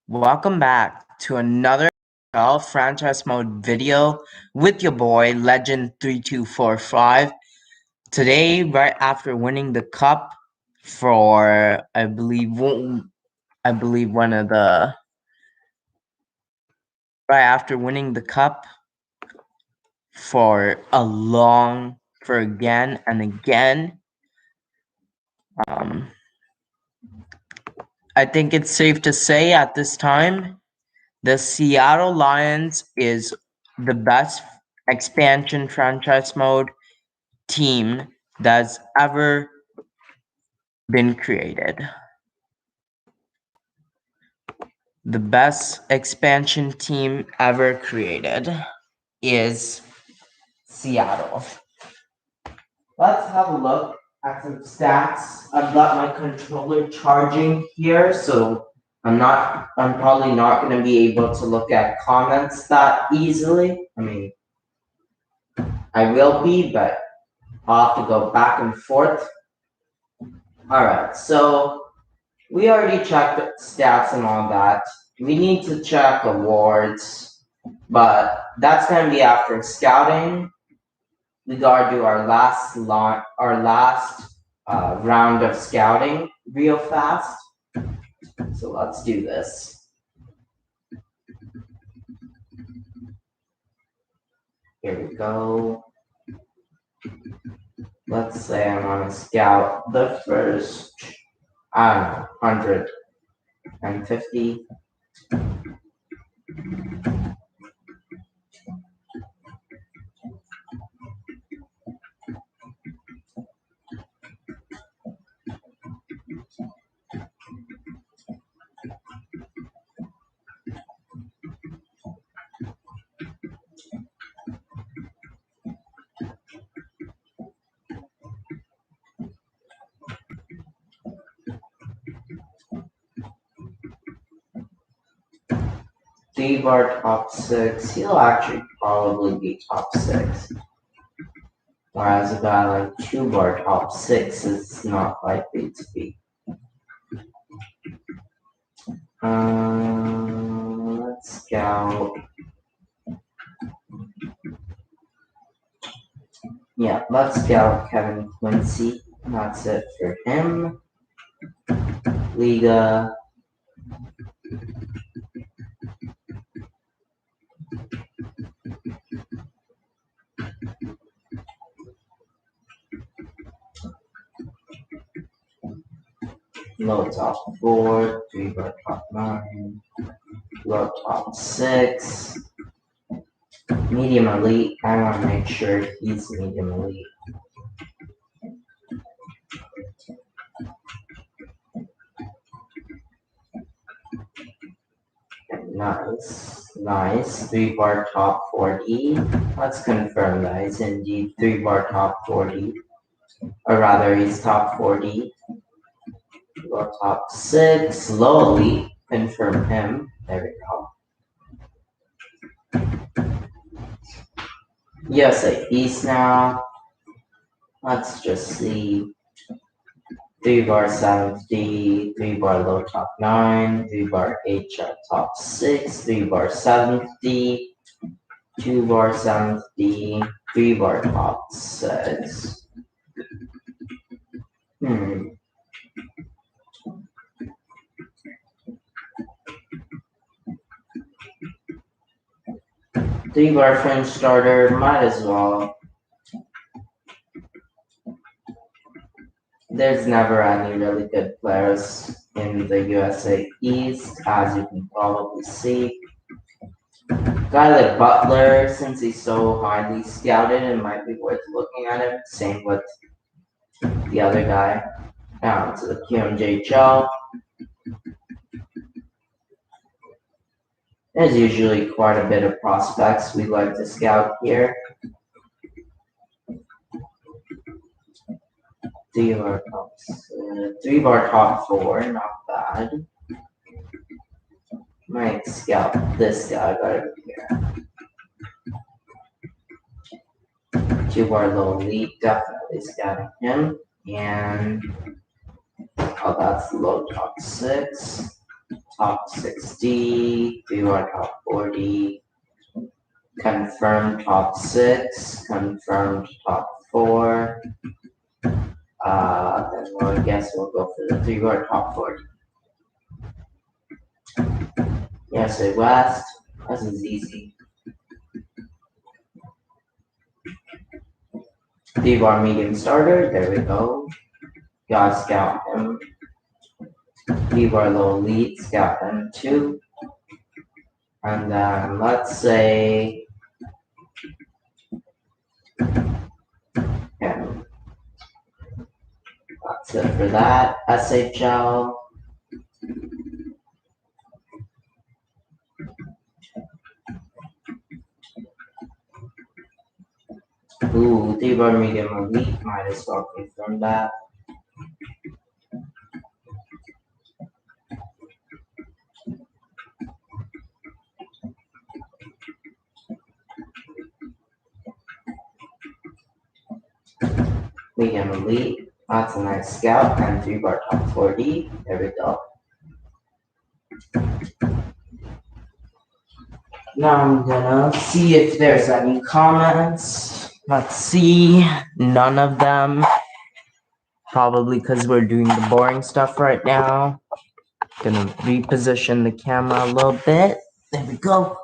Welcome back to another franchise mode video with your boy Legend3245. Today, right after winning the cup for I believe one of the right after winning the cup for again and again. I think it's safe to say at this time the Seattle Lions is the best expansion franchise mode team that's ever been created. The best expansion team ever created is Seattle. Let's have a look at some stats. I've got my controller charging here, so I'm probably not going to be able to look at comments that easily. I will be, but I'll have to go back and forth. Alright, so we already checked stats and all that. We need to check awards, but that's going to be after scouting. We gotta do our last round of scouting real fast. So let's do this. Here we go. Let's say I want to scout the first, 150. D-bar top 6, he'll actually probably be top 6. Whereas a guy like 2-bar top 6 is not likely to be. Let's scout. Yeah, let's scout Kevin Quincy. That's it for him. Liga. Low top 4, 3-bar top 9, low top 6. Medium elite, I want to make sure he's medium elite. Nice. 3-bar top 40. Let's confirm that he's indeed 3-bar top 40. Or rather, he's top 40. Low top 6, low elite. Confirm him. There we go. USA East now. Let's just see. 3-bar 7th, 3-bar low top 9, 3-bar HR top 6, 3-bar 7th, 2-bar 7th, 3-bar top 6. 3-bar French starter, might as well. There's never any really good players in the USA East, as you can probably see. Guy like Butler, since he's so highly scouted, it might be worth looking at him. Same with the other guy. Down to the QMJHL. There's usually quite a bit of prospects we like to scout here. 3-bar top 4, not bad. Might scout this guy right over here. 2-bar low elite, definitely scouting him. And that's low top 6. top 60, view our top 40, confirm top 6, confirmed top 4. Then I guess we'll go for the 3 bar top 40. USA West, this is easy. 3 bar medium starter, there we go. Got scout him. 3 bar low elite, scout him 2. And then let's say him. That's it for that. SHL. Ooh, 3 bar medium elite, might as well confirm that. Medium elite, that's a nice scout, and 3 bar top 40. There we go. Now I'm gonna see if there's any comments. Let's see. None of them. Probably because we're doing the boring stuff right now. Gonna reposition the camera a little bit. There we go.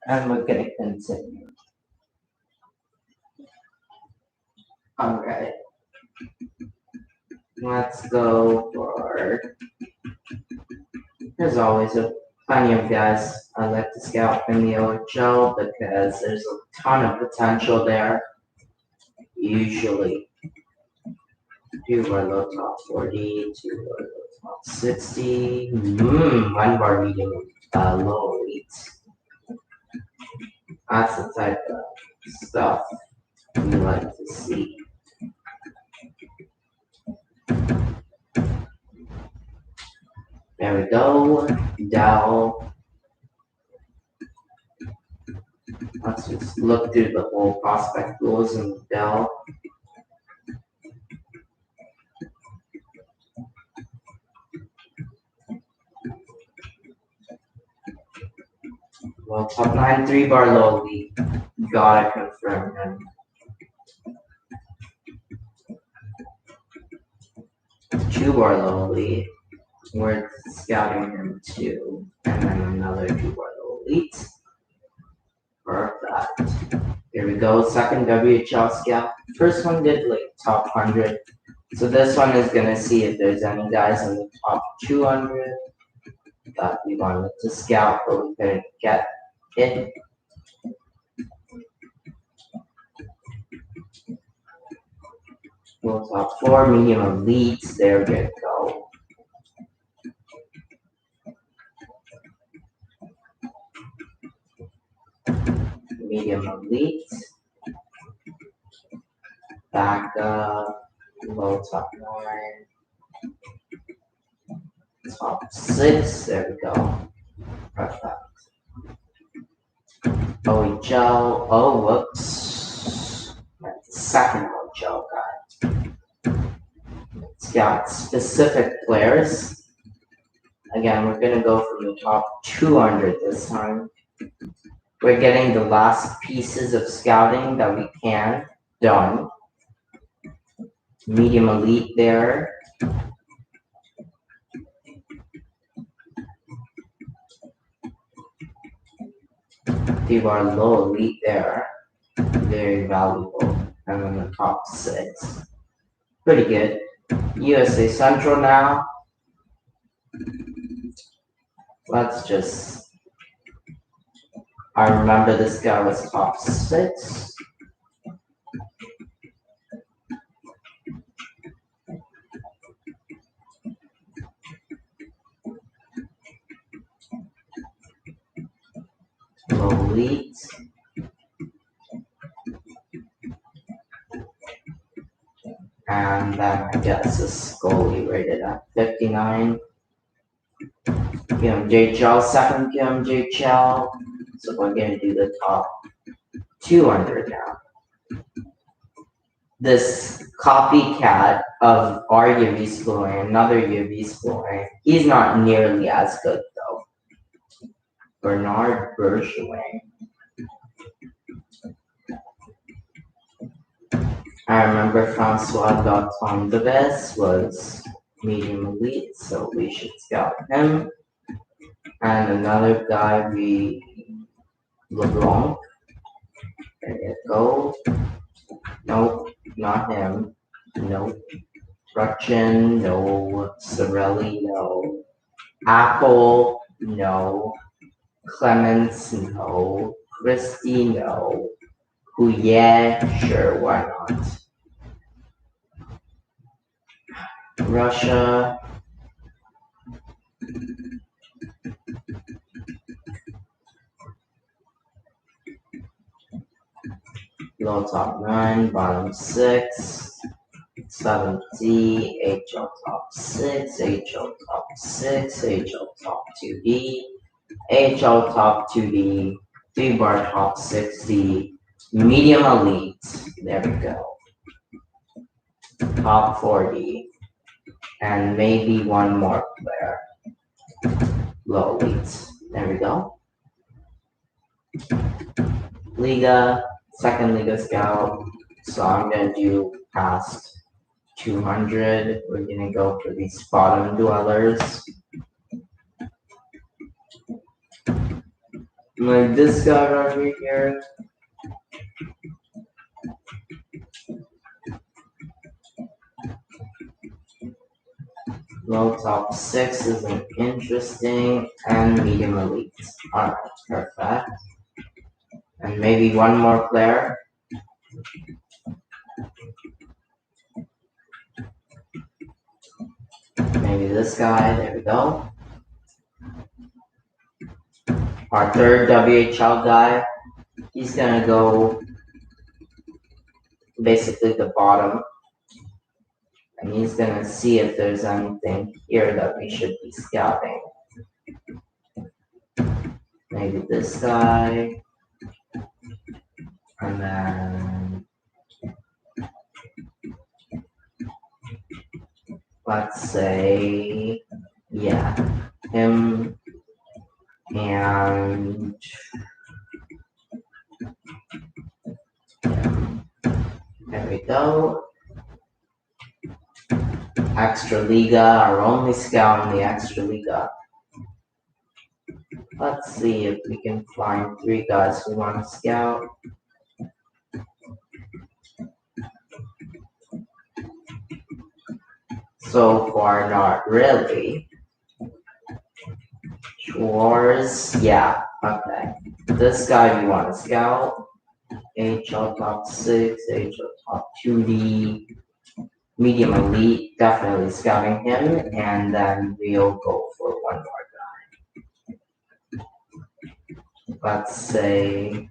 And we're gonna continue. Alright. Let's go for. There's always plenty of guys I like to scout in the OHL because there's a ton of potential there. Usually. 2 bar low top 40, 2 bar low top 60. 1 bar medium low elite. That's the type of stuff we like to see. There we go. Dell. Let's just look through the whole prospect rules in Dell. Well, top 9, 3 bar low elite. Gotta confirm him. 2 bar low elite. We're scouting him too. And then another 2 bar low elite. Perfect. Here we go. Second WHL scout. First one did like top 100. So this one is gonna see if there's any guys in the top 200 that we wanted to scout, but we couldn't get it. Well, top 4 medium elites. There we go. Medium elite. Back up. Low top 9. Top 6. There we go. Perfect. OHL. Oh, whoops. That's the second OHL guy. It's got specific players. Again, we're going to go from the top 200 this time. We're getting the last pieces of scouting that we can done. Medium elite there. Three bar low elite there. Very valuable. And then the top 6. Pretty good. USA Central now. Let's just. I remember this guy was top 6. Elite. And then I guess a Scully rated at 59. QMJHL, second QMJHL. So we're going to do the top 200 now. This copycat of our UV schooling, another UV schooling, he's not nearly as good though. Bernard Bergevin. I remember Francois Dautron-Deves was medium elite, so we should scout him. And another guy, LeBlanc. There you go. Nope, not him. Nope. Rutchin, no. Sorelli, no. Apple, no. Clements, no. Christie, no. Pouillet, sure, why not? Russia. Low top 9, bottom 6. 7D, HL top 6, HL top 6, HL top 2D, HL top 2D, 3 bar top 6D, medium elite, there we go, top 4D, and maybe one more player, low elite, there we go. Liga, second Liga scout, so I'm gonna do past 200. We're gonna go for these bottom dwellers. Like this guy right here. Low top 6 is an interesting, and medium elite. Alright, perfect. And maybe one more player. Maybe this guy, there we go. Our third WHL guy, he's gonna go basically the bottom. And he's gonna see if there's anything here that we should be scouting. Maybe this guy. And then let's say, yeah, him and there we go. Extra Liga, our only scout in the Extra Liga. Let's see if we can find 3 guys who want to scout. So far, not really. Schwarz, yeah, okay. This guy we want to scout. HL top 6, HL top 2D, medium elite, definitely scouting him, and then we'll go for one more guy. Let's say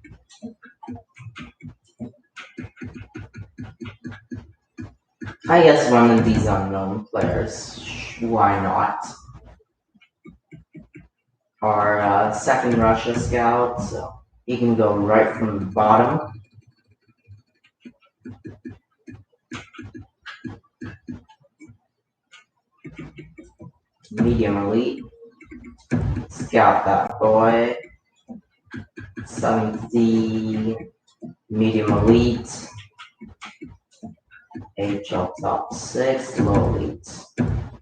I guess one of these unknown players, why not? Our second Russia scout, so he can go right from the bottom. Medium elite, scout that boy. 70, medium elite, HL top 6, low elite.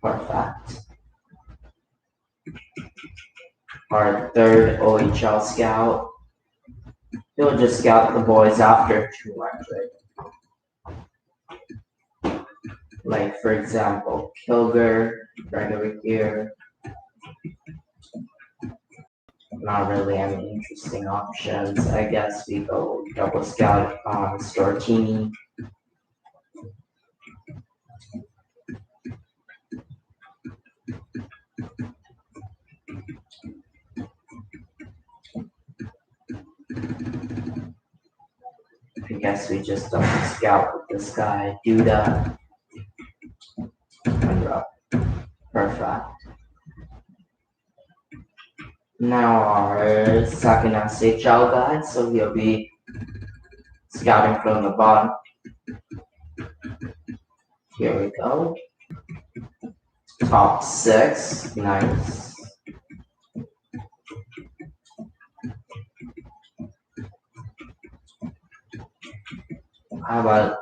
Perfect. Our third OHL scout, he'll just scout the boys after 200. Like, for example, Kilger, right over here. Not really any interesting options. I guess we go double scout on Stortini. I guess we just double scout with this guy, Duda, and Rupp. Perfect. Now our second SHL guy, so he'll be scouting from the bottom. Here we go. Top 6, nice. How about,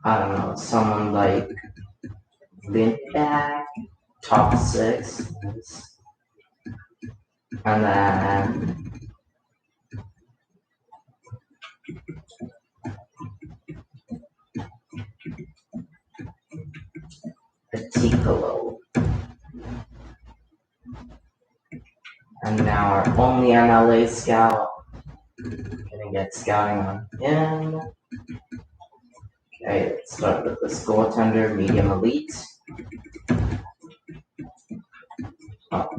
I don't know, someone like Lindback, top 6, and then Piccolo. And now our only MLA scout. Gonna get scouting on him. Okay, let's start with this goaltender, medium elite. Top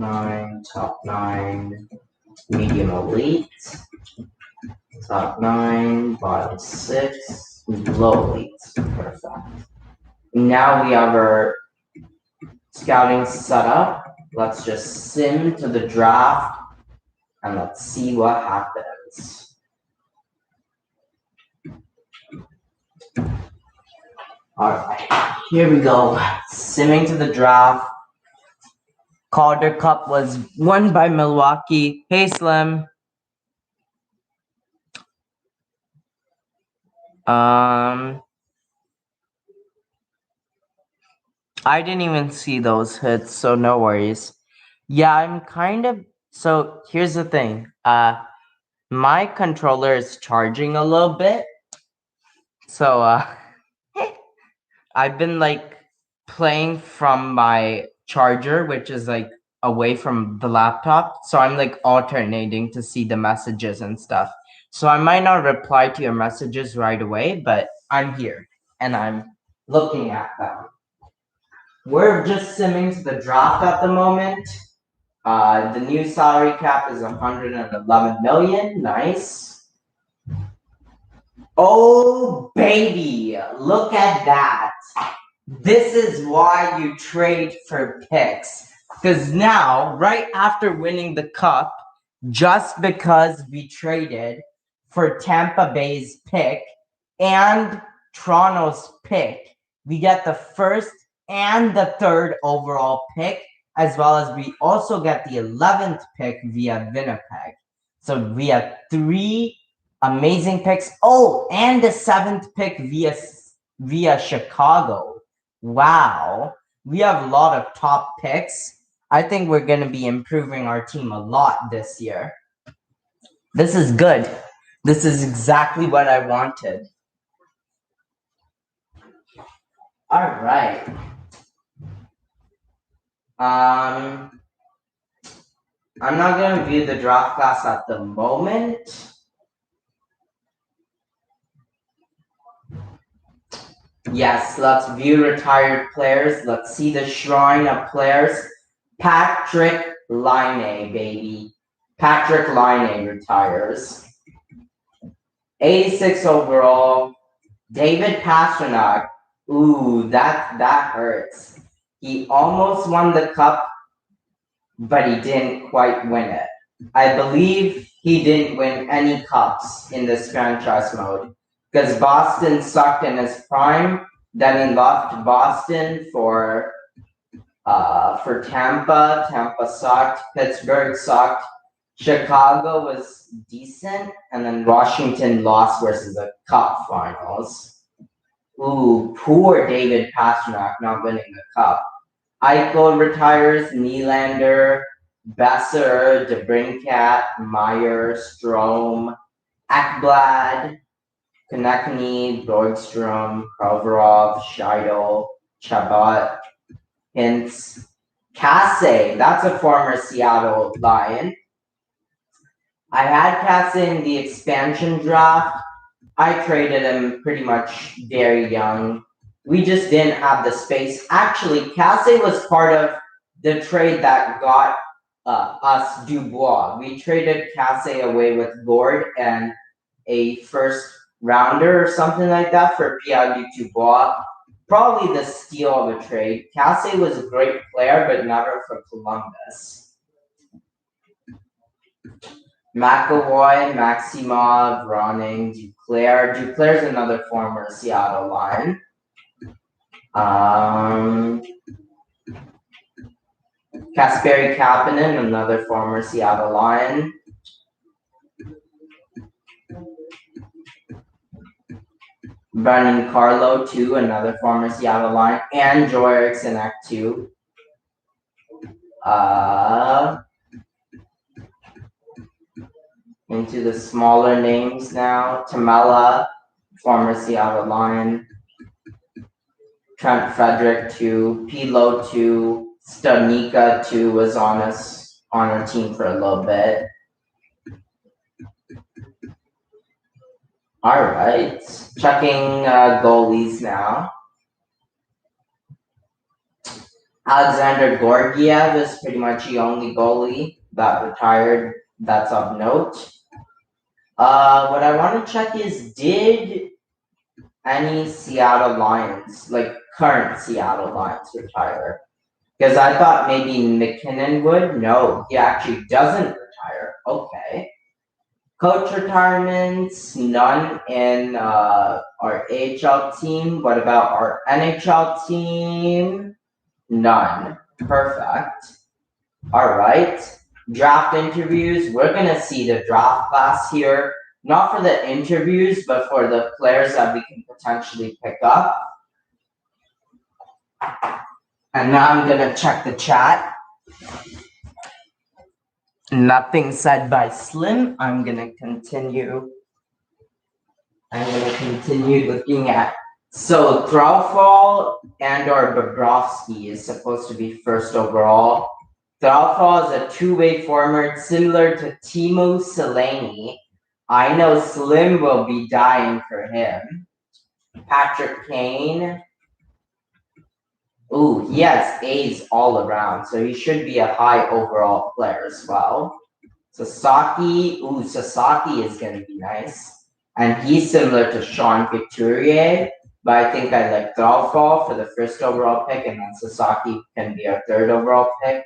9, medium elite. Top 9, bottom 6, low elite. Perfect. Now we have our scouting set up. Let's just sim to the draft and let's see what happens. Alright, here we go. Simming to the draft. Calder Cup was won by Milwaukee. Hey, Slim. I didn't even see those hits, so no worries. Yeah, I'm kind of, so here's the thing. My controller is charging a little bit. So I've been like playing from my charger, which is like away from the laptop. So I'm like alternating to see the messages and stuff. So I might not reply to your messages right away, but I'm here and I'm looking at them. We're just simming to the draft at the moment. The new salary cap is 111 million. Nice. Oh, baby, look at that. This is why you trade for picks. Because now, right after winning the cup, just because we traded for Tampa Bay's pick and Toronto's pick, we get the first and the third overall pick, as well as we also get the 11th pick via Winnipeg. So we have 3 amazing picks. Oh, and the 7th pick via Chicago. Wow. We have a lot of top picks. I think we're going to be improving our team a lot this year. This is good. This is exactly what I wanted. All right. I'm not going to view the draft class at the moment. Yes, let's view retired players. Let's see the shrine of players. Patrick Laine, baby. Patrick Laine retires. 86 overall. David Pastrnak. Ooh, that hurts. He almost won the cup, but he didn't quite win it. I believe he didn't win any cups in this franchise mode because Boston sucked in his prime. Then he left Boston for Tampa. Tampa sucked. Pittsburgh sucked. Chicago was decent, and then Washington lost versus the Cup finals. Ooh, poor David Pastrnak not winning the Cup. Eichel retires. Nylander, Besser, DeBrincat, Meyer, Strome, Ekblad, Konechny, Borgstrom, Provorov, Scheidel, Chabot, Hintz, Kasse. That's a former Seattle Lion. I had Kasse in the expansion draft. I traded him pretty much very young. We just didn't have the space. Actually, Kasse was part of the trade that got us Dubois. We traded Kasse away with Gord and a first rounder or something like that for Pierre Dubois. Probably the steal of a trade. Kasse was a great player, but never for Columbus. McAvoy, Maximov, Ronning, Duclair. Duclair's another former Seattle Lion. Kasperi Kapanen, another former Seattle Lion. Brandon Carlo, 2, another former Seattle Line, and Joe Erickson at 2. Into the smaller names now. Tamela, former Seattle Lion. Trent Frederick, 2. Pilo, 2. Stanika, 2, was on our team for a little bit. All right, checking goalies now. Alexander Gorgiev is pretty much the only goalie that retired that's of note. What I want to check is, did any Seattle Lions, like current Seattle Lions, retire? Because I thought maybe McKinnon would. No, he actually doesn't retire. Okay. Coach retirements, none in our AHL team. What about our NHL team? None. Perfect. All right. Draft interviews. We're going to see the draft class here. Not for the interviews, but for the players that we can potentially pick up. And now I'm going to check the chat. Nothing said by Slim. I'm going to continue looking at. So Threlfall and/or Bobrovsky is supposed to be first overall. Threlfall is a two-way forward similar to Timo Selänne. I know Slim will be dying for him. Patrick Kane. Ooh, he has A's all around, so he should be a high overall player as well. Sasaki. Ooh, Sasaki is going to be nice. And he's similar to Sean Couturier, but I think I like Threlfall for the first overall pick, and then Sasaki can be our third overall pick.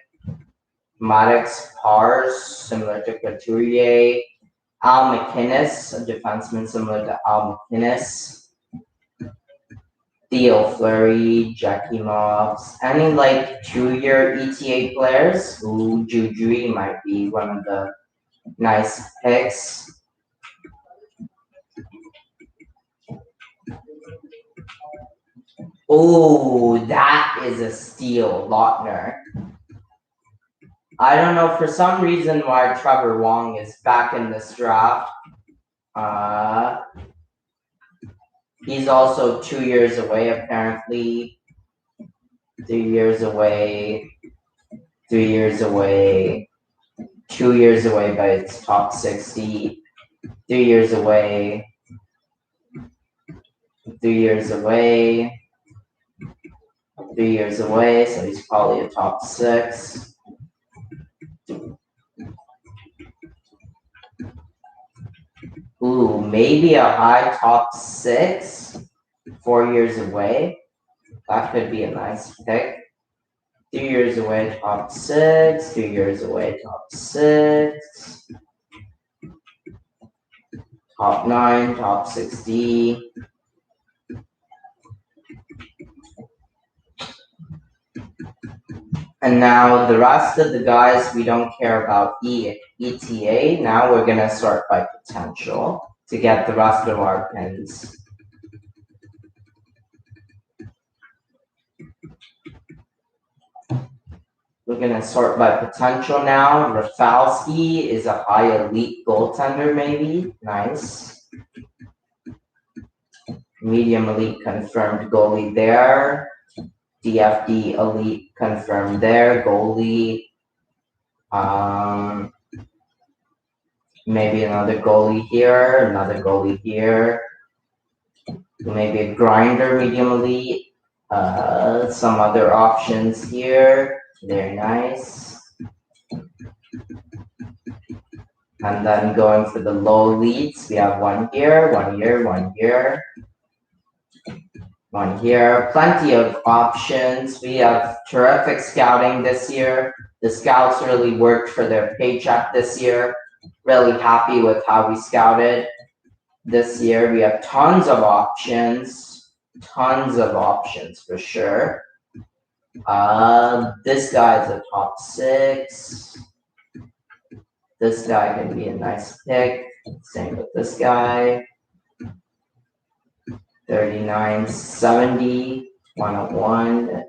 Maddox Pars, similar to Couturier. Al McInnes, a defenseman similar to Al McInnes. Theo Fleury, Jackie Mobbs, any like 2-year ETA players. Ooh, Jujui might be one of the nice picks. Oh, that is a steal, Lautner. I don't know, for some reason why Trevor Wong is back in this draft. He's also 2 years away, apparently. 3 years away. 3 years away. 2 years away, but it's top 60. 3 years away. 3 years away. 3 years away, so he's probably a top 6. Ooh, maybe a high top 6. 4 years away. That could be a nice pick. 3 years away, top 6. 3 years away, top 6. Top 9, top 60. And now the rest of the guys, we don't care about ETA. Now we're going to sort by potential to get the rest of our pins. We're going to sort by potential now. Rafalski is a high elite goaltender, maybe. Nice. Medium elite confirmed goalie there. DFD elite confirmed there. Goalie. Maybe another goalie here. Another goalie here. Maybe a grinder, medium elite. Some other options here. Very nice. And then going for the low leads, we have one here, one here, one here. One here. Plenty of options. We have terrific scouting this year. The scouts really worked for their paycheck this year. Really happy with how we scouted this year. We have tons of options. Tons of options for sure. This guy's a top 6. This guy can be a nice pick. Same with this guy. 39, 70, 101,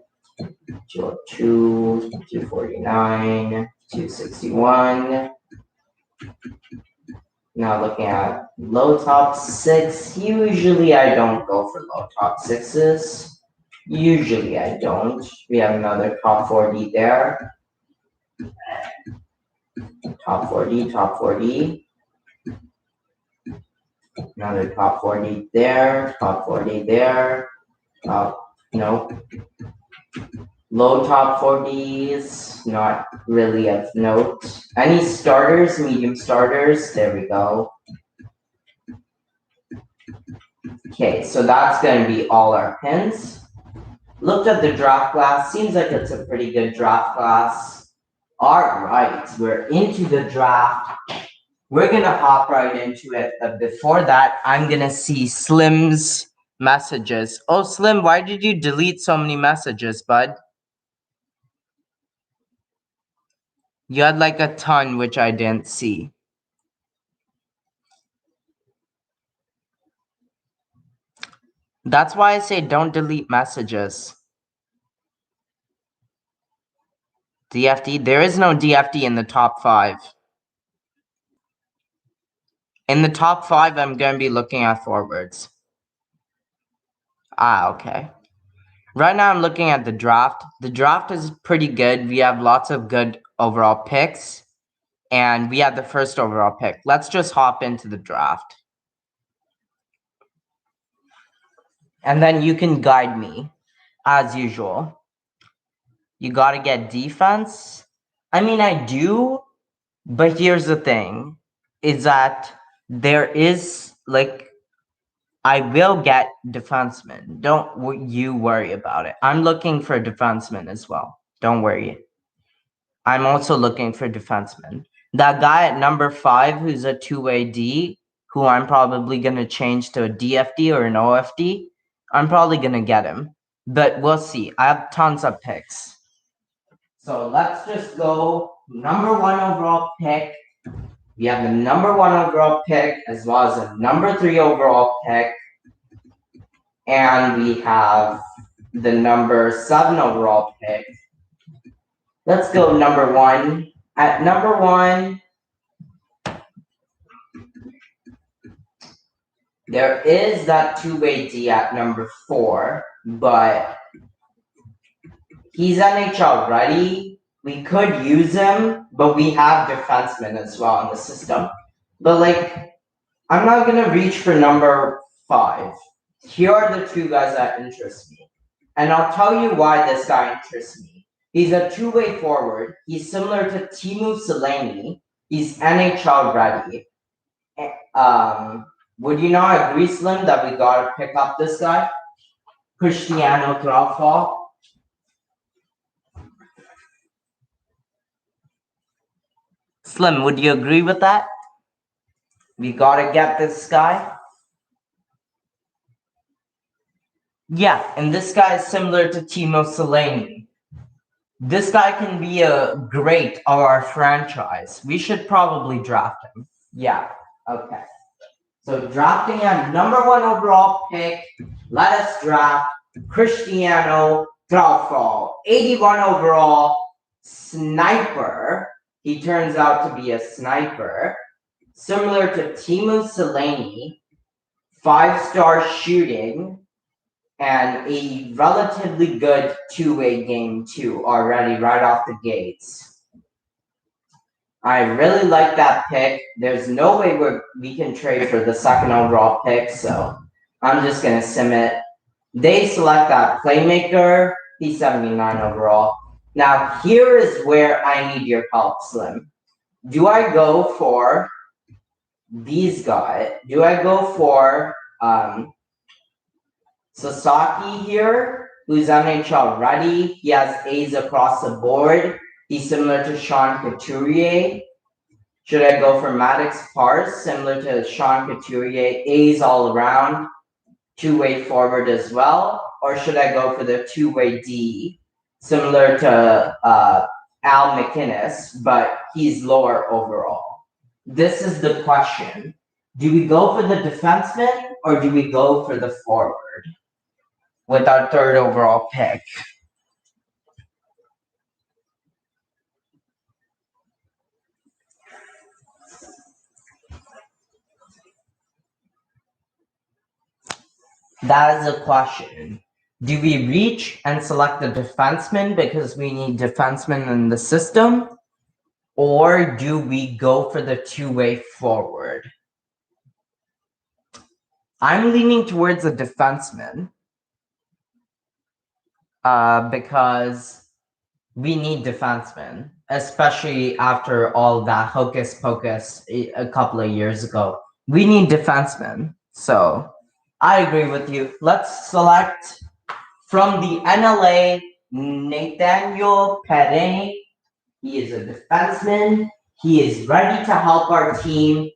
202, 249, 261. Now looking at low top 6, usually I don't go for low top 6s. Usually I don't. We have another top 40 there. Top 40, top 40. Another top 40 there, top 40 there. Nope. Low top 40s, not really of note. Any starters, medium starters? There we go. Okay, so that's going to be all our pins. Looked at the draft class. Seems like it's a pretty good draft class. All right, we're into the draft. We're going to hop right into it. But before that, I'm going to see Slim's messages. Oh, Slim, why did you delete so many messages, bud? You had like a ton, which I didn't see. That's why I say don't delete messages. DFD? There is no DFD in the top 5. In the top 5, I'm going to be looking at forwards. Okay. Right now, I'm looking at the draft. The draft is pretty good. We have lots of good overall picks. And we have the first overall pick. Let's just hop into the draft. And then you can guide me, as usual. You got to get defense. I mean, I do. But here's the thing, is that there is, like, I will get defensemen. Don't you worry about it. I'm looking for defensemen as well. Don't worry. I'm also looking for defensemen. That guy at number 5, who's a two-way D, who I'm probably going to change to a DFD or an OFD, I'm probably going to get him. But we'll see. I have tons of picks. So let's just go number 1 overall pick. We have the number 1 overall pick as well as the number 3 overall pick. And we have the number 7 overall pick. Let's go number 1. At number 1, there is that two-way D at number 4, but he's NHL ready. We could use him, but we have defensemen as well in the system. But, like, I'm not going to reach for number 5. Here are the 2 guys that interest me. And I'll tell you why this guy interests me. He's a two-way forward. He's similar to Teemu Selanne. He's NHL ready. Would you not agree, Slim, that we got to pick up this guy? Cristiano Grafal. Slim, would you agree with that? We got to get this guy? Yeah, and this guy is similar to Teemu Selanne. This guy can be a great of our franchise. We should probably draft him. Yeah, okay. So drafting at number 1 overall pick, let us draft Cristiano Grafal. 81 overall, sniper. He turns out to be a sniper. Similar to Teemu Selanne, 5-star shooting, and a relatively good two-way game too already right off the gates. I really like that pick. There's no way we can trade for the 2nd overall pick, so I'm just going to sim it. They select that playmaker. He's 79 overall. Now, here is where I need your help, Slim. Do I go for these guys? Do I go for Sasaki here, who's NHL ready? He has A's across the board. He's similar to Sean Couturier. Should I go for Maddox Parse, similar to Sean Couturier, A's all around, two-way forward as well? Or should I go for the two-way D, similar to Al McInnes, but he's lower overall? This is the question. Do we go for the defenseman or do we go for the forward with our third overall pick? That is a question. Do we reach and select the defenseman because we need defensemen in the system? Or do we go for the two-way forward? I'm leaning towards a defenseman because we need defensemen, especially after all that hocus pocus a couple of years ago. We need defensemen. So I agree with you. Let's select from the NLA Nathaniel Perret. He is a defenseman. He is ready to help our team.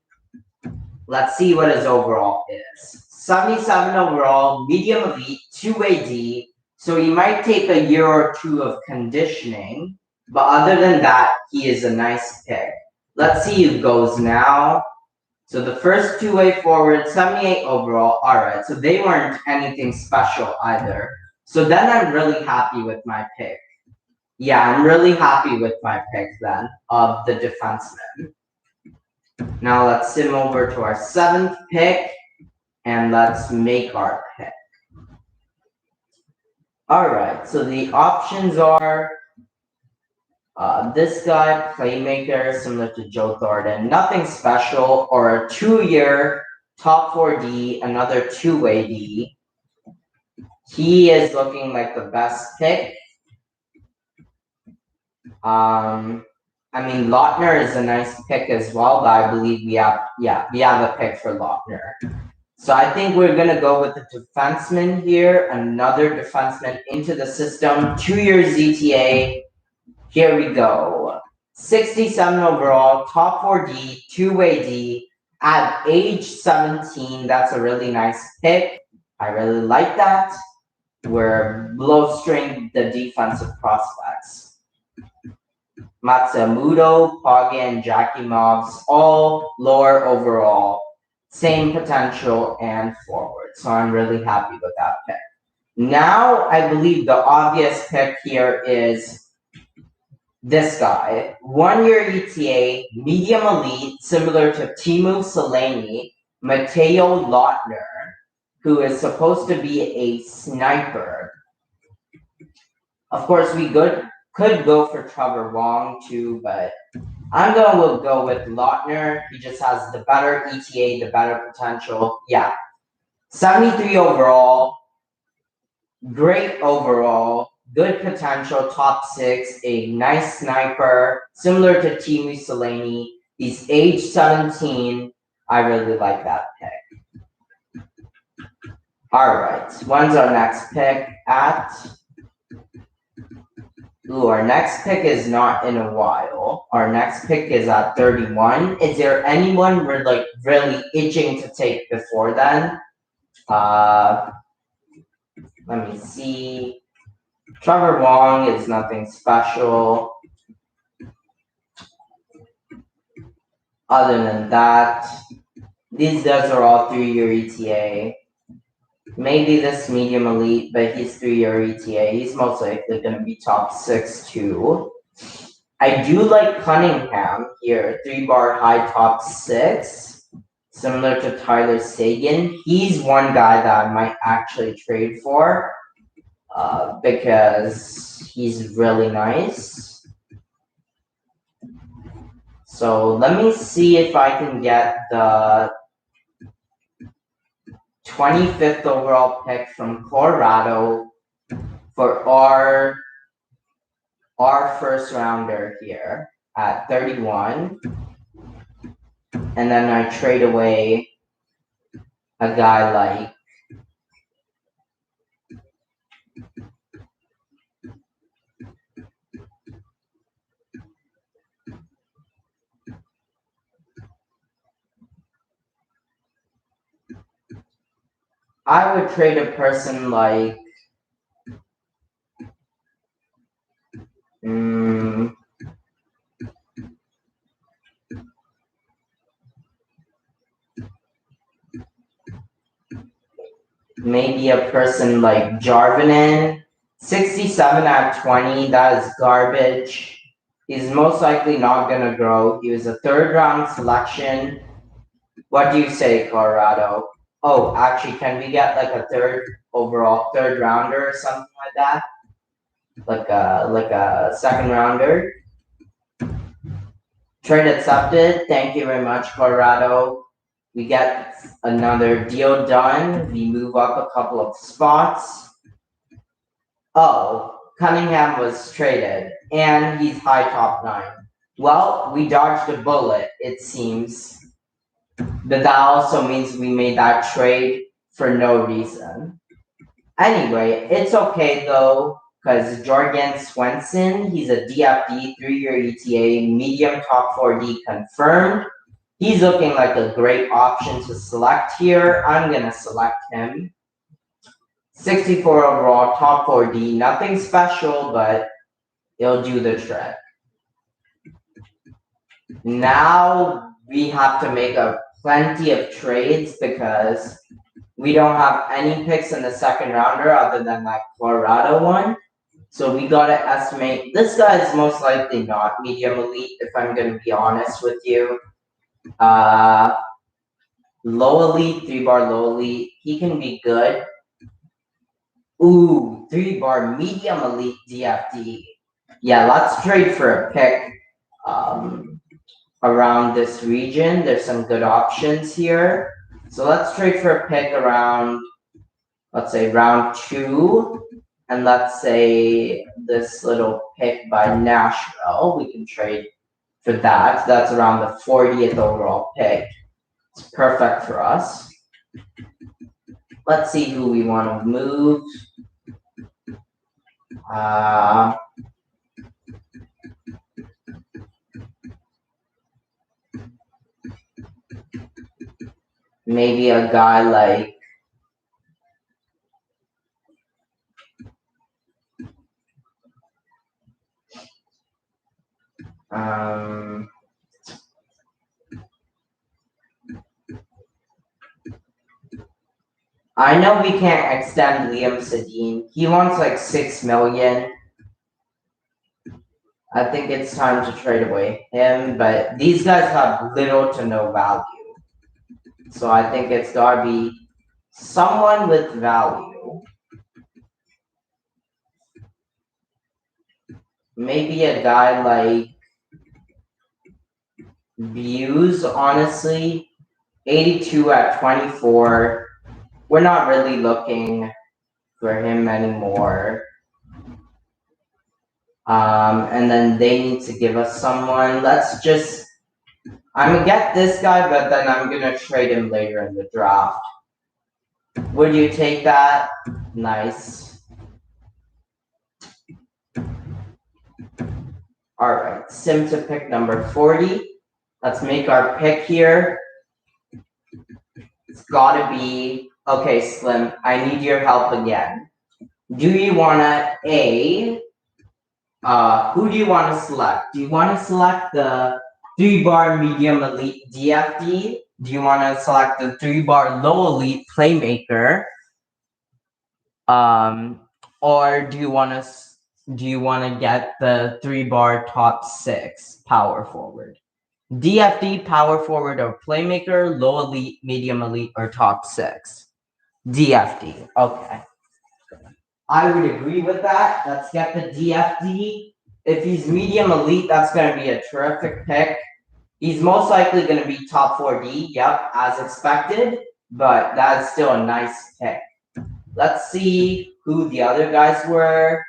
Let's see what his overall is. 77 overall, medium elite, 2-way D. So he might take a year or two of conditioning, but other than that, he is a nice pick. Let's see who goes now. So the first two-way forward, 78 overall. All right, so they weren't anything special either. So then I'm really happy with my pick. Yeah, I'm really happy with my pick then of the defenseman. Now let's sim over to our 7th pick and let's make our pick. All right, so the options are this guy, playmaker, similar to Joe Thornton, nothing special, or a 2-year top 4D, another two-way D. He is looking like the best pick. I mean, Lautner is a nice pick as well, but I believe we have a pick for Lautner. So I think we're gonna go with the defenseman here, another defenseman into the system, 2-year ZTA. Here we go. 67 overall, top 4D, two-way D. At age 17, that's a really nice pick. I really like that. We're blowstring the defensive prospects. Matsumoto, Pogge, and Jakimovs, all lower overall, same potential and forward. So I'm really happy with that pick. Now, I believe the obvious pick here is this guy. 1-year ETA, medium elite, similar to Teemu Selanne, Matteo Lautner, who is supposed to be a sniper. Of course, we could go for Trevor Wong too, but I'm going to go with Lautner. He just has the better ETA, the better potential. Yeah. 73 overall. Great overall. Good potential. Top 6. A nice sniper. Similar to Teemu Selanne. He's age 17. I really like that pick. All right. When's our next pick at? Ooh, our next pick is not in a while. Our next pick is at 31. Is there anyone we're like really itching to take before then? Let me see. Trevor Wong is nothing special. Other than that, these guys are all 3-year ETA. Maybe this medium elite, but he's 3-year ETA. He's most likely going to be top 6 too. I do like Cunningham here, 3-bar high top 6, similar to Tyler Seguin. He's one guy that I might actually trade for because he's really nice. So let me see if I can get the 25th overall pick from Colorado for our first rounder here at 31. And then I trade away a guy like I would trade a person like maybe a person like Jarvinen. 67 at 20, that is garbage. He's most likely not gonna grow. He was a third round selection. What do you say, Colorado? Oh, actually, can we get like a third rounder or something like that? Like a second rounder? Trade accepted. Thank you very much, Colorado. We get another deal done. We move up a couple of spots. Oh, Cunningham was traded, and he's high top 9. Well, we dodged a bullet, it seems. But that also means we made that trade for no reason. Anyway, it's okay though, because Jorgen Swenson, he's a DFD, 3-year ETA, medium top 4D confirmed. He's looking like a great option to select here. I'm going to select him. 64 overall, top 4D, nothing special, but it'll do the trick. Now we have to make plenty of trades because we don't have any picks in the second rounder other than that Colorado one. So we gotta estimate. This guy is most likely not medium elite, if I'm gonna be honest with you. Low elite, 3-bar low elite. He can be good. Ooh, 3-bar medium elite DFD. Yeah, let's trade for a pick around this region. There's some good options here. So let's trade for a pick around, let's say round 2. And let's say this little pick by Nashville, we can trade for that. That's around the 40th overall pick. It's perfect for us. Let's see who we want to move. Maybe a guy like I know we can't extend Liam Sedin. He wants like 6 million. I think it's time to trade away him, but these guys have little to no value. So I think it's gotta be someone with value. Maybe a guy like Views, honestly. 82 at 24. We're not really looking for him anymore. And then they need to give us someone. I'm gonna get this guy, but then I'm gonna trade him later in the draft. Would you take that? Nice. All right, sim to pick number 40. Let's make our pick here. It's gotta be, okay, Slim, I need your help again. Do you wanna, who do you wanna select? Do you wanna select the 3-bar medium elite DFD? Do you wanna select the 3-bar low elite playmaker? Or do you wanna get the 3-bar top 6 power forward? DFD, power forward, or playmaker, low elite, medium elite, or top 6? DFD. Okay. I would agree with that. Let's get the DFD. If he's medium elite, that's going to be a terrific pick. He's most likely going to be top 4D. Yep, as expected. But that's still a nice pick. Let's see who the other guys were.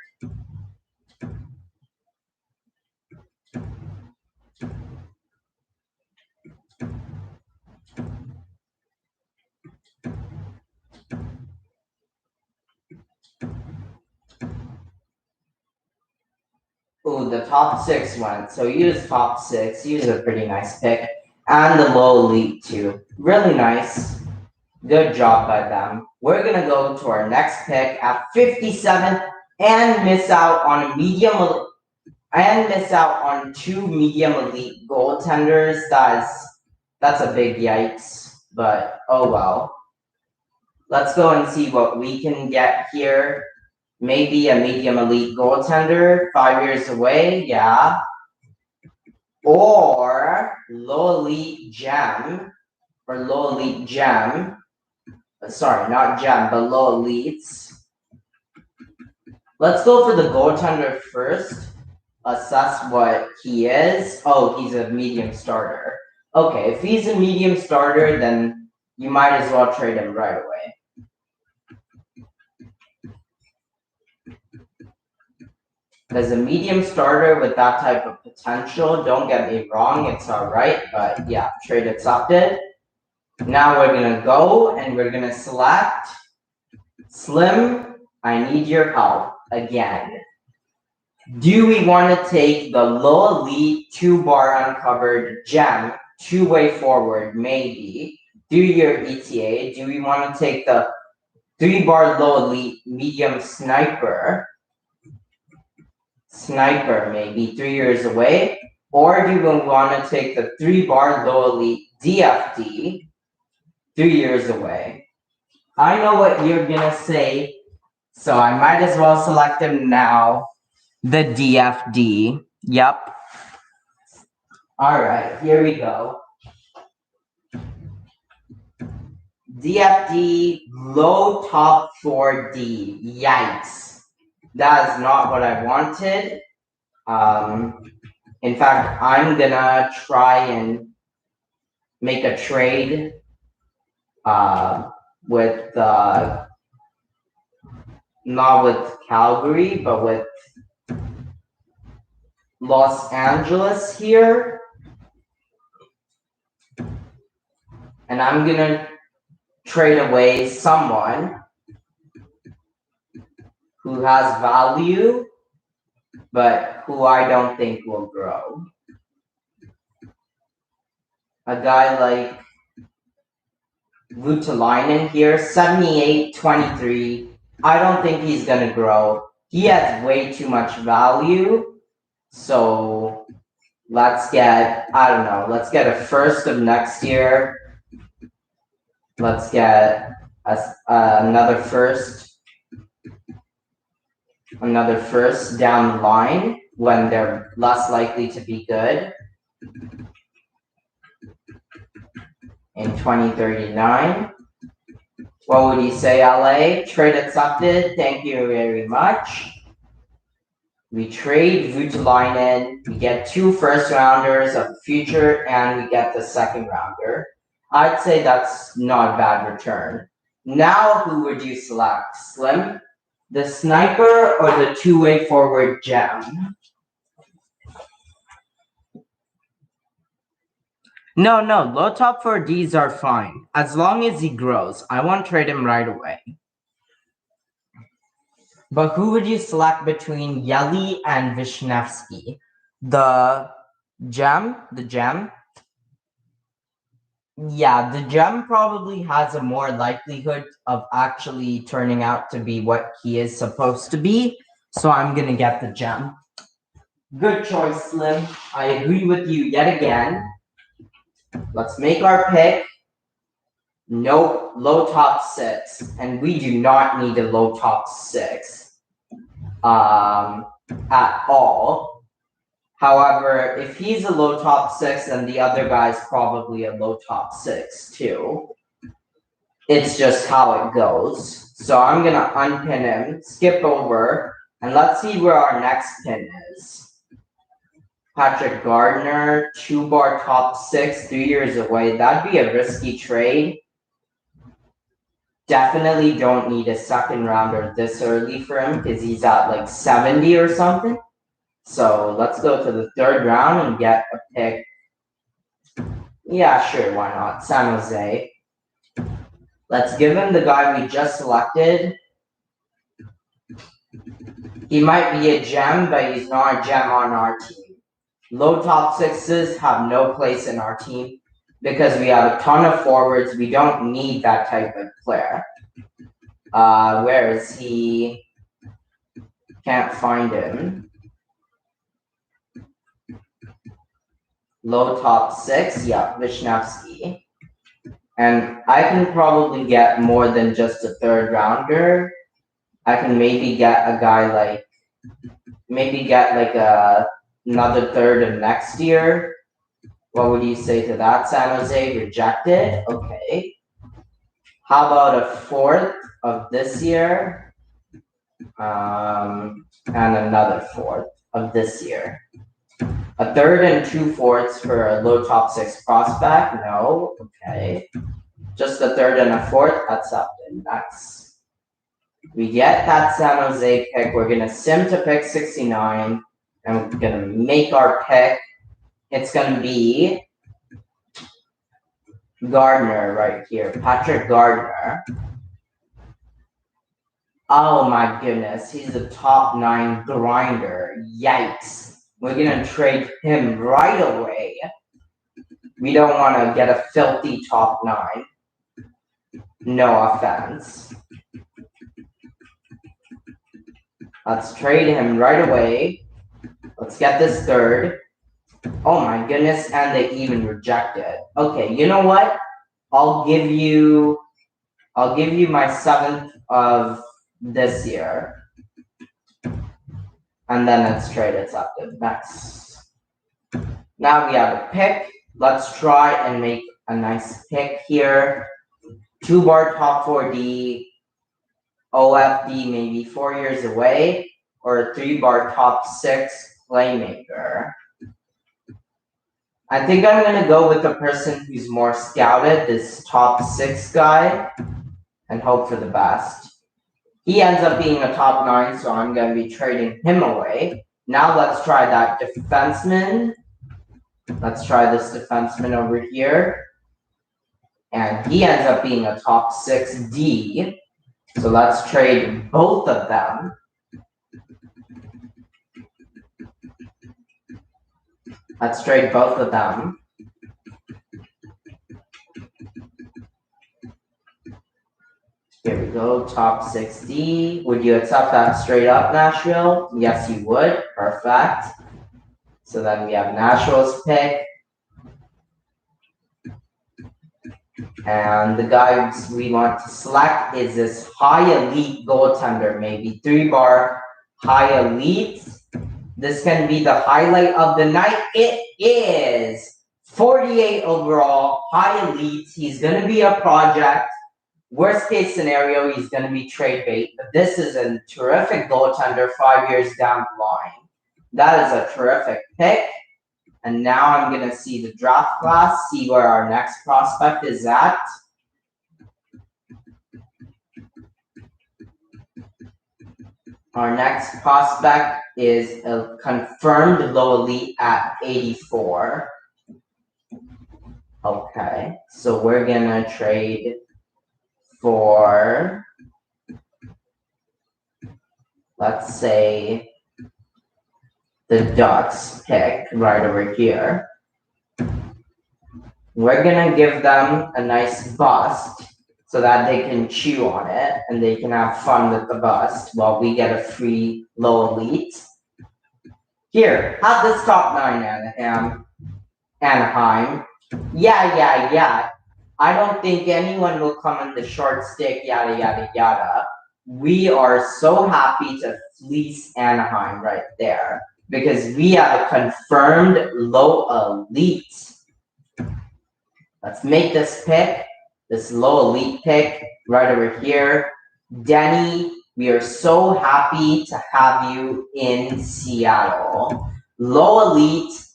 Ooh, the top 6 went. So he was top 6. He was a pretty nice pick. And the low elite too. Really nice. Good job by them. We're going to go to our next pick at 57 and miss out on a 2 medium elite goaltenders. That's a big yikes, but oh well. Let's go and see what we can get here. Maybe a medium elite goaltender, 5 years away, yeah. Or low elite gem, or low elite gem. Sorry, not gem, but low elites. Let's go for the goaltender first. Assess what he is. Oh, he's a medium starter. Okay, if he's a medium starter, then you might as well trade him right away. As a medium starter with that type of potential, don't get me wrong, it's alright, but yeah, trade accepted. Now we're gonna go and we're gonna select Slim, I need your help again. Do we want to take the low elite 2-bar uncovered gem 2-way forward? Maybe. Do your ETA. Do we want to take the 3-bar low elite medium sniper? Sniper, maybe 3 years away. Or do we want to take the 3-bar low elite DFD 3 years away? I know what you're gonna say, so I might as well select him now. The DFD. Yep. All right, here we go. DFD low top 4D. Yikes. That is not what I wanted. In fact, I'm gonna try and make a trade with not with Calgary, but with Los Angeles here. And I'm gonna trade away someone who has value, but who I don't think will grow. A guy like Voutilainen here, 78-23. I don't think he's gonna grow. He has way too much value. So let's get, I don't know, let's get a first of next year. Let's get another first down the line when they're less likely to be good. In 2039. What would you say, LA? Trade accepted. Thank you very much. We trade Voutilainen. We get 2 first-rounders of the future, and we get the second-rounder. I'd say that's not a bad return. Now, who would you select? Slim, the sniper, or the 2-way forward gem? No, low top 4Ds are fine. As long as he grows. I won't trade him right away. But who would you select between Yeli and Vishnevsky? The gem? Yeah, the gem probably has a more likelihood of actually turning out to be what he is supposed to be. So I'm gonna get the gem. Good choice, Slim. I agree with you yet again. Let's make our pick. Nope, low top 6. And we do not need a low top 6 at all. However, if he's a low top 6, then the other guy's probably a low top 6 too. It's just how it goes. So I'm going to unpin him, skip over, and let's see where our next pin is. Patrick Gardner, 2-bar top 6, 3 years away. That'd be a risky trade. Definitely don't need a second rounder this early for him because he's at like 70 or something. So let's go to the 3rd round and get a pick. Yeah, sure, why not? San Jose. Let's give him the guy we just selected. He might be a gem, but he's not a gem on our team. Low top 6s have no place in our team because we have a ton of forwards. We don't need that type of player. Where is he? Can't find him. Low top 6, yeah, Vishnevsky. And I can probably get more than just a third rounder. I can maybe get a guy like, another third of next year. What would you say to that, San Jose? Rejected? Okay. How about a fourth of this year? And another fourth of this year. A third and 2/4 for a low top 6 prospect? No. Okay. Just a third and a fourth? Accepted. Next. We get that San Jose pick. We're gonna sim to pick 69, and we're gonna make our pick. It's gonna be Gardner right here, Patrick Gardner. Oh my goodness, he's a top 9 grinder. Yikes. We're gonna trade him right away. We don't want to get a filthy top 9. No offense. Let's trade him right away. Let's get this third. Oh my goodness, and they even reject it. Okay, you know what? I'll give you my 7th of this year. And then it's trade accepted. Next. Now we have a pick. Let's try and make a nice pick here. 2-bar top 4D, OFD maybe 4 years away, or a 3-bar top 6 playmaker. I think I'm gonna go with the person who's more scouted, this top 6 guy, and hope for the best. He ends up being a top 9, so I'm gonna be trading him away. Now let's try that defenseman. Let's try this defenseman over here. And he ends up being a top 6D. So let's trade both of them. Let's trade both of them. Here we go, top 6D. Would you accept that straight up, Nashville? Yes, you would. Perfect. So then we have Nashville's pick. And the guys we want to select is this high elite goaltender, maybe 3-bar high elite. This can be the highlight of the night. It is 48 overall, high elite. He's going to be a project. Worst case scenario, he's going to be trade bait. But this is a terrific goaltender 5 years down the line. That is a terrific pick. And now I'm going to see the draft class, see where our next prospect is at. Our next prospect is a confirmed low elite at 84. Okay, so we're going to trade for, let's say, the Ducks pick right over here. We're gonna give them a nice bust so that they can chew on it and they can have fun with the bust while we get a free low elite. Here, have this top 9, Anaheim. Yeah. I don't think anyone will come in the short stick, yada, yada, yada. We are so happy to fleece Anaheim right there, because we have a confirmed low elite. Let's make this pick, this low elite pick right over here. Denny, we are so happy to have you in Seattle. Low elite,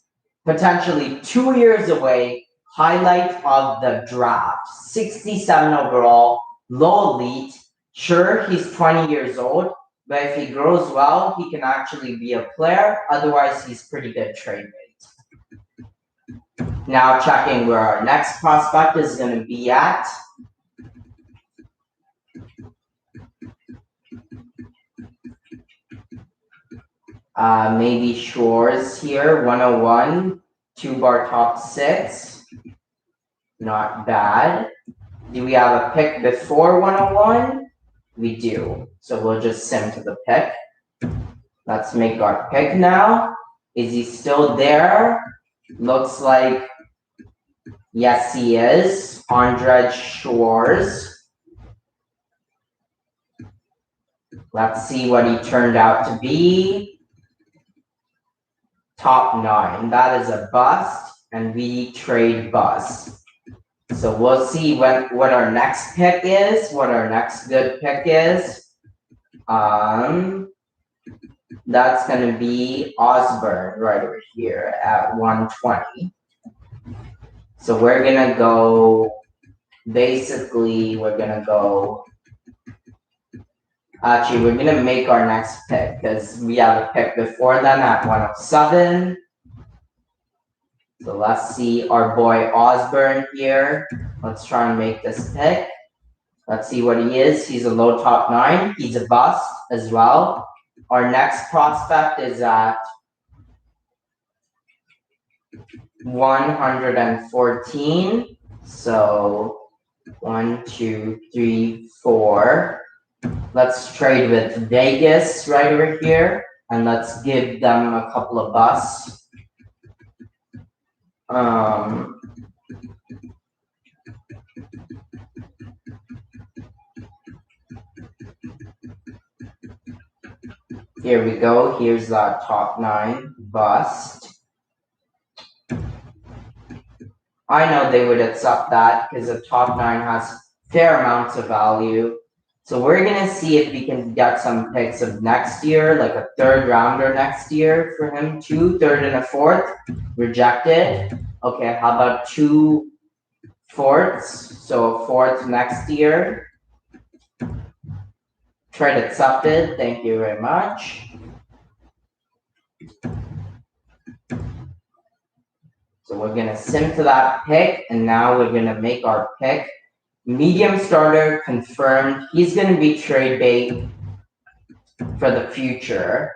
potentially 2 years away, highlight of the draft. 67 overall, low elite. Sure, he's 20 years old, but if he grows well, he can actually be a player. Otherwise, he's pretty good trade bait. Now checking where our next prospect is going to be at. Maybe Shores here, 101, 2-bar top 6. Not bad. Do we have a pick before 101? We do. So we'll just sim to the pick. Let's make our pick now. Is he still there? Looks like Yes, he is. Andre Schwartz. Let's see what he turned out to be. Top 9. That is a bust, and we trade bust. So we'll see what our next pick is, what our next good pick is. That's going to be Osborne right over here at 120. So we're going to go, basically, we're going to go, actually, we're going to make our next pick because we have a pick before then at 107. So let's see our boy Osborne here. Let's try and make this pick. Let's see what he is. He's a low top 9. He's a bust as well. Our next prospect is at 114. So 1, 2, 3, 4. Let's trade with Vegas right over here. And let's give them a couple of busts. Here we go. Here's that top 9 bust. I know they would accept that because the top 9 has fair amounts of value. So we're going to see if we can get some picks of next year, like a 3rd rounder next year for him too. 3rd and a 4th. Rejected. Okay, how about 2 fourths? So a 4th next year. Trade accepted. Thank you very much. So we're going to sim to that pick, and now we're going to make our pick. Medium starter confirmed. He's going to be trade bait for the future.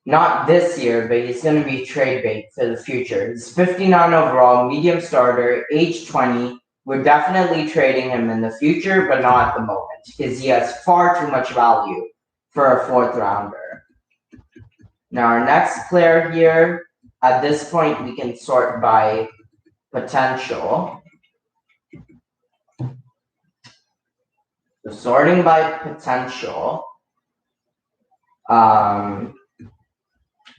Not this year, but he's going to be trade bait for the future. He's 59 overall, medium starter, age 20. We're definitely trading him in the future, but not at the moment because he has far too much value for a 4th rounder. Now our next player here, at this point, we can sort by potential. So sorting by potential.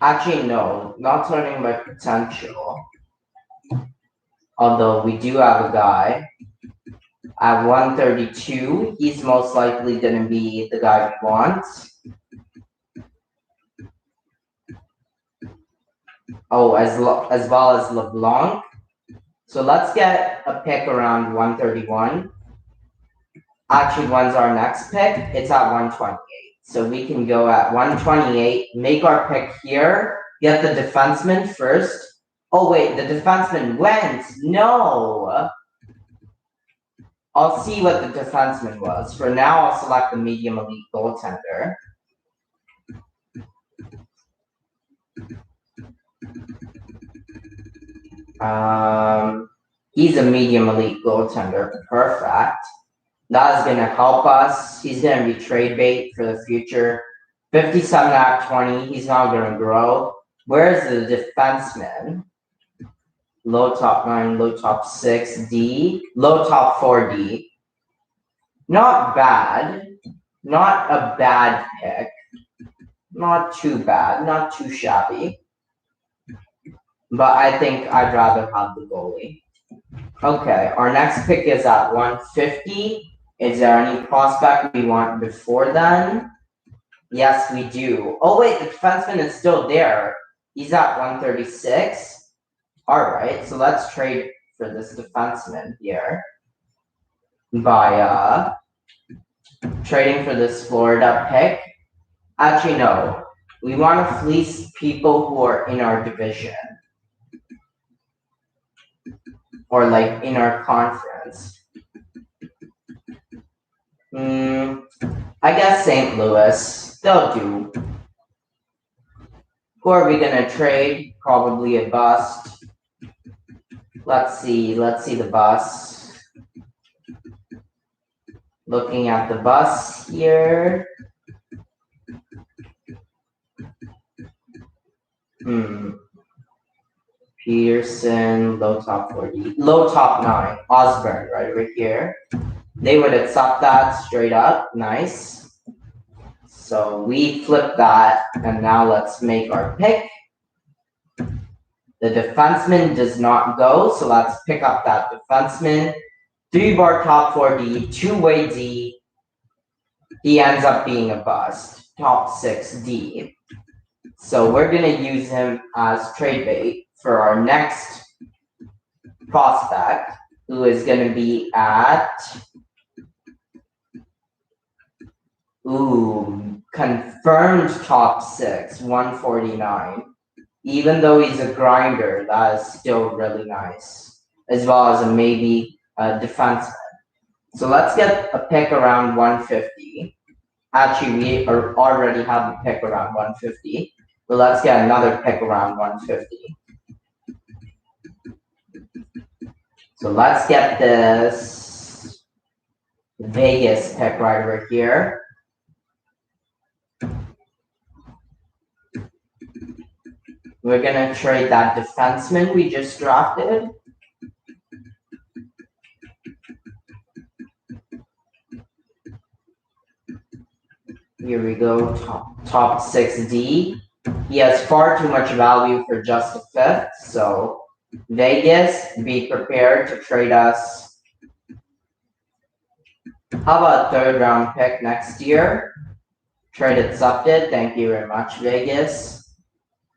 Actually, no, not sorting by potential. Although we do have a guy at 132. He's most likely going to be the guy we want. Oh, as well as LeBlanc. So let's get a pick around 131. Actually, when's our next pick? It's at 128. So we can go at 128, make our pick here, get the defenseman first. Oh, wait, the defenseman went. No. I'll see what the defenseman was. For now, I'll select the medium elite goaltender. He's a medium elite goaltender. Perfect. That is going to help us. He's going to be trade bait for the future. 57 out of 20. He's not going to grow. Where's the defenseman? Low top 9, low top 6, D. Low top 4D. Not bad. Not a bad pick. Not too bad. Not too shabby. But I think I'd rather have the goalie. Okay, our next pick is at 150. Is there any prospect we want before then? Yes, we do. Oh, wait, the defenseman is still there. He's at 136. All right, so let's trade for this defenseman here by trading for this Florida pick. Actually, no. We want to fleece people who are in our division. Or like in our conference. I guess St. Louis. They'll do. Who are we gonna trade? Probably a bust. Let's see the bust. Looking at the bus here. Peterson, low top 40, low top 9, Osborne, right over here. They would accept that straight up. Nice. So we flip that, and now let's make our pick. The defenseman does not go, so let's pick up that defenseman. 3-bar top 4D, 2-way D. He ends up being a bust. Top 6D. So we're going to use him as trade bait for our next prospect, who is going to be at confirmed top 6, 149. Even though he's a grinder, that is still really nice, as well as a maybe defenseman. So let's get a pick around 150. Actually, we already have a pick around 150, but let's get another pick around 150. So let's get this Vegas pick right over here. We're going to trade that defenseman we just drafted. Here we go, top 6D. He has far too much value for just a 5th, so Vegas, be prepared to trade us. How about 3rd round pick next year? Trade accepted. Thank you very much, Vegas.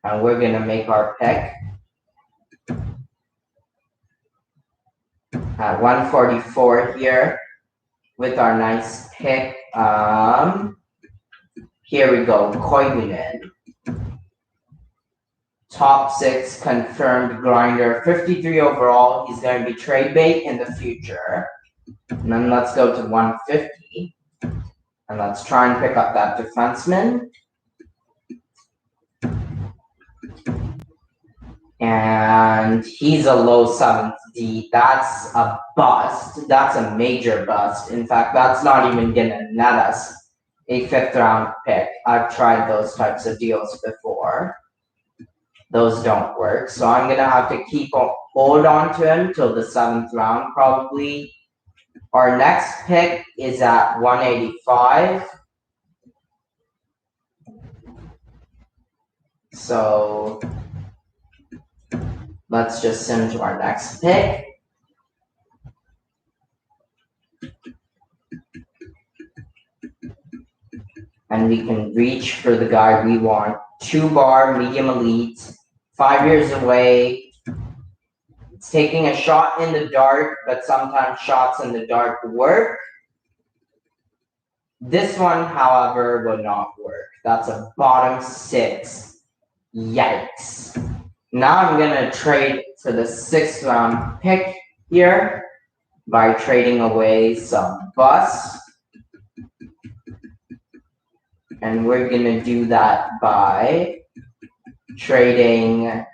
And we're going to make our pick at 144 here with our nice pick. Here we go, Koivunen. Top 6 confirmed grinder, 53 overall. He's going to be trade bait in the future. And then let's go to 150. And let's try and pick up that defenseman. And he's a low 7th D. That's a bust. That's a major bust. In fact, that's not even going to net us a 5th round pick. I've tried those types of deals before. Those don't work. So I'm going to have to hold on to him till the 7th round probably. Our next pick is at 185. So let's just send to our next pick. And we can reach for the guy we want. 2-bar, medium elite, 5 years away. It's taking a shot in the dark, but sometimes shots in the dark work. This one, however, will not work. That's a bottom 6. Yikes. Now I'm going to trade for the 6th round pick here by trading away some busts. And we're going to do that by trading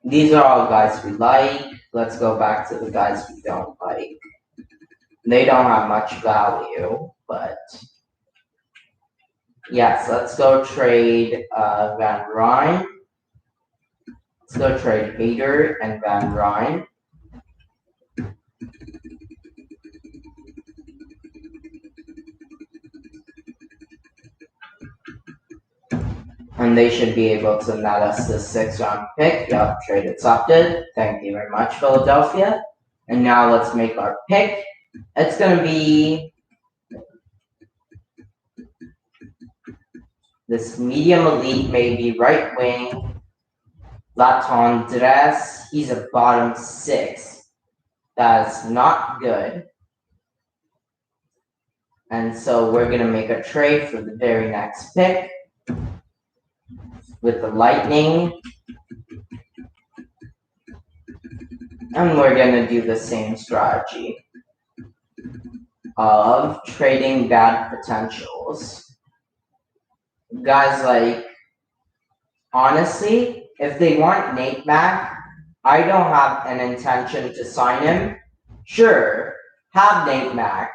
these are all guys we like. Let's go back to the guys we don't like. They don't have much value, but yes, let's go trade Van Ryn. Let's go trade Hader and Van Ryn. And they should be able to net us the 6th round pick. Yup, trade accepted. Thank you very much, Philadelphia. And now let's make our pick. It's going to be this medium elite, maybe right wing. Latendresse. He's a bottom 6. That's not good. And so we're going to make a trade for the very next pick with the Lightning. And we're going to do the same strategy of trading bad potentials. Guys, like, honestly, if they want Nate Mack, I don't have an intention to sign him. Sure, have Nate Mack.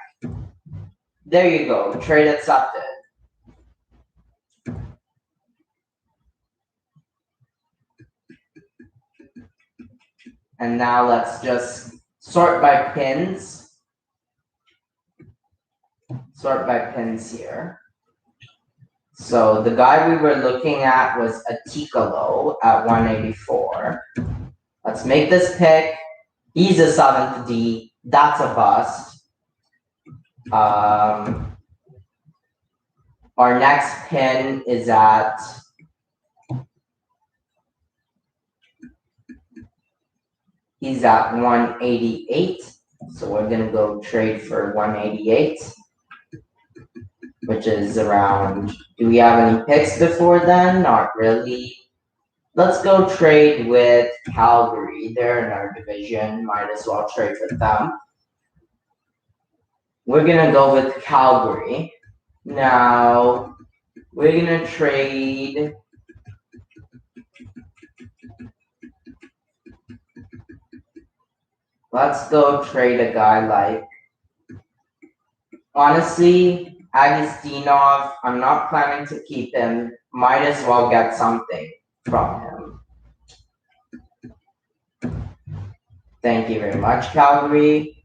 There you go, trade accepted. And now let's just sort by pins. Sort by pins here. So the guy we were looking at was Atikalo at 184. Let's make this pick. He's a 7th D. That's a bust. Our next pin is at he's at 188. So we're gonna go trade for 188, which is around, do we have any picks before then? Not really. Let's go trade with Calgary. They're in our division. Might as well trade with them. We're gonna go with Calgary. Now, we're gonna trade let's go trade a guy like, honestly, Agustinov. I'm not planning to keep him. Might as well get something from him. Thank you very much, Calgary.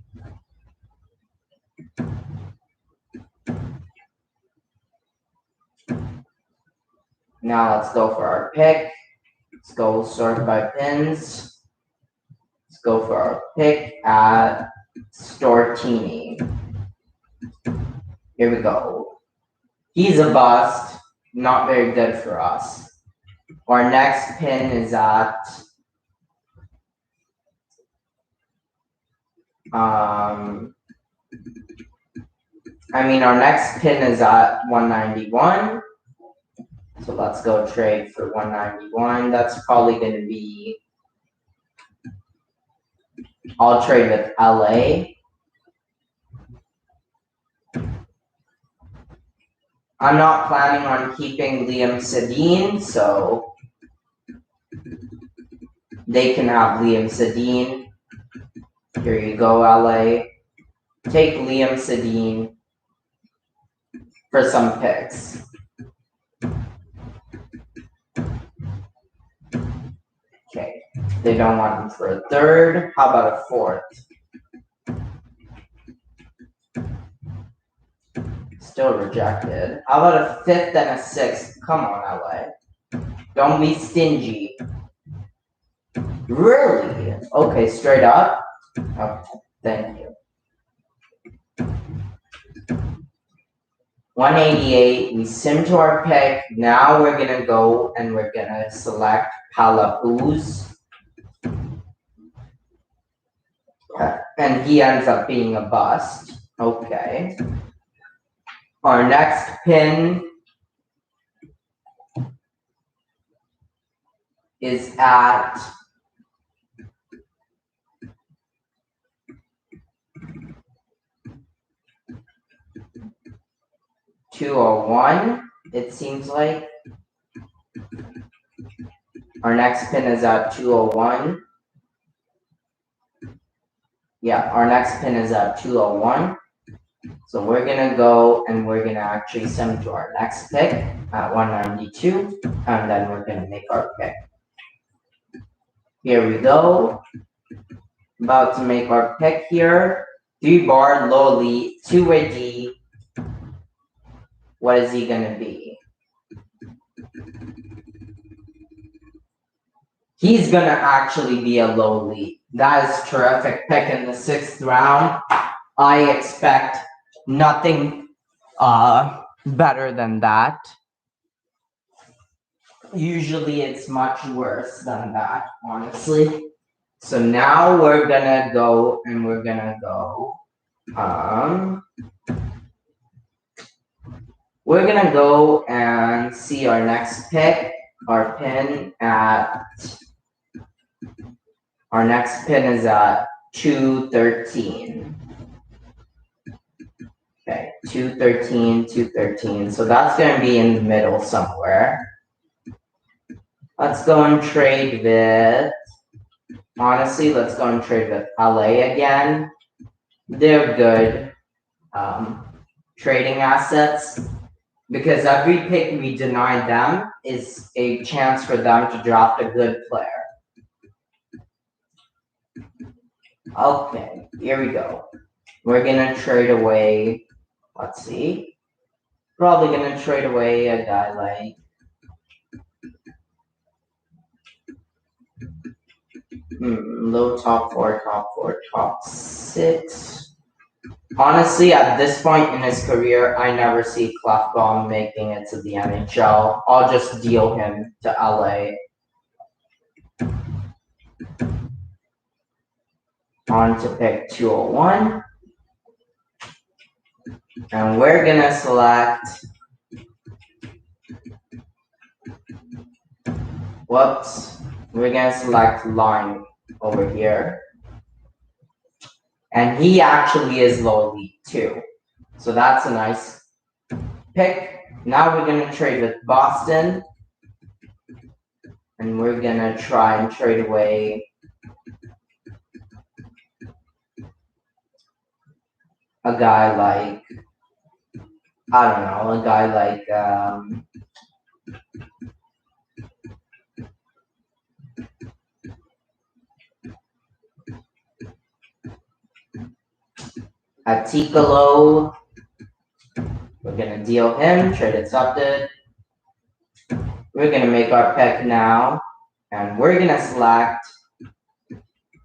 Now let's go for our pick. Let's go sort by pins. Let's go for our pick at Stortini. Here we go. He's a bust. Not very good for us. Our next pin is at our next pin is at 191. So let's go trade for 191. That's probably going to be, I'll trade with LA. I'm not planning on keeping Liam Sedin, so they can have Liam Sedin. Here you go, LA. Take Liam Sedin for some picks. Okay, they don't want him for a 3rd. How about a 4th? Still rejected. How about a 5th and a 6th? Come on, LA. Don't be stingy. Really? Okay, straight up? Okay, thank you. 188, we sim to our pick. Now we're gonna go and we're gonna select Palapuz. And he ends up being a bust. Okay. Our next pin is at $201, it seems like. Our next pin is at 201. Yeah, our next pin is at 201. So we're gonna go and we're gonna actually send to our next pick at 192, and then we're gonna make our pick. Here we go. About to make our pick here. 3-bar lowly, 2-way D. What is he gonna be? He's gonna actually be a lowly. That is terrific pick in the 6th round. I expect nothing better than that. Usually it's much worse than that, honestly. So now we're gonna go and we're gonna go. We're gonna go and see our next pick. Our pin at our next pin is at 213. Okay, 213, 213. So that's gonna be in the middle somewhere. Let's go and trade with Honestly, let's go and trade with LA again. They're good trading assets because every pick we deny them is a chance for them to draft a good player. Okay, here we go. We're gonna trade away, let's see. Probably gonna trade away a guy like low top four, top six. Honestly, at this point in his career, I never see Clefbaum making it to the NHL. I'll just deal him to LA. On to pick 201. And we're gonna select, we're gonna select line over here. And he actually is low elite too. So that's a nice pick. Now we're gonna trade with Boston. And we're gonna try and trade away a guy like, I don't know, a guy like Atikalo. We're gonna deal him, trade accepted. We're gonna make our pick now, and we're gonna select.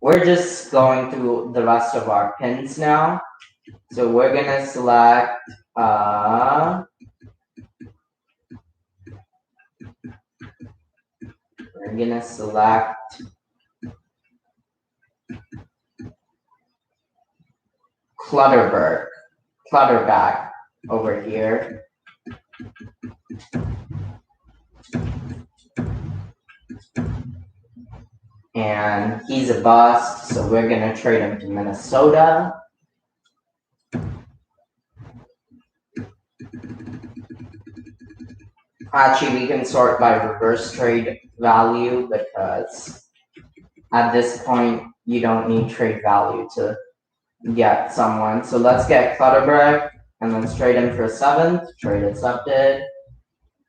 We're just going through the rest of our pins now. So we're gonna select we're gonna select Clutterback over here. And he's a bust, so we're gonna trade him to Minnesota. Actually, we can sort by reverse trade value because at this point, you don't need trade value to get someone. So let's get Clutterberg and let's trade him for a 7th. Trade accepted.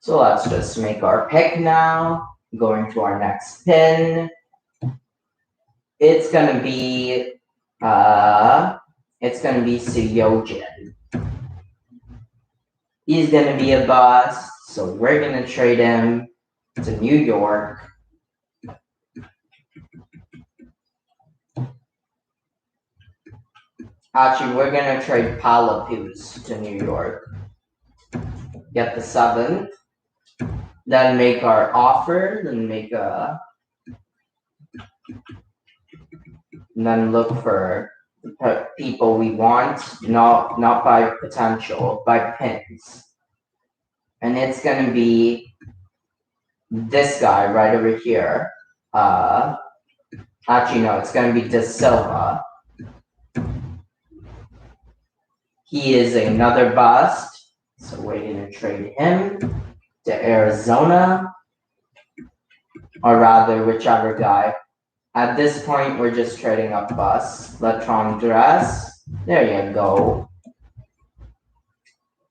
So let's just make our pick now. Going to our next pin. It's gonna be Suyojin. He's gonna be a bust, so we're gonna trade him to New York. Actually, we're gonna trade Palapuz to New York. Get the 7th. Then make our offer, then look for the people we want, not by potential, by pins. And it's gonna be this guy right over here. Actually, no, it's gonna be De Silva. He is another bust, so we're gonna trade him to Arizona, or rather, whichever guy. At this point, we're just trading up busts. Letron Dress, there you go.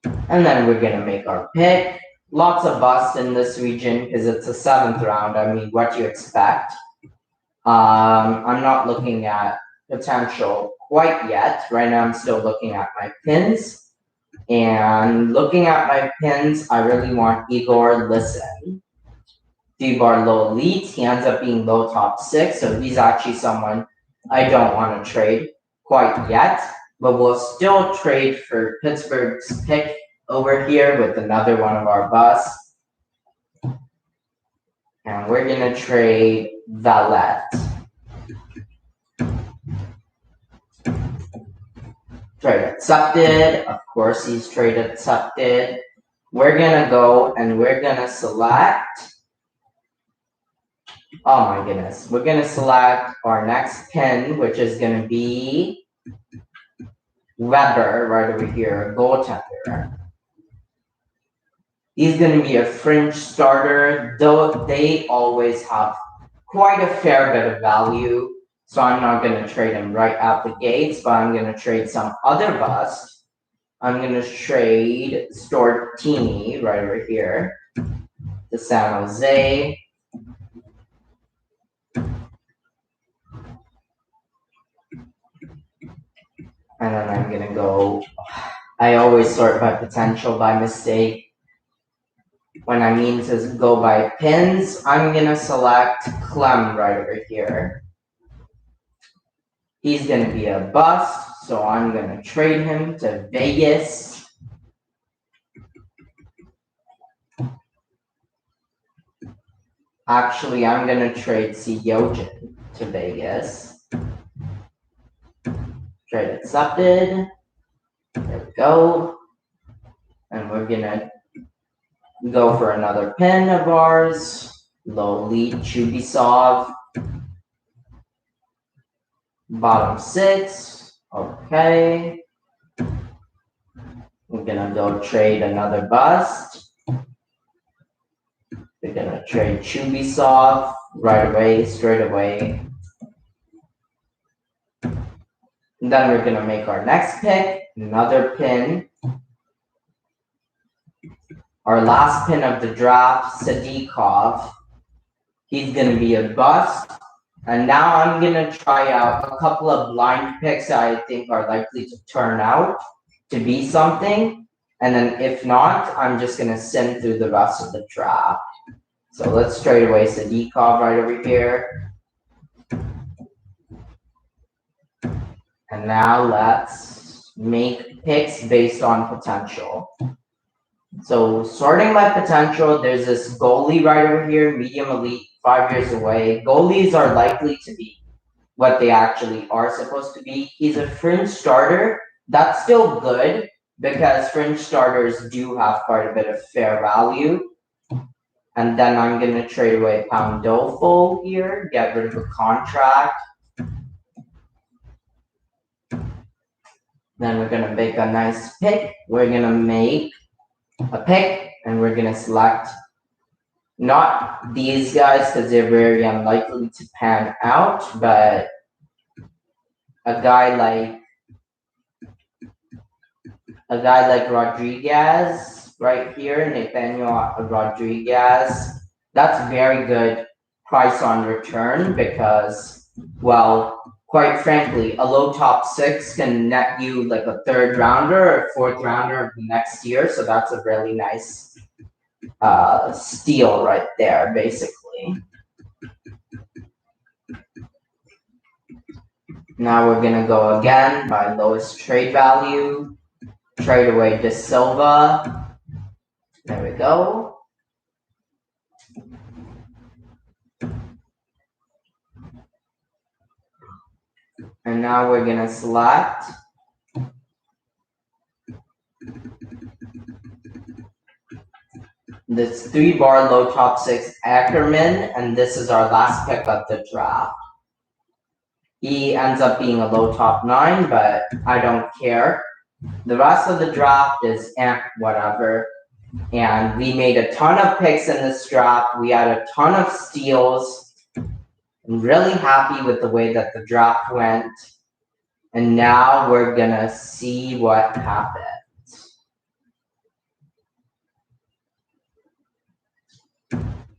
And then we're gonna make our pick. Lots of busts in this region because it's a 7th round. I mean, what do you expect? I'm not looking at potential quite yet. Right now, I'm still looking at my pins. And looking at my pins, I really want Igor Listen. D-bar low elite. He ends up being low top 6, so he's actually someone I don't want to trade quite yet. But we'll still trade for Pittsburgh's pick over here with another one of our busts. And we're going to trade Valette. Trade accepted. Of course, he's trade accepted. We're going to go and we're going to select. Oh my goodness. We're going to select our next pin, which is going to be Weber right over here, goaltender. He's going to be a fringe starter, though they always have quite a fair bit of value. So I'm not going to trade him right out the gates, but I'm going to trade some other bust. I'm going to trade Stortini right over here to San Jose. And then I'm going to go, I always sort by potential by mistake. When I mean to go by pins, I'm going to select Clem right over here. He's going to be a bust, so I'm going to trade him to Vegas. Actually, I'm going to trade Siyojin to Vegas. Trade accepted. There we go. And we're going to go for another pin of ours. Lowly Chubisov. Bottom 6. Okay. We're going to go trade another bust. We're going to trade Chubisov right away, straight away. And then we're going to make our next pick, another pin. Our last pin of the draft, Sadikov. He's going to be a bust. And now I'm going to try out a couple of blind picks that I think are likely to turn out to be something. And then if not, I'm just going to sim through the rest of the draft. So let's trade away Sadikov right over here. And now let's make picks based on potential. So sorting by potential, there's this goalie right over here, medium elite, 5 years away. Goalies are likely to be what they actually are supposed to be. He's a fringe starter. That's still good because fringe starters do have quite a bit of fair value. And then I'm going to trade away Pandolfo here, get rid of a contract. Then we're going to make a nice pick. We're going to make a pick, and we're going to select not these guys because they're very unlikely to pan out, but a guy like Rodriguez right here, Nathaniel Rodriguez. That's very good price on return because, well, quite frankly, a low top 6 can net you like a 3rd rounder or 4th rounder of the next year. So that's a really nice steal right there, basically. Now we're going to go again by lowest trade value. Trade away De Silva. There we go. And now we're going to select this 3-bar low top 6 Ackerman, and this is our last pick of the draft. He ends up being a low top 9, but I don't care. The rest of the draft is whatever. And we made a ton of picks in this draft. We had a ton of steals. I'm really happy with the way that the draft went. And now we're going to see what happens.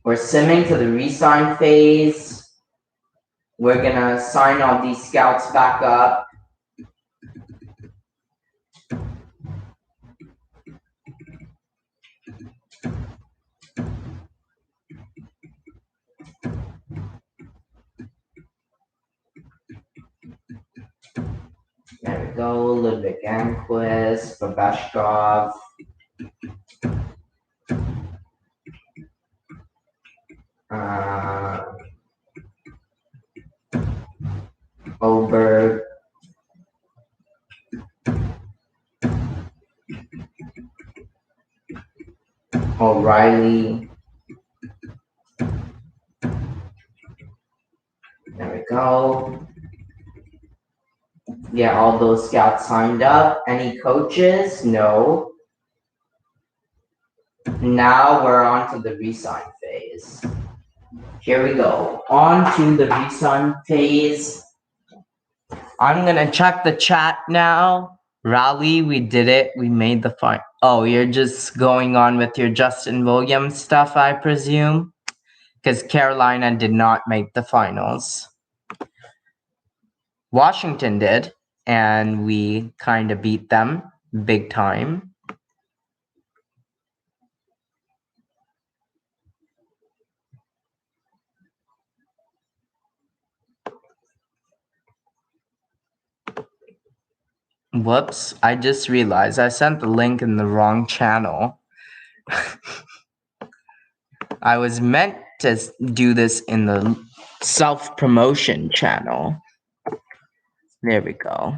We're simming to the re-sign phase. We're going to sign all these scouts back up. There we go. Ludwig Enquist, Babeshkov. Oberg. O'Reilly. There we go. Yeah, all those scouts signed up. Any coaches? No. Now we're on to the re-sign phase. Here we go. On to the re-sign phase. I'm gonna check the chat now. Raleigh, we did it. We made the final. Oh, you're just going on with your Justin Williams stuff, I presume? Because Carolina did not make the finals. Washington did, and we kind of beat them big time. Whoops, I just realized I sent the link in the wrong channel. I was meant to do this in the self-promotion channel. There we go.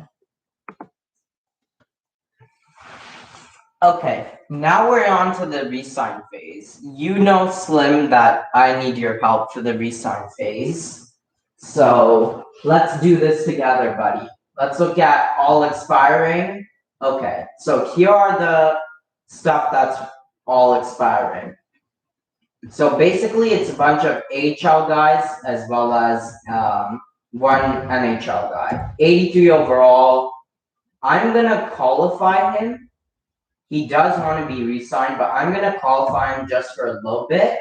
Okay, now we're on to the resign phase. You know, Slim, that I need your help for the resign phase. So let's do this together, buddy. Let's look at all expiring. Okay, so here are the stuff that's all expiring. So basically, it's a bunch of AHL guys as well as one NHL guy. 83 overall. I'm gonna qualify him. He does want to be re-signed, but I'm gonna qualify him just for a little bit,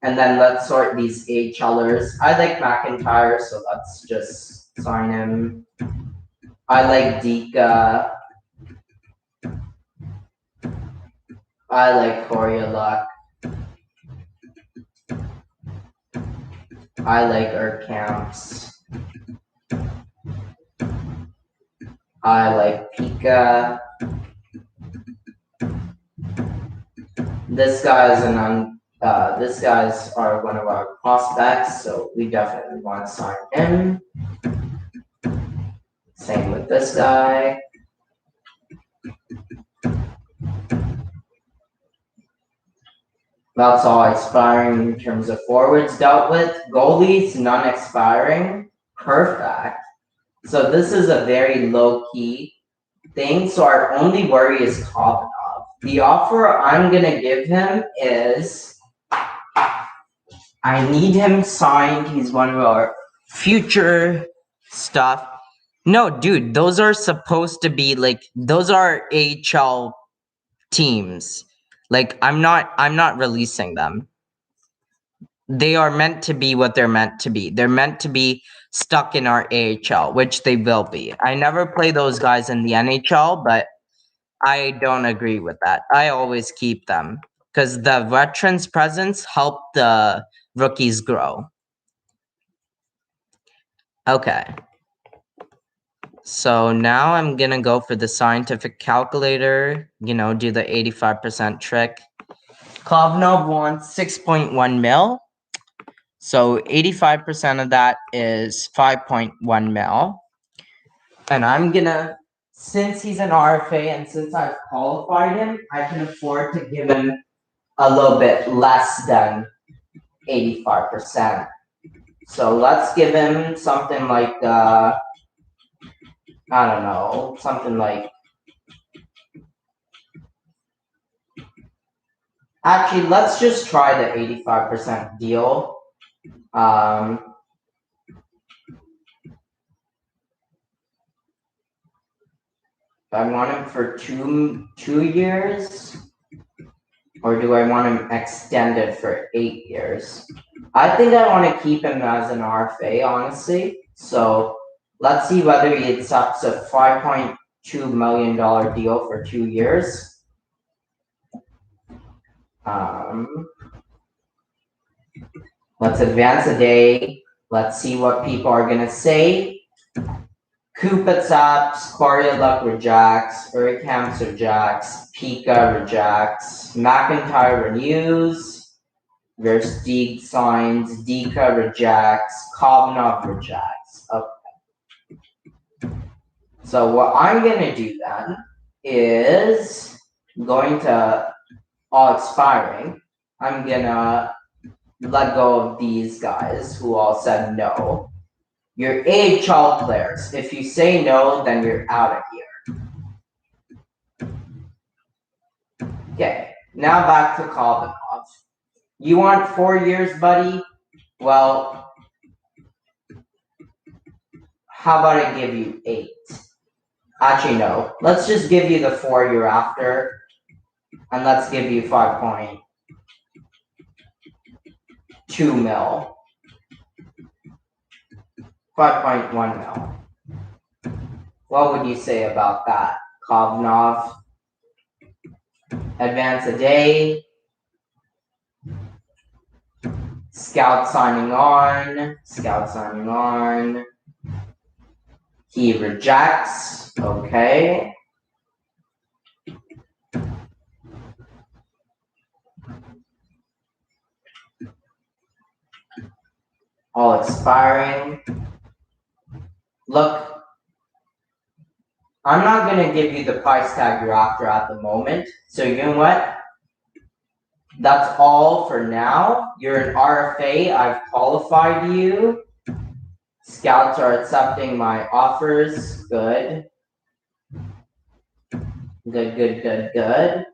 and then let's sort these AHLers. I like McIntyre, so let's just sign him. I like Dika. I like Koryaluk. I like Erkamps. I like Pika. This guy is this guy's are one of our prospects, so we definitely want to sign him. Same with this guy. That's all expiring in terms of forwards dealt with. Goalies, none expiring. Perfect. So this is a very low-key thing. So our only worry is Kovanov. The offer I'm going to give him is I need him signed. He's one of our future stuff. No, dude, those are supposed to be like, those are AHL teams. Like, I'm not releasing them. They are meant to be what they're meant to be. They're meant to be stuck in our AHL, which they will be. I never play those guys in the NHL, but I don't agree with that. I always keep them because the veterans' presence help the rookies grow. Okay. So now I'm gonna go for the scientific calculator, do the 85% trick. Klovnov wants 6.1 mil. So 85% of that is 5.1 mil. And I'm gonna, since he's an RFA and since I've qualified him, I can afford to give him a little bit less than 85%. So let's give him something like, I don't know, something like, actually, let's just try the 85% deal. I want him for two years, or do I want him extended for 8 years? I think I want to keep him as an RFA, honestly. So let's see whether he accepts a $5.2 million deal for 2 years. Let's advance a day. Let's see what people are gonna say. Coop accepts, Koryaluk rejects, Erkamps rejects, Pika rejects, McIntyre renews, Versteeg signs, Dika rejects, Kovanov rejects. Okay. So what I'm gonna do then is going to all expiring. I'm gonna let go of these guys who all said no. Your AHL players, if you say no, then you're out of here. Okay, now back to Kovanov. You want 4 years, buddy? Well, How about I give you 8? Actually, no. Let's just give you the 4 you're after. And let's give you 5.2 mil. 5.1 mil. What would you say about that, Kovnov? Advance a day. Scout signing on. Scout signing on. He rejects. Okay. All expiring. Look, I'm not going to give you the price tag you're after at the moment. So you know what? That's all for now. You're an RFA. I've qualified you. Scouts are accepting my offers. Good. Good, good, good, good.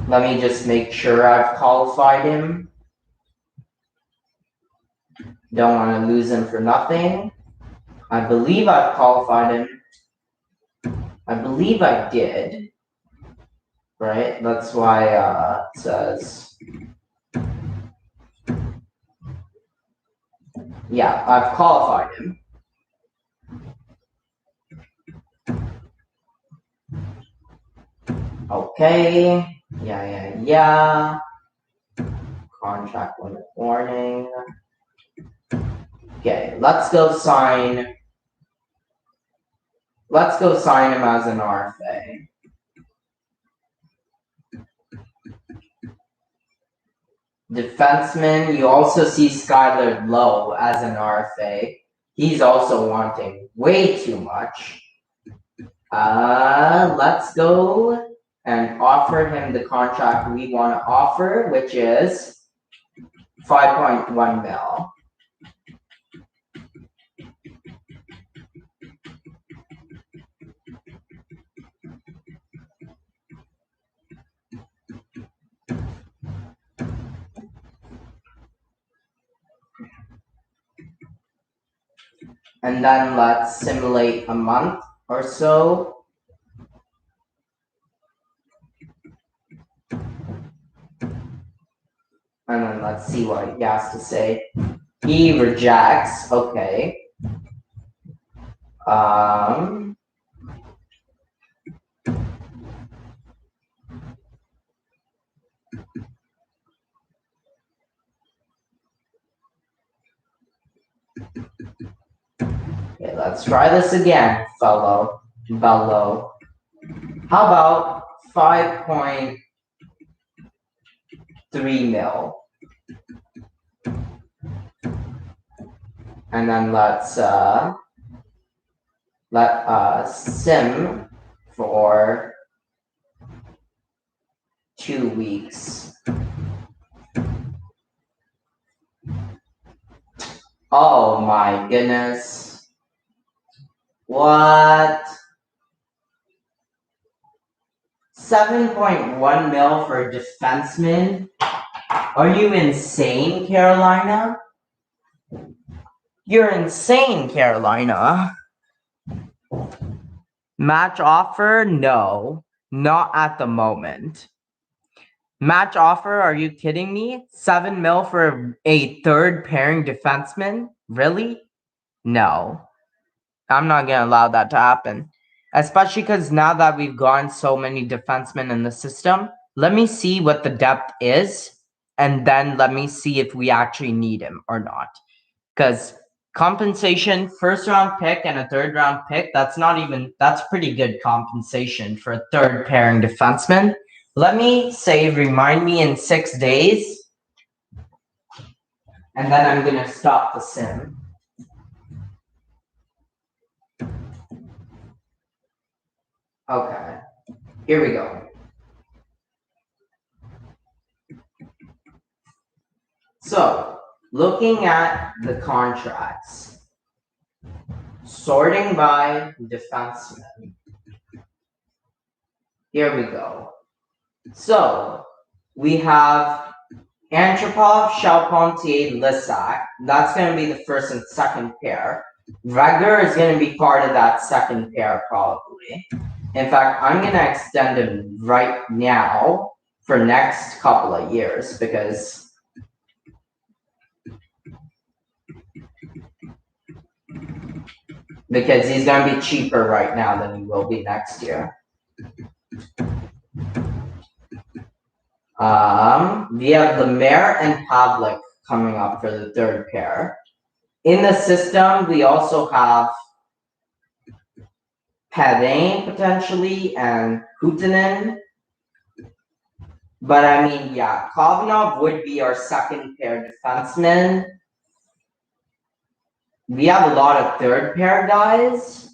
Let me just make sure I've qualified him. Don't want to lose him for nothing. I believe I've qualified him. I believe I did. Right? That's why it says... Yeah, I've qualified him. Okay. Yeah. Contract limit warning. Okay, let's go sign him as an RFA. Defenseman, you also see Skylar Lowe as an RFA. He's also wanting way too much. Let's go and offer him the contract we want to offer, which is 5.1 mil. And then let's simulate a month or so. And then let's see what he has to say. He rejects. Okay. Okay, let's try this again, bellow. How about 5.3 mil? And then let's sim for 2 weeks. Oh my goodness. What? 7.1 mil for a defenseman? Are you insane, Carolina? You're insane, Carolina. Match offer? No, not at the moment. Match offer? Are you kidding me? 7 mil for a third pairing defenseman? Really? No. I'm not going to allow that to happen. Especially because now that we've gotten so many defensemen in the system, let me see what the depth is, and then let me see if we actually need him or not. Because compensation, first round pick and a third round pick, that's pretty good compensation for a third pairing defenseman. Let me say, remind me in 6 days, and then I'm going to stop the sim. Okay, here we go. So, looking at the contracts, sorting by defenseman. Here we go. So, we have Antropov, Charpentier, Lissac. That's going to be the first and second pair. Regger is going to be part of that second pair, probably. In fact, I'm going to extend him right now for next couple of years because he's going to be cheaper right now than he will be next year. We have Lemaire and Pavlik coming up for the third pair. In the system, we also have Perrin potentially and Kutanen. But I mean, yeah, Kovnov would be our second pair defenseman. We have a lot of third pair guys.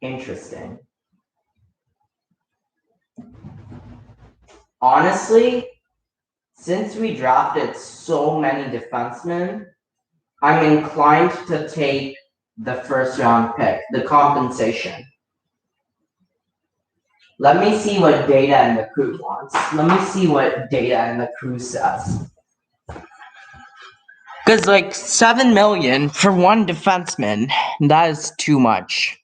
Interesting. Honestly, since we drafted so many defensemen, I'm inclined to take the first round pick, the compensation. Let me see what Data and the crew wants. Let me see what Data and the crew says. Because, like, 7 million for one defenseman, that is too much.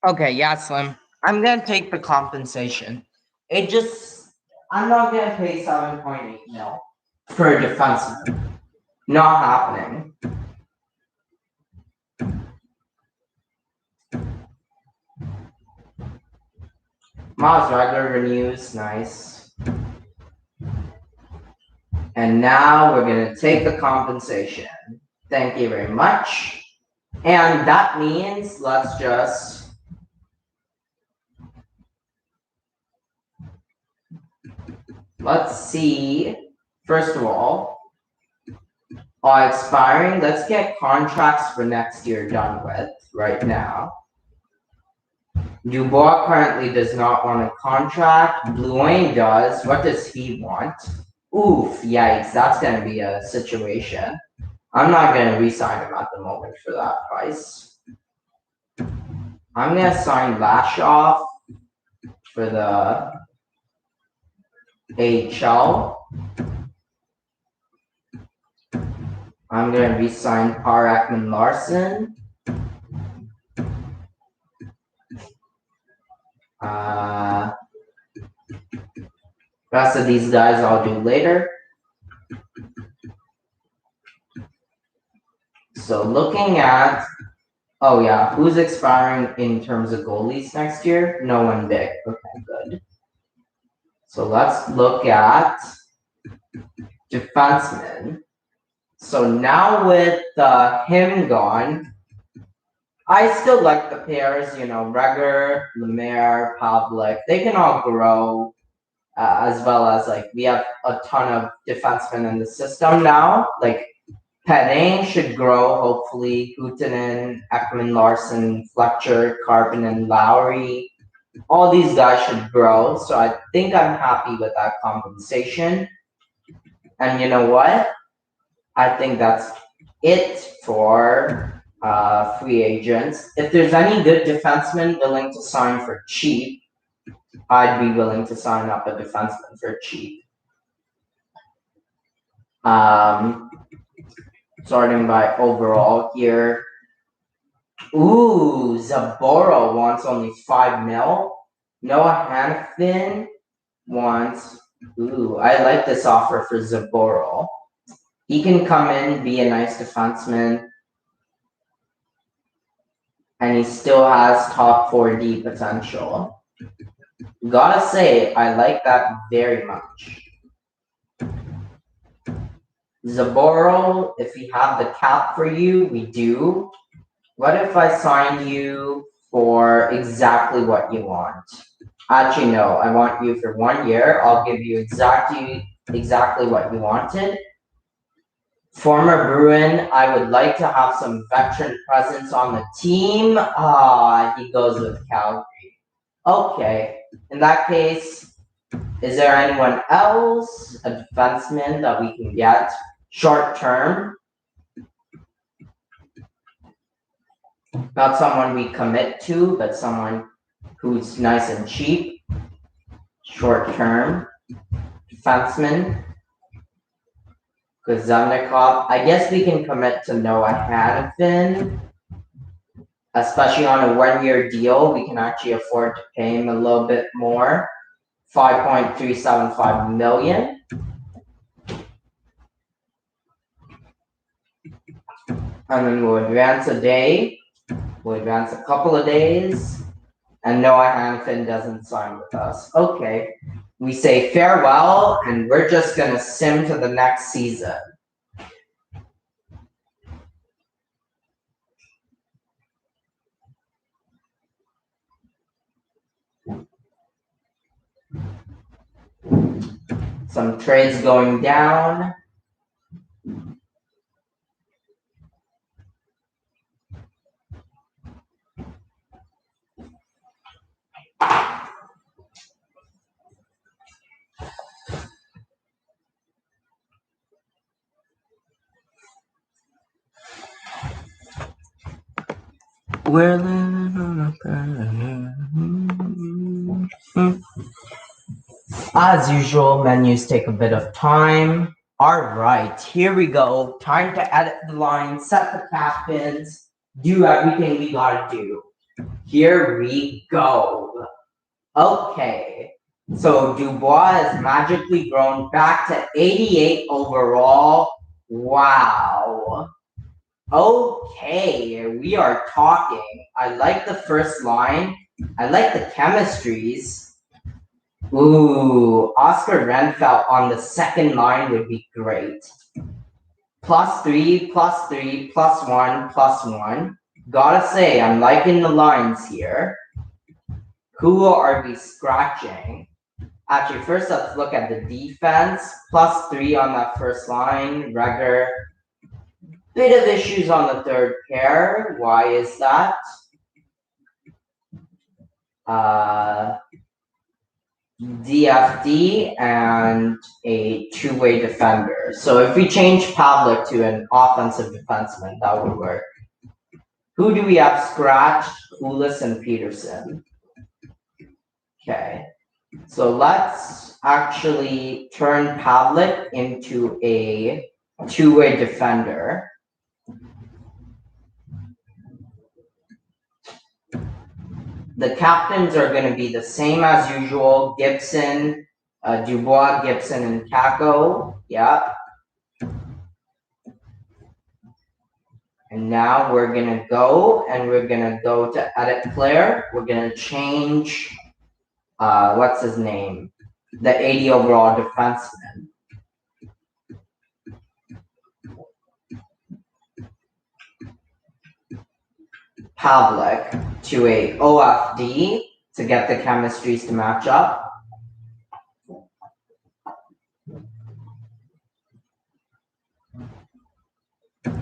Okay, yeah, Slim. I'm gonna take the compensation. I'm not gonna pay 7.8 mil for a defenseman. Not happening. Miles Regler renews, nice. And now we're gonna take the compensation. Thank you very much. And that means let's see. First of all, expiring, let's get contracts for next year done with right now. Dubois currently does not want a contract. Bluane does. What does he want? Oof, yikes, that's gonna be a situation. I'm not gonna re-sign him at the moment for that price. I'm gonna sign Lashoff for the AHL. I'm gonna re-sign Par Ekman Larson. Rest of these guys I'll do later. So looking at, oh yeah, who's expiring in terms of goalies next year? No one big. Okay, good. So let's look at defensemen. So now with him gone, I still like the pairs, Reger, Lemaire, Pavlik. They can all grow, as well as we have a ton of defensemen in the system now. Like Penning should grow, hopefully. Huhtinen, Ekman Larson, Fletcher, Karpinen, Lowry. All these guys should grow. So I think I'm happy with that compensation. And you know what? I think that's it for free agents. If there's any good defenseman willing to sign for cheap, I'd be willing to sign up a defenseman for cheap. Sorting by overall here. Ooh, Zaboro wants only 5 mil. Noah Hanifin wants. Ooh, I like this offer for Zaboro. He can come in, be a nice defenseman, and he still has top 4D potential. Gotta say, I like that very much. Zaboro, if we have the cap for you, we do. What if I sign you for exactly what you want? Actually, no, I want you for 1 year. I'll give you exactly what you wanted. Former Bruin, I would like to have some veteran presence on the team. He goes with Calgary. Okay, in that case, is there anyone else, a defenseman that we can get short term? Not someone we commit to, but someone who's nice and cheap. Short term defenseman. Kuzemnikov. I guess we can commit to Noah Hanifin. Especially on a 1 year deal, we can actually afford to pay him a little bit more. 5.375 million. And then we'll advance a day. We'll advance a couple of days. And Noah Hanifin doesn't sign with us. Okay. We say farewell, and we're just going to sim to the next season. Some trades going down. We're living on a planet. As usual, menus take a bit of time. All right, here we go. Time to edit the line, set the captions, do everything we gotta do. Here we go. Okay, so Dubois has magically grown back to 88 overall. Wow. Okay, we are talking. I like the first line. I like the chemistries. Ooh, Oscar Renfeld on the second line would be great. +3, +3, +1, +1. Gotta say, I'm liking the lines here. Who are we scratching? Actually, first let's look at the defense. +3 on that first line. Reger. Bit of issues on the third pair. Why is that? DFD and a two-way defender. So if we change Pavlik to an offensive defenseman, that would work. Who do we have scratched? Hulis and Peterson. Okay. So let's actually turn Pavlik into a two-way defender. The captains are going to be the same as usual. Gibson, Dubois, Gibson, and Kako. Yeah. And now we're gonna go to edit player. We're gonna change what's his name? The 80 overall defenseman. Pavlik to a OFD to get the chemistries to match up.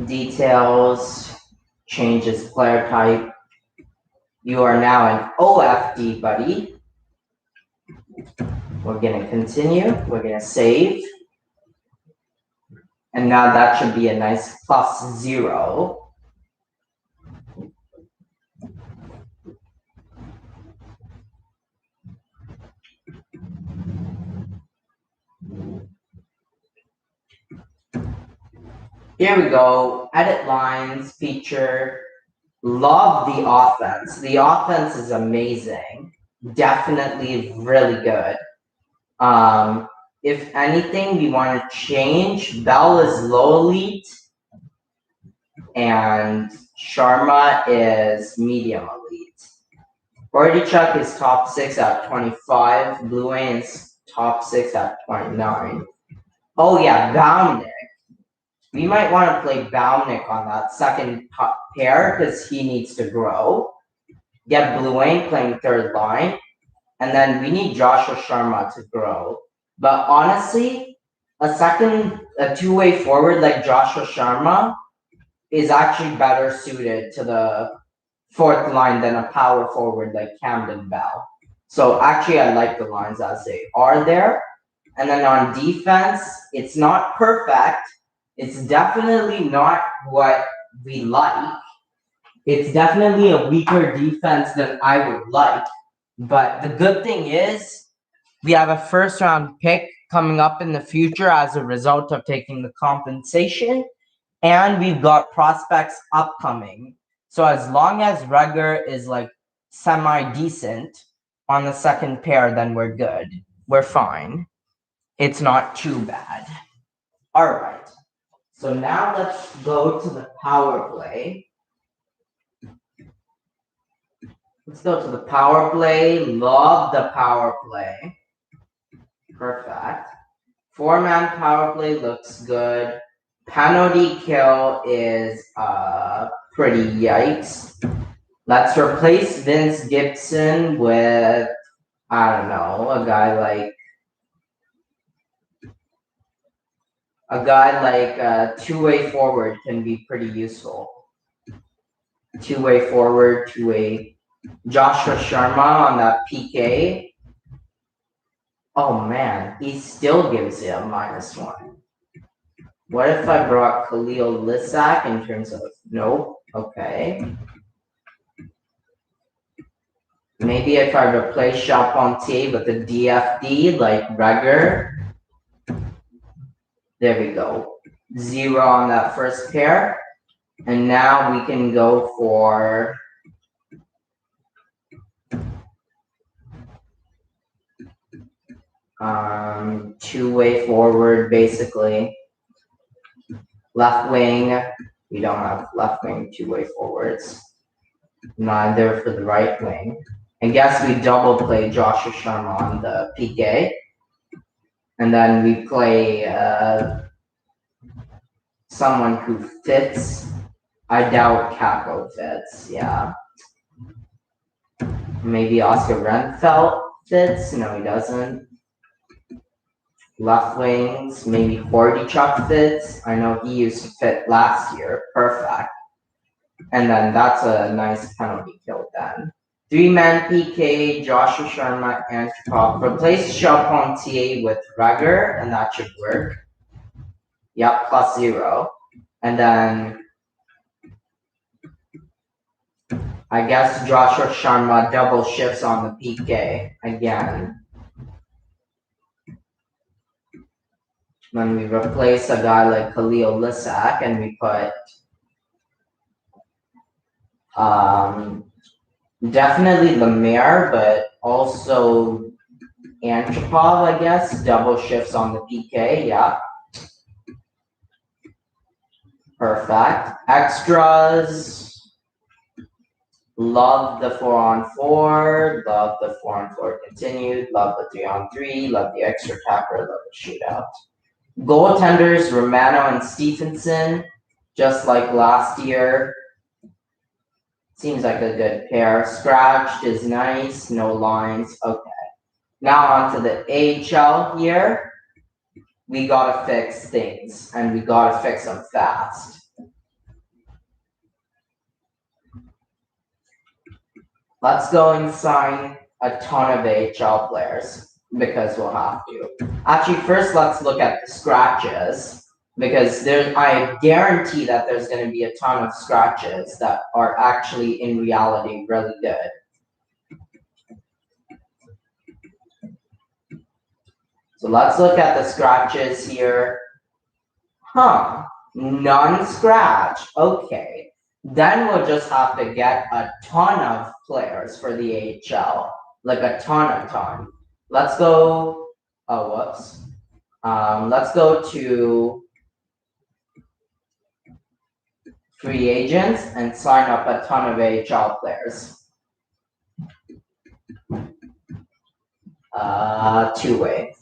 Details, changes player type. You are now an OFD, buddy. We're gonna continue, we're gonna save. And now that should be a nice +0. Here we go, edit lines, feature. Love the offense. The offense is amazing. Definitely really good. If anything, we want to change. Bell is low elite, and Sharma is medium elite. Bordychuk is top 6 at 25. Blue Wayne is top 6 at 29. Oh yeah, Baumnick. We might want to play Baumnick on that second pair because he needs to grow. Get Blue Wayne playing third line. And then we need Joshua Sharma to grow. But honestly, a two-way forward like Joshua Sharma is actually better suited to the fourth line than a power forward like Camden Bell. So actually, I like the lines as they are there. And then on defense, it's not perfect. It's definitely not what we like. It's definitely a weaker defense than I would like. But the good thing is we have a first round pick coming up in the future as a result of taking the compensation. And we've got prospects upcoming. So as long as Rugger is like semi-decent on the second pair, then we're good. We're fine. It's not too bad. All right. So now let's go to the power play. Let's go to the power play. Love the power play. Perfect. 4-man power play looks good. Penalty kill is pretty yikes. Let's replace Vince Gibson with, I don't know, a guy like two-way forward can be pretty useful. Two-way forward, two-way Joshua Sharma on that PK. Oh man, he still gives you a -1. What if I brought Khalil Lissack in terms of nope? Okay. Maybe if I replace Charpentier with a DFD like Rugger. There we go. 0 on that first pair. And now we can go for two-way forward, basically. Left wing, we don't have left wing two-way forwards. Neither for the right wing. I guess we double play Joshua Sharma on the PK. And then we play someone who fits. I doubt Kako fits, yeah. Maybe Oscar Renfeld fits. No, he doesn't. Left wings, maybe Bordychuk fits. I know he used to fit last year. Perfect. And then that's a nice penalty kill then. 3-man PK, Joshua Sharma, and Antropov. Replace Charpentier with Rugger, and that should work. Yep, +0. And then I guess Joshua Sharma double shifts on the PK again. Then we replace a guy like Khalil Lissack and we put definitely Lemaire, but also Antropov, I guess. Double shifts on the PK, yeah. Perfect. Extras. Love the 4-on-4. Love the 4-on-4 continued. Love the 3-on-3. Love the extra tapper. Love the shootout. Goaltenders, Romano and Stephenson. Just like last year. Seems like a good pair. Scratched is nice. No lines. Okay. Now on to the AHL here. We gotta fix things. And we gotta fix them fast. Let's go and sign a ton of AHL players. Because we'll have to. Actually, first let's look at the scratches. Because I guarantee that there's going to be a ton of scratches that are actually in reality really good. So let's look at the scratches here. None scratch. Okay. Then we'll just have to get a ton of players for the AHL. Like a ton. Let's go. Oh, whoops. Let's go to free agents and sign up a ton of AHL players. Two-way.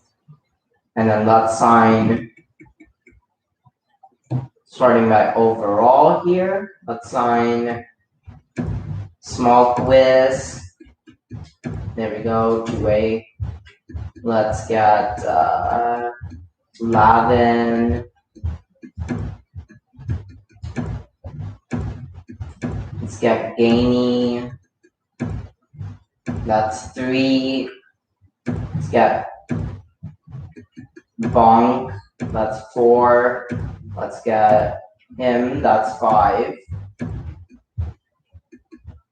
And then let's sign, starting by overall here, let's sign small quiz. There we go, two-way. Let's get Lavin. Let's get Gainey. That's 3. Let's get Bonk. That's 4. Let's get him. That's 5.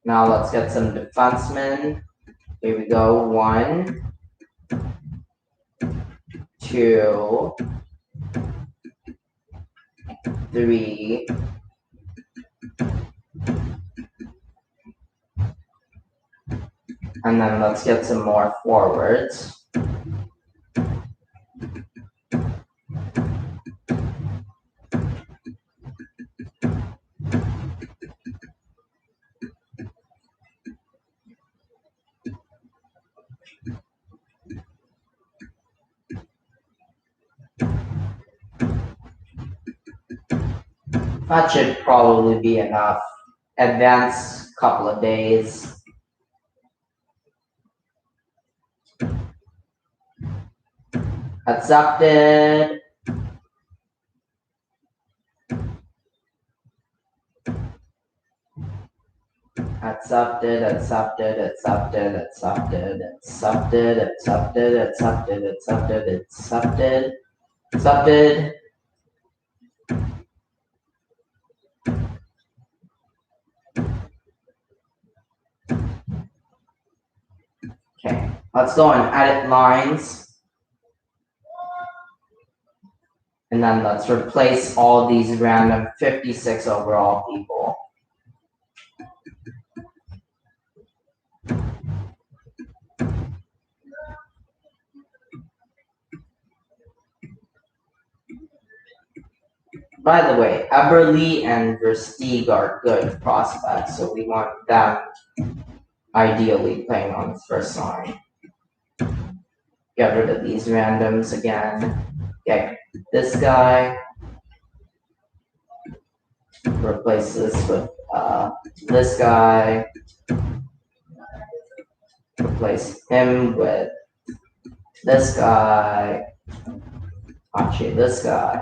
Now let's get some defensemen. Here we go. 1, 2, 3. And then let's get some more forwards. That should probably be enough. Advance couple of days. Accepted. Accepted. Okay, let's go and edit lines. And then let's replace all these random 56 overall people. By the way, Eberle and Versteeg are good prospects, so we want them ideally playing on the first line. Get rid of these randoms again. Get this guy. Replace this with this guy. Replace him with this guy. Actually, this guy.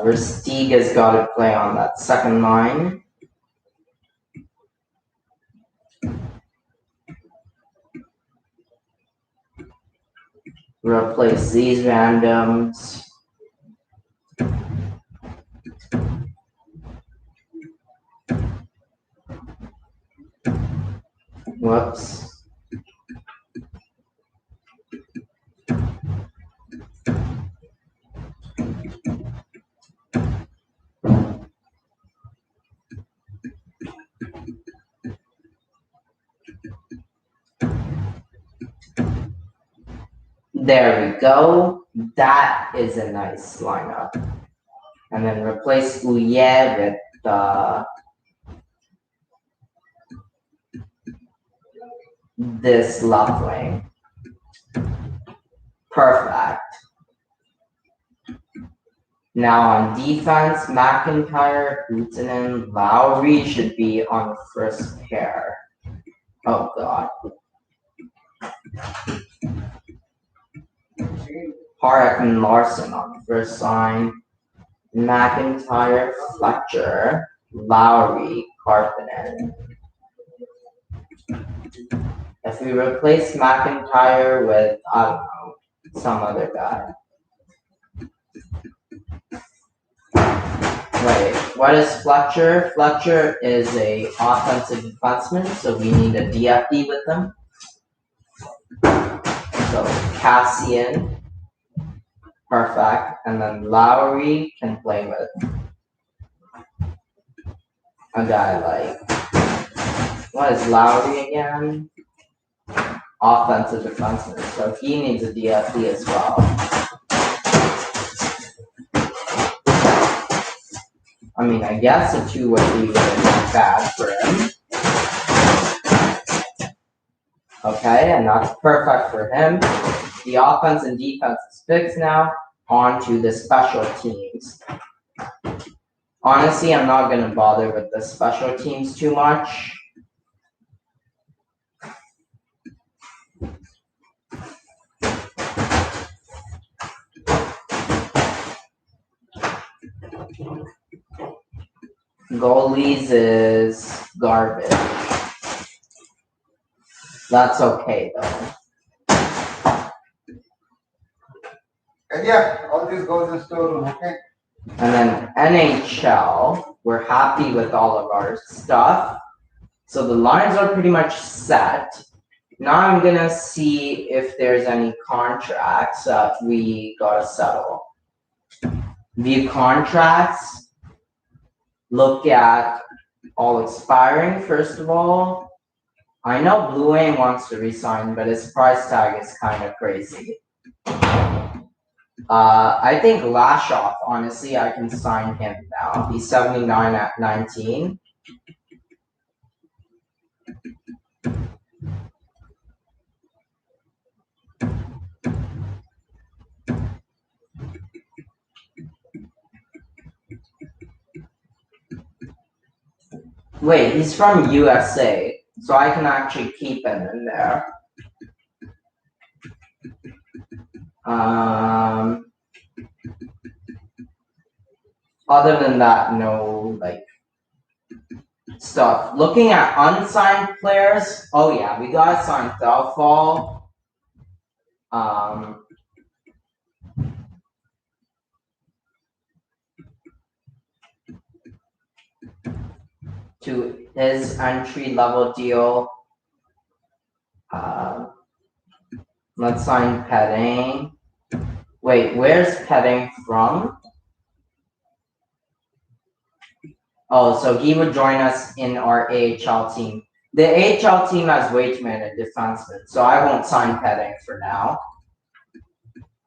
Versteeg has got to play on that second line. Replace these randoms. Whoops. There we go. That is a nice lineup. And then replace Uye with this left wing. Perfect. Now on defense, McIntyre, Buchanan, Lowry should be on the first pair. Oh god. Park and Larson on the first line. McIntyre, Fletcher, Lowry, Karppinen. If we replace McIntyre with, I don't know, some other guy. Wait, what is Fletcher? Fletcher is a offensive defenseman, so we need a DFD with him. So Cassian, perfect, and then Lowry can play with a guy like, what is Lowry again? Offensive defenseman, so he needs a DFD as well. I mean, I guess a 2 would be really bad for him. Okay, and that's perfect for him. The offense and defense is fixed now. On to the special teams. Honestly, I'm not going to bother with the special teams too much. Goalies is garbage. That's okay though. And yeah, all this goes in storeroom, okay? And then NHL, we're happy with all of our stuff. So the lines are pretty much set. Now I'm gonna see if there's any contracts that we gotta settle. View contracts. Look at all expiring first of all. I know Blue Wayne wants to resign, but his price tag is kind of crazy. I think Lashoff, honestly, I can sign him now. He's 79 at 19. Wait, he's from USA, so I can actually keep him in there. Other than that, no, like, stuff. Looking at unsigned players, oh yeah, we gotta sign Thelfall. To his entry level deal. Let's sign Petting. Wait, where's Petting from? Oh, so he would join us in our AHL team. The AHL team has way too many defensemen, so I won't sign Petting for now.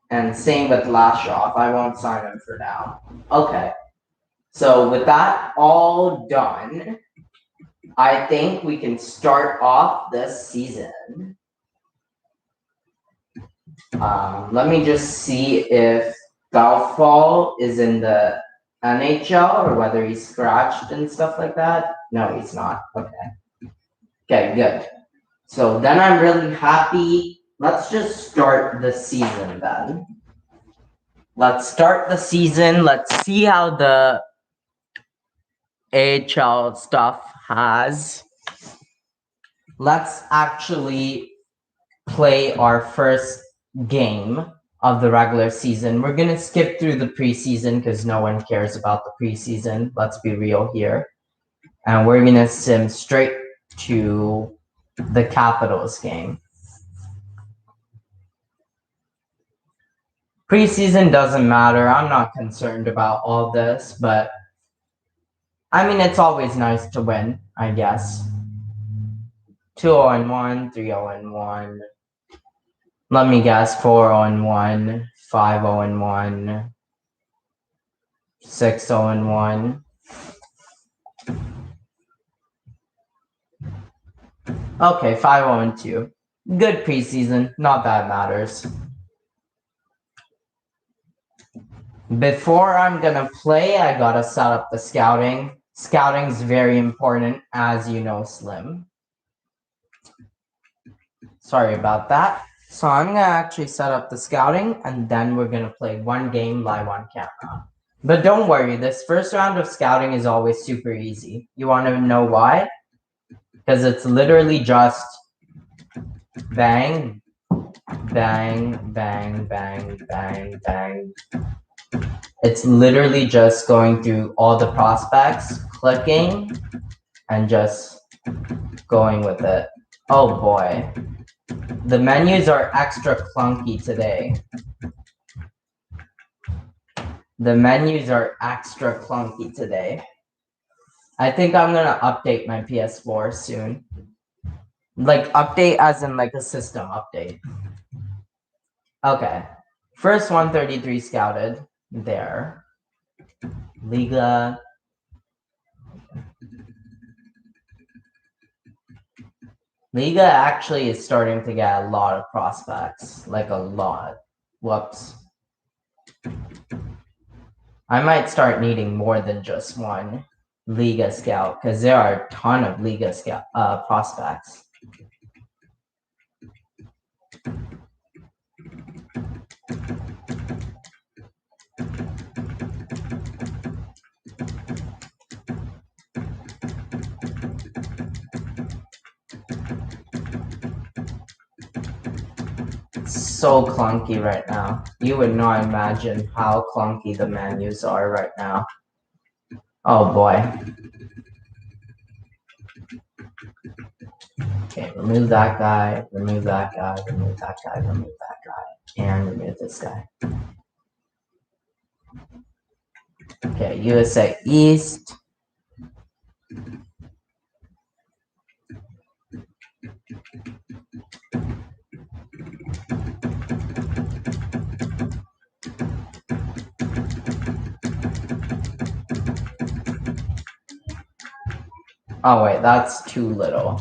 And same with Lashoff, I won't sign him for now. Okay. So with that all done, I think we can start off this season. Let me just see if Thelfall is in the NHL or whether he's scratched and stuff like that. No, he's not. Okay. Okay, good. So then I'm really happy. Let's just start the season then. Let's start the season. Let's see how the AHL stuff has. Let's actually play our first game of the regular season. We're gonna skip through the preseason because no one cares about the preseason. Let's be real here. And we're gonna sim straight to the Capitals game. Preseason doesn't matter. I'm not concerned about all this, but I mean, it's always nice to win, I guess. 2-0-1, 3-0-1. Let me guess, 4-0-1, 5-0-1, 6-0-1. Okay, 5-0-2. Good preseason, not that matters. Before I'm gonna play, I gotta set up the scouting. Scouting's very important, as you know, Slim. Sorry about that. So I'm gonna actually set up the scouting, and then we're gonna play one game live on camera. But don't worry, this first round of scouting is always super easy. You wanna know why? Because it's literally just bang, bang, bang, bang, bang, bang. It's literally just going through all the prospects, clicking, and just going with it. Oh boy. The menus are extra clunky today. The menus are extra clunky today. I think I'm gonna update my PS4 soon. Like, update as in like a system update. Okay. First 133 scouted. There. Liga. Liga actually is starting to get a lot of prospects. Like a lot. Whoops. I might start needing more than just one Liga scout because there are a ton of Liga scout prospects. So clunky right now. You would not imagine how clunky the menus are right now. Oh boy. Okay, remove that guy, remove that guy, remove that guy, remove that guy, and remove this guy. Okay, USA East. Oh wait, that's too little.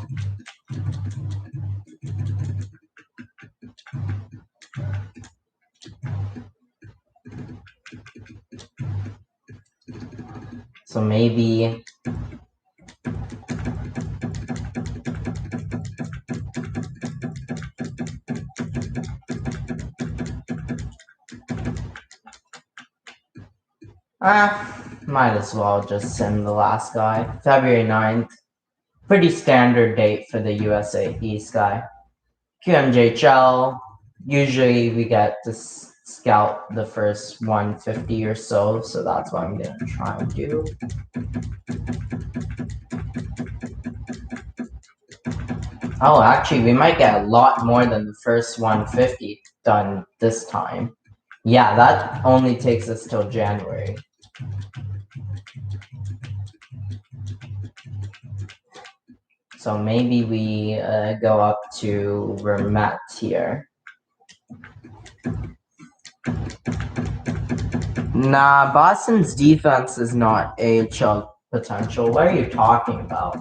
So maybe might as well just send the last guy. February 9th. Pretty standard date for the USA East guy. QMJHL. Usually we get to scout the first 150 or so that's what I'm gonna try and do. Oh, actually, we might get a lot more than the first 150 done this time. Yeah, that only takes us till January. So maybe we go up to Vermette here. Nah, Boston's defense is not AHL potential. What are you talking about?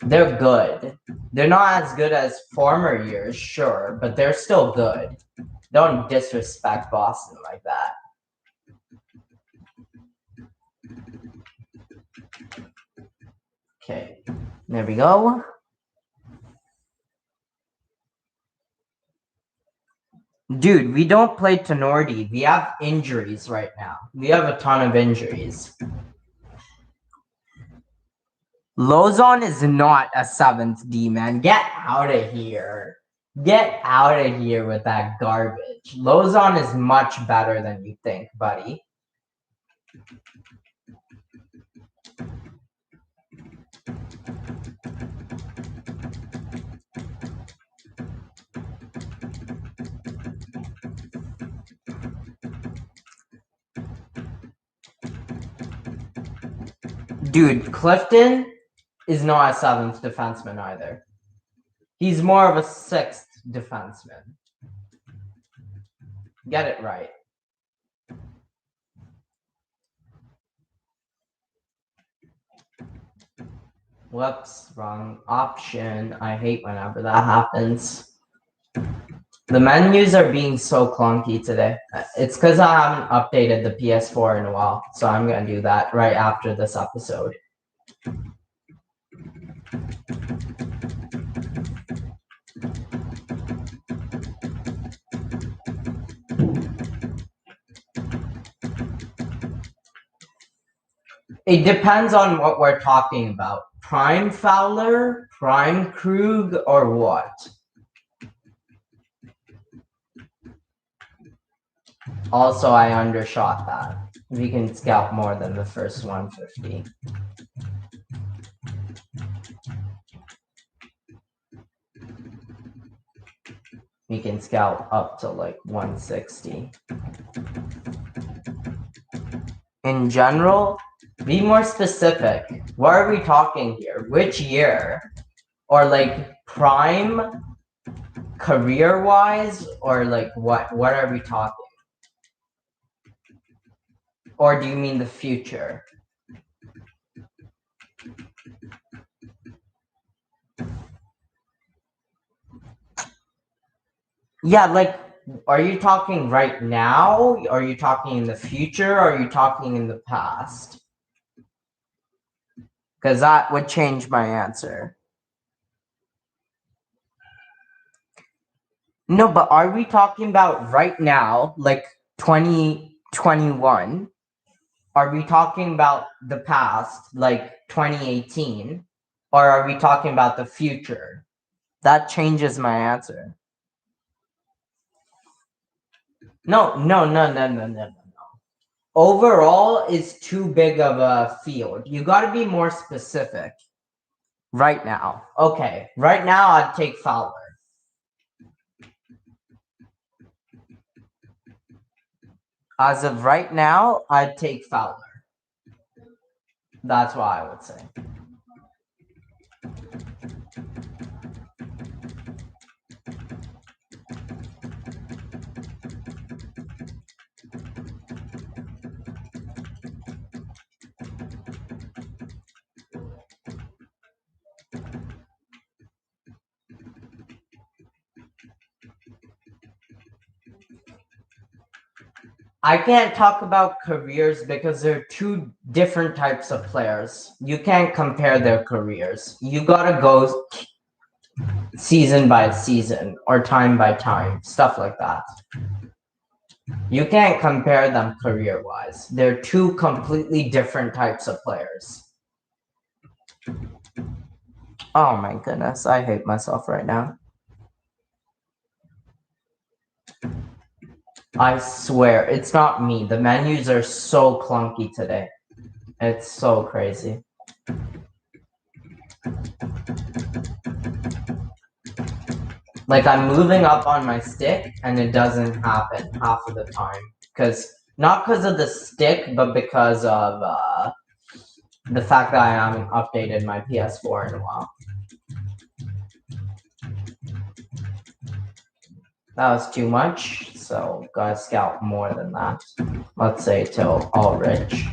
They're good. They're not as good as former years, sure, but they're still good. Don't disrespect Boston like that. Okay, there we go. Dude, we don't play Tenorti. We have injuries right now. We have a ton of injuries. Lozon is not a 7th D, man. Get out of here. Get out of here with that garbage. Lozon is much better than you think, buddy. Dude, Clifton is not a 7th defenseman either. He's more of a 6th defenseman. Get it right. Whoops, wrong option. I hate whenever that happens. The menus are being so clunky today. It's because I haven't updated the PS4 in a while, so I'm gonna do that right after this episode. It depends on what we're talking about. Prime Fowler, Prime Krug, or what? Also, I undershot that. We can scout more than the first 150. We can scout up to like 160. In general, be more specific. What are we talking here? Which year? Or like prime career-wise? Or like what? What are we talking? Or do you mean the future? Yeah, like, are you talking right now? Are you talking in the future? Or are you talking in the past? Because that would change my answer. No, but are we talking about right now, like 2021? Are we talking about the past, like 2018? Or are we talking about the future? That changes my answer. No. Overall is too big of a field. You got to be more specific. Right now. Okay. Right now, I'd take Fowler. As of right now, I'd take Fowler. That's what I would say. I can't talk about careers because they're two different types of players. You can't compare their careers. You gotta go season by season or time by time, stuff like that. You can't compare them career-wise. They're two completely different types of players. Oh my goodness, I hate myself right now. I swear, it's not me. The menus are so clunky today. It's so crazy. Like, I'm moving up on my stick, and it doesn't happen half of the time. Not because of the stick, but because of the fact that I haven't updated my PS4 in a while. That was too much, so gotta scout more than that. Let's say till all rich.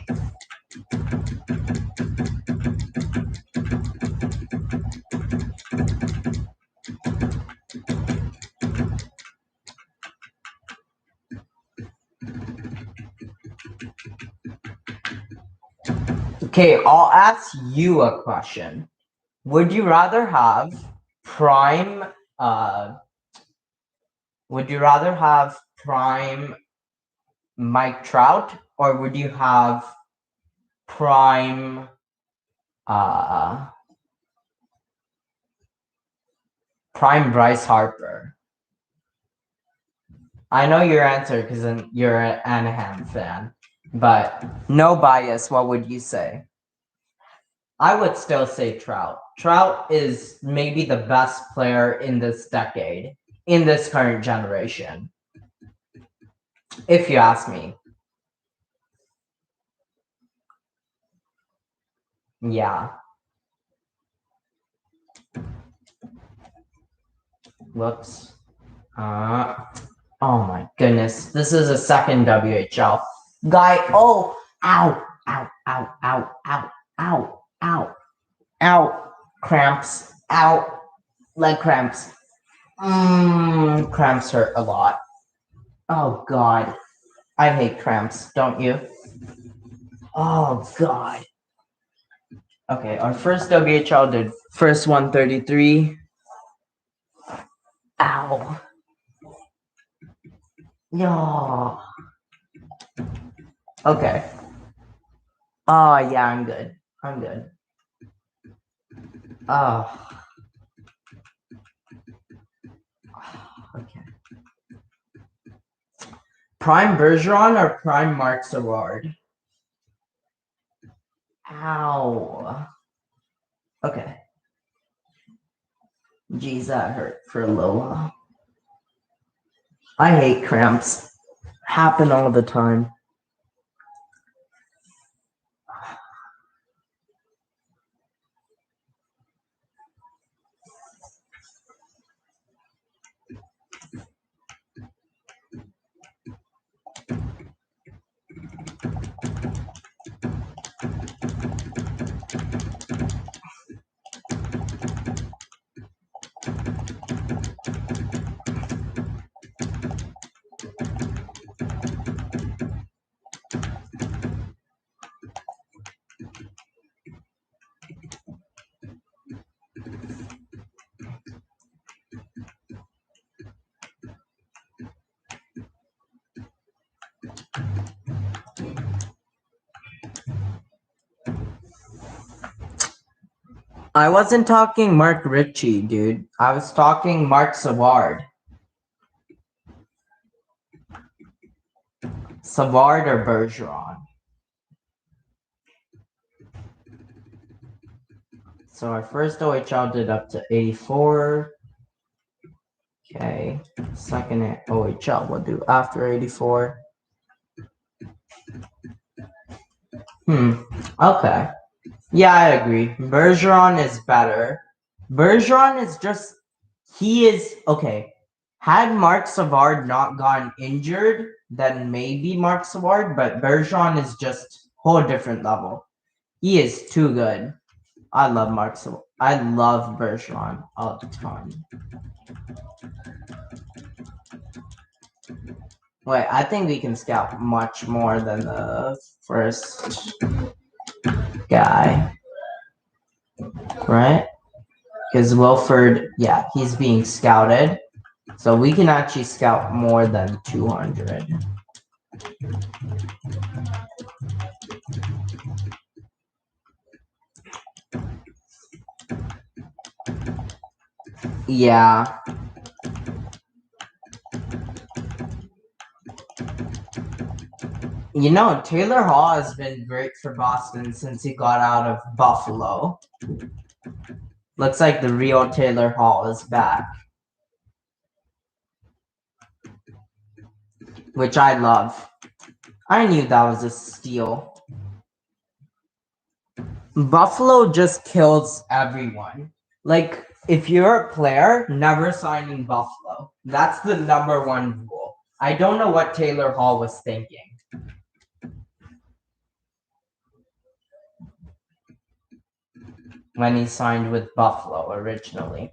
Okay, I'll ask you a question. Would you rather have prime Mike Trout, or would you have prime Bryce Harper? I know your answer because you're an Anaheim fan, but no bias, what would you say? I would still say Trout. Trout is maybe the best player in this decade, in this current generation, if you ask me. Yeah. Whoops. Oh my goodness. This is a second WHL. Guy, oh, ow, ow, ow, ow, ow, ow, ow, ow. Cramps, ow, leg cramps. Cramps hurt a lot. Oh God. I hate cramps, don't you? Oh God. Okay, our first WHL did first 133. Ow. Yo. Okay. Oh yeah, I'm good. I'm good. Oh. Okay. Prime Bergeron or Prime Mark Savard? Ow. Okay. Geez, that hurt for a little while. I hate cramps. Happen all the time. I wasn't talking Mark Ritchie, dude. I was talking Mark Savard. Savard or Bergeron? So our first OHL did up to 84. Okay. Second OHL we'll do after 84. Okay. Yeah, I agree. Bergeron is better. Bergeron is just, he is, okay. Had Mark Savard not gotten injured, then maybe Mark Savard, but Bergeron is just whole different level. He is too good. I love Mark Savard. I love Bergeron a ton. Wait, I think we can scout much more than the first guy. Right? Because Wilford, yeah, he's being scouted. So we can actually scout more than 200. Yeah. You know, Taylor Hall has been great for Boston since he got out of Buffalo. Looks like the real Taylor Hall is back. Which I love. I knew that was a steal. Buffalo just kills everyone. Like, if you're a player, never signing Buffalo. That's the #1 rule. I don't know what Taylor Hall was thinking. When he signed with Buffalo originally.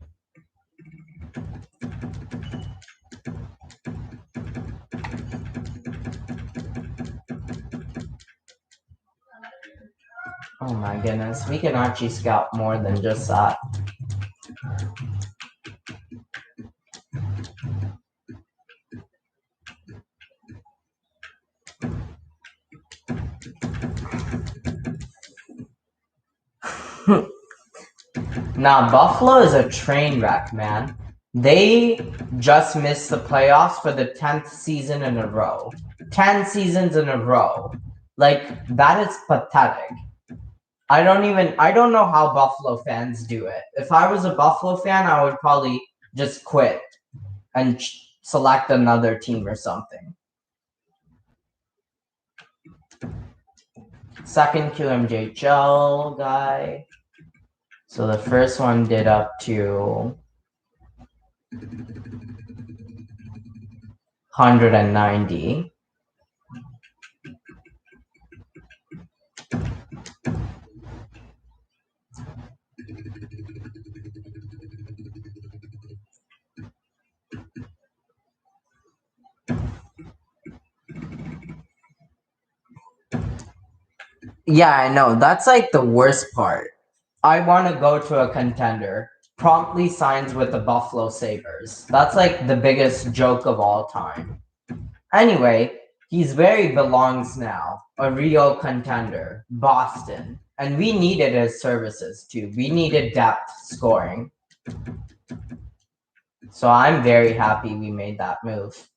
Oh my goodness, we can actually scout more than just that. Now, Buffalo is a train wreck, man. They just missed the playoffs for the 10th season in a row. 10 seasons in a row. Like, that is pathetic. I don't know how Buffalo fans do it. If I was a Buffalo fan, I would probably just quit and select another team or something. Second QMJHL guy. So the first one did up to 190. Yeah, I know. That's like the worst part. I want to go to a contender. Promptly signs with the Buffalo Sabres. That's like the biggest joke of all time. Anyway, he's where he belongs now. A real contender. Boston. And we needed his services too. We needed depth scoring. So I'm very happy we made that move.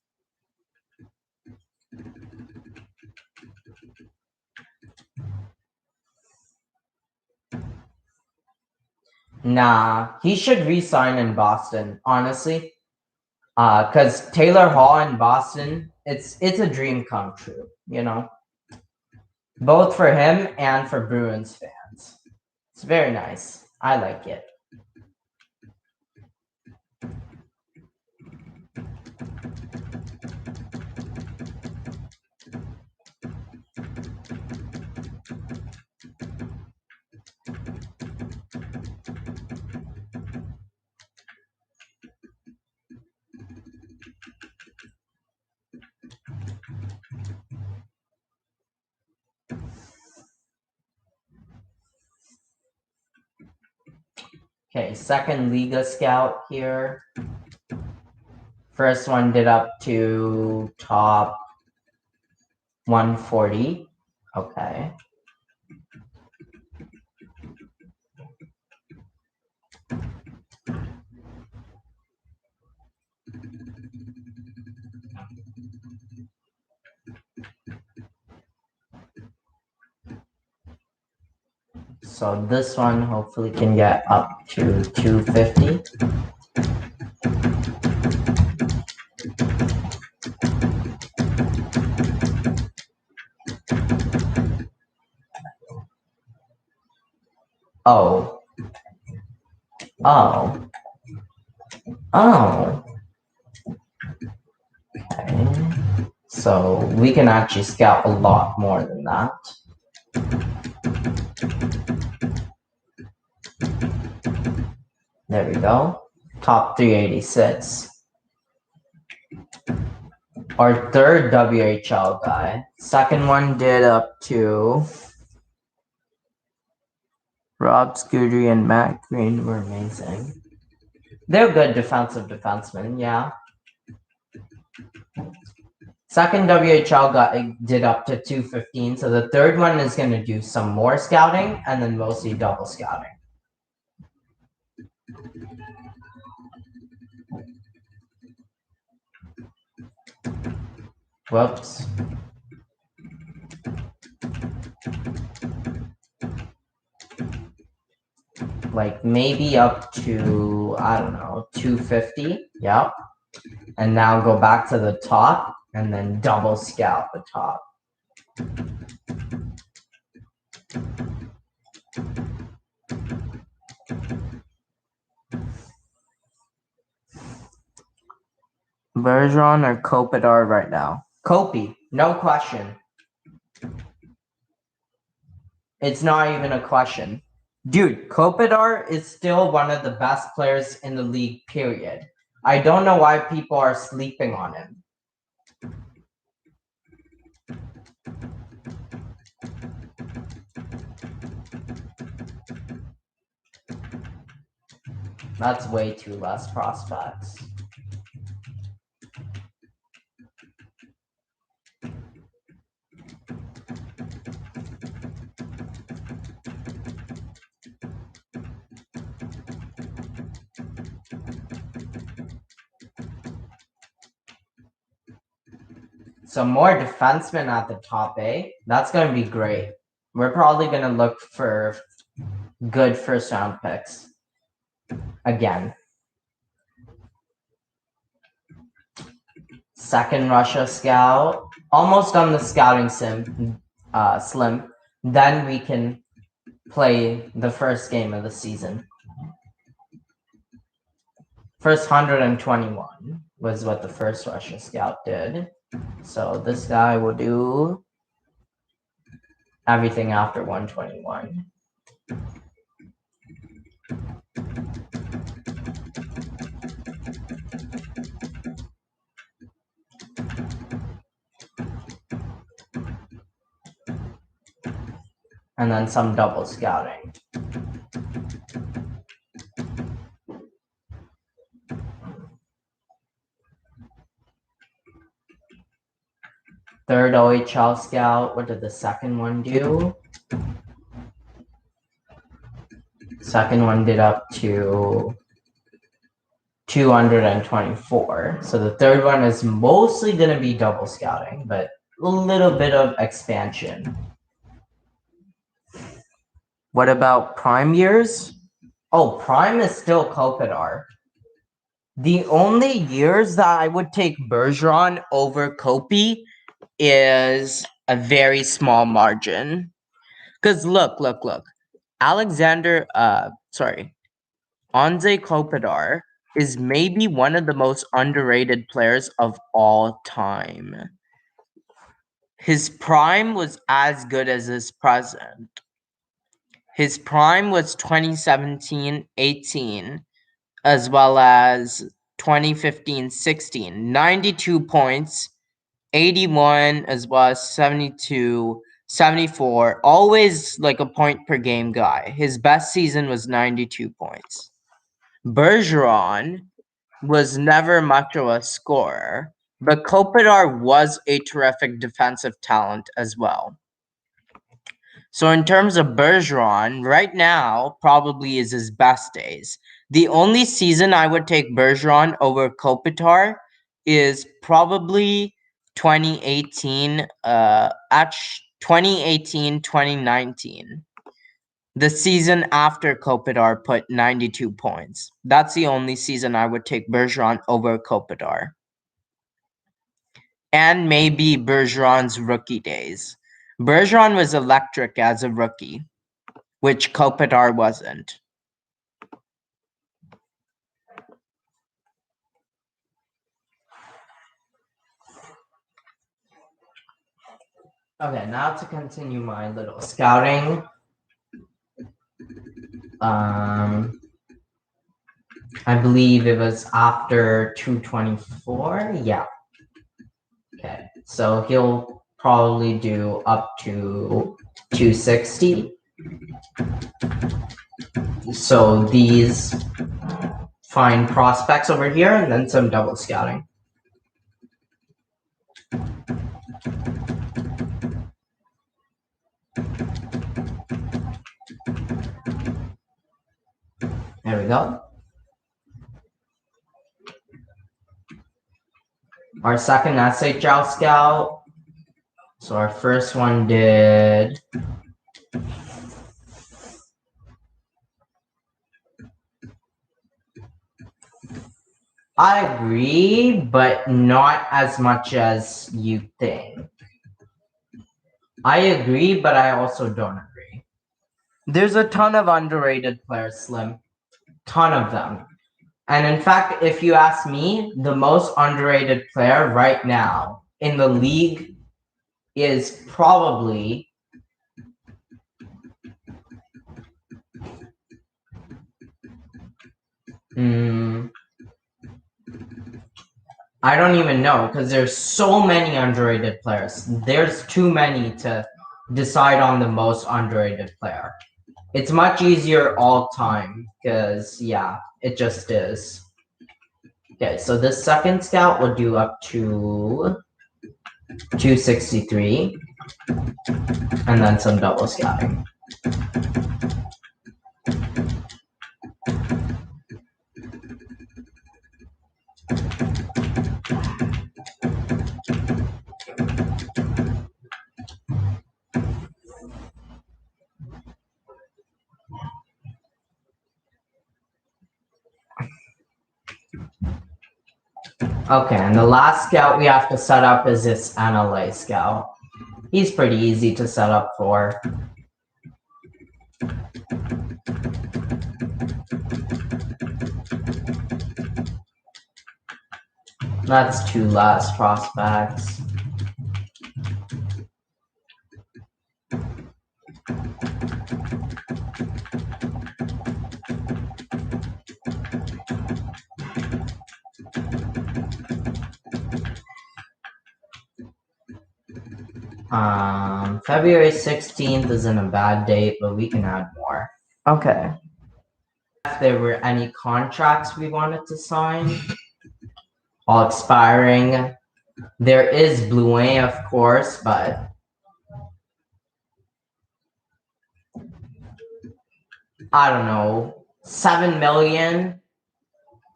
Nah, he should re-sign in Boston, honestly. Because Taylor Hall in Boston, it's a dream come true, you know? Both for him and for Bruins fans. It's very nice. I like it. Okay, second Liga scout here. First one did up to top 140. Okay. So this one hopefully can get up to 250. Oh. Oh. Oh. Okay. So we can actually scout a lot more than that. There we go. Top 386. Our third WHL guy. Second one did up to Rob Scuderi and Matt Green were amazing. They're good defensive defensemen, yeah. Second WHL did up to 215, so the third one is going to do some more scouting and then mostly double scouting. Whoops. Like maybe up to, I don't know, 250. Yep. And now go back to the top and then double scout the top. Bergeron or Kopitar right now? Kopi, no question. It's not even a question. Dude, Kopitar is still one of the best players in the league, period. I don't know why people are sleeping on him. That's way too less prospects. Some more defensemen at the top, eh? That's going to be great. We're probably going to look for good first round picks. Again. Second Russia scout. Almost on the scouting slim. Then we can play the first game of the season. First 121 was what the first Russia scout did. So this guy will do everything after 121. And then some double scouting. Third OHL scout, what did the second one do? Second one did up to 224. So the third one is mostly going to be double scouting, but a little bit of expansion. What about prime years? Oh, prime is still Kopitar. The only years that I would take Bergeron over Kopi is a very small margin. Because look. Anze Kopitar is maybe one of the most underrated players of all time. His prime was as good as his present. His prime was 2017-18, as well as 2015-16. 92 points, 81, as well as 72, 74. Always like a point per game guy. His best season was 92 points. Bergeron was never much of a scorer, but Kopitar was a terrific defensive talent as well. So in terms of Bergeron, right now probably is his best days. The only season I would take Bergeron over Kopitar is probably 2018, 2019. The season after Kopitar put 92 points. That's the only season I would take Bergeron over Kopitar. And maybe Bergeron's rookie days. Bergeron was electric as a rookie, which Kopitar wasn't. Okay, now to continue my little scouting. I believe it was after 224. Yeah. Okay, so he'll probably do up to 260. So these fine prospects over here, and then some double scouting. There we go. Our second SHL scout. So our first one did I agree, but not as much as you think. I agree, but I also don't agree. There's a ton of underrated players, Slim. Ton of them. And in fact, if you ask me, the most underrated player right now in the league is probably I don't even know, because there's so many underrated players. There's too many to decide on the most underrated player. It's much easier all time, because yeah, it just is. Okay, so this second scout will do up to 263, and then some double scouting. Okay, and the last scout we have to set up is this NLA scout. He's pretty easy to set up for. That's two last prospects. February 16th isn't a bad date, but we can add more. Okay. If there were any contracts we wanted to sign, all expiring. There is Bluet, of course, but I don't know. 7 million.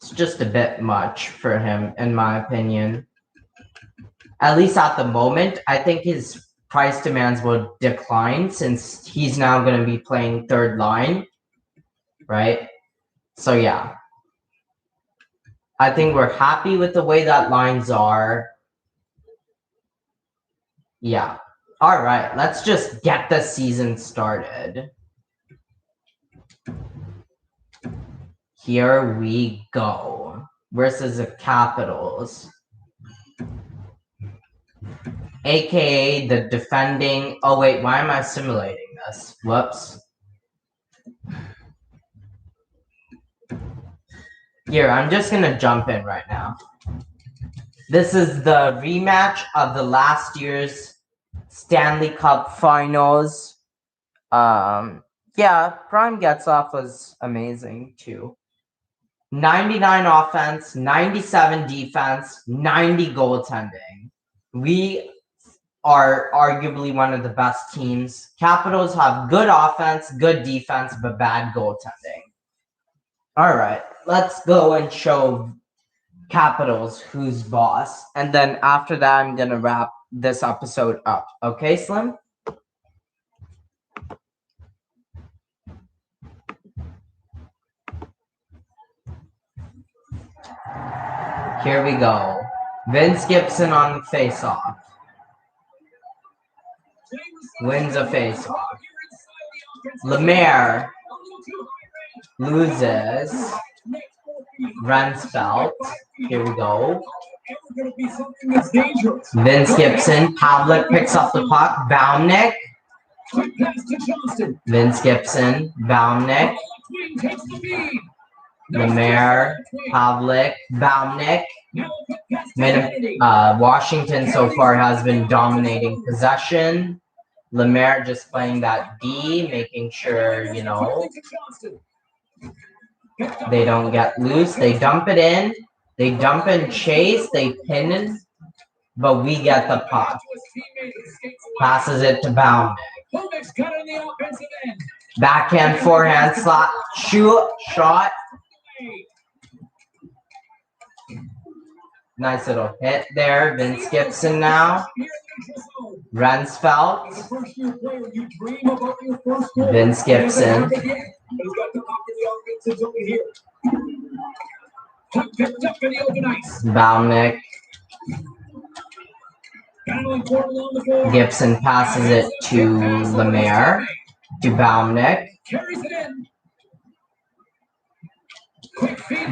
It's just a bit much for him, in my opinion. At least at the moment, I think his price demands will decline since he's now going to be playing third line, right? So yeah, I think we're happy with the way that lines are. Yeah. All right, let's just get the season started. Here we go. Versus the Capitals. AKA the defending... Oh wait, why am I simulating this? Whoops. Here, I'm just gonna jump in right now. This is the rematch of the last year's Stanley Cup Finals. Yeah, Prime Getzlaf was amazing too. 99 offense, 97 defense, 90 goaltending. We are arguably one of the best teams. Capitals have good offense, good defense, but bad goaltending. All right, let's go and show Capitals who's boss. And then after that, I'm going to wrap this episode up. Okay, Slim? Here we go. Vince Gibson on the face-off. Wins a face-off. Lemaire loses. Rensfeldt. Here we go. Vince Gibson. Pavlik picks up the puck. Baumnick. Vince Gibson. Baumnick. Lemaire. Pavlik. Baumnick. Washington so far has been dominating possession. Lemaire just playing that D, making sure, you know, they don't get loose. They dump it in. They dump and chase. They pin it, but we get the puck. Passes it to Baumnick. Backhand, forehand, slot, shoot, shot. Nice little hit there. Vince Gibson now. Rensfeldt. Vince Gibson. Baumnick. Gibson passes it to Lemaire. To Baumnick.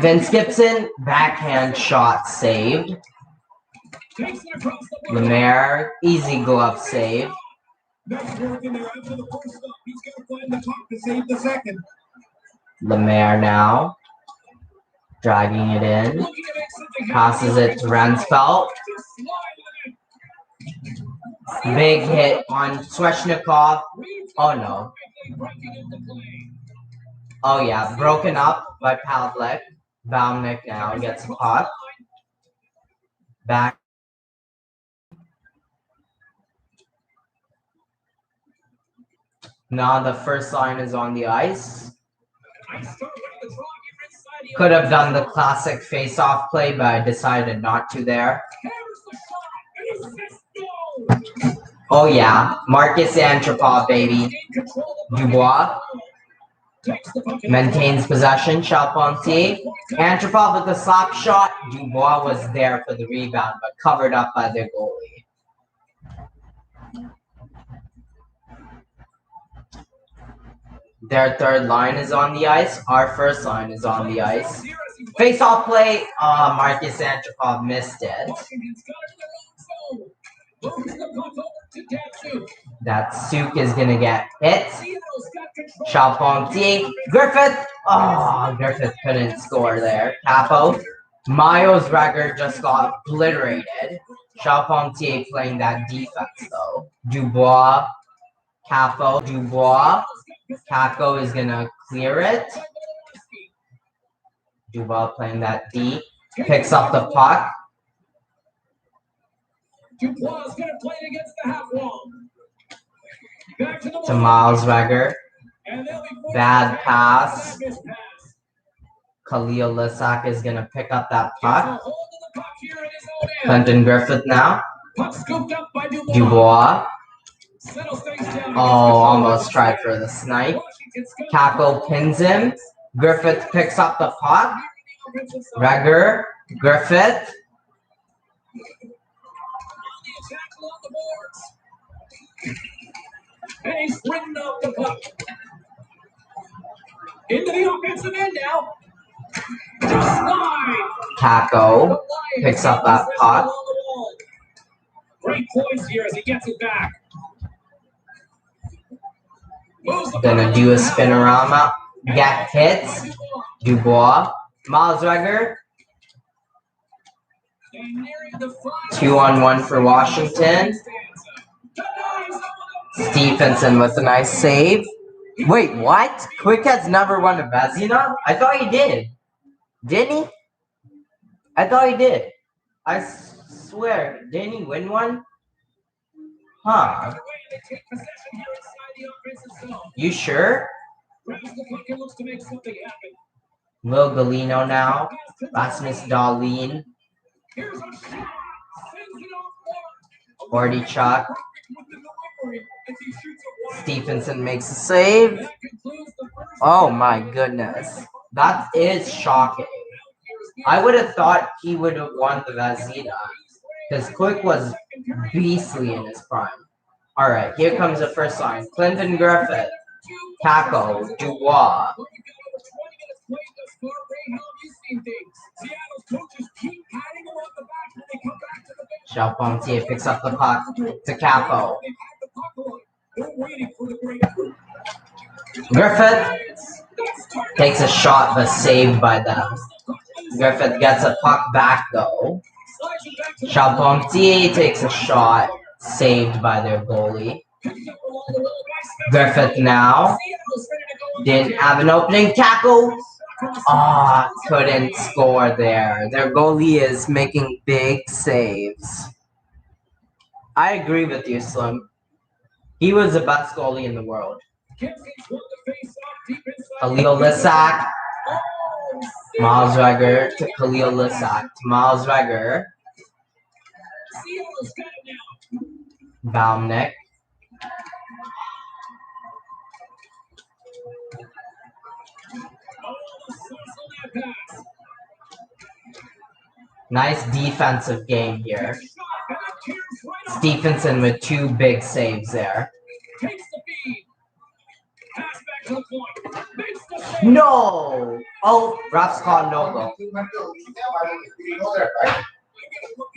Vince Gibson, backhand shot saved. Lemaire, easy glove save. Lemaire now, dragging it in. Passes it to Rensfeldt. Big hit on Svechnikov. Oh no. Oh yeah, broken up by Pavlik. Baumnick now gets a puck. Back. Now the first line is on the ice. Could have done the classic face-off play, but I decided not to there. Oh yeah, Marcus Antropov, baby. Dubois. Maintains possession, Charpentier. Antropov with the slap shot. Dubois was there for the rebound, but covered up by the goalie. Their third line is on the ice. Our first line is on the ice. Face-off play. Marcus Antropov missed it. That Suk is gonna get hit. Charpentier. Griffith. Oh, Griffith couldn't score there. Capo. Miles Regger just got obliterated. Charpentier playing that defense though. Dubois. Capo. Dubois. Capo is gonna clear it. Dubois playing that D. Picks up the puck. Dubois is gonna play it against the half wall. To Miles Regger. Bad pass. Khalil Lissac is gonna pick up that puck. Clinton Griffith now. Dubois. Oh, almost tried for the snipe. Capo pins him. Griffith picks up the puck. Regger. Griffith. And he's ridden up the puck. Into the offensive end now. Just line. Capo picks up that puck. Great poise here as he gets it back. Gonna do a spinorama. Get hits. Dubois. Miles Regger. 2-on-1 for Washington. Stephenson with a nice save. Wait, what? Quick has never won a Vezina? I thought he did. Didn't he? I thought he did. I swear. Didn't he win one? Huh. You sure? Will Galino now. Rasmus Dahlin. Bordychuk. Stephenson makes a save. Oh my goodness. That is shocking. I would have thought he would have won the Vezina because Quick was beastly in his prime. Alright, here comes the first line. Clinton Griffith. Capo. Dubois. Charpentier picks up the puck to Capo. Griffith takes a shot but saved by them. Griffith gets a puck back though. Charpentier takes a shot saved by their goalie. Griffith now. Didn't have an opening. Tackle. Couldn't score there. Their goalie is making big saves. I agree with you, Slim. He was the best goalie in the world. Khalil Lissac. Miles Regger to Khalil Lissac. To Miles Regger. Balmnick. Nice defensive game here. Stephenson with 2 big saves there. No! Oh, ref's caught no goal.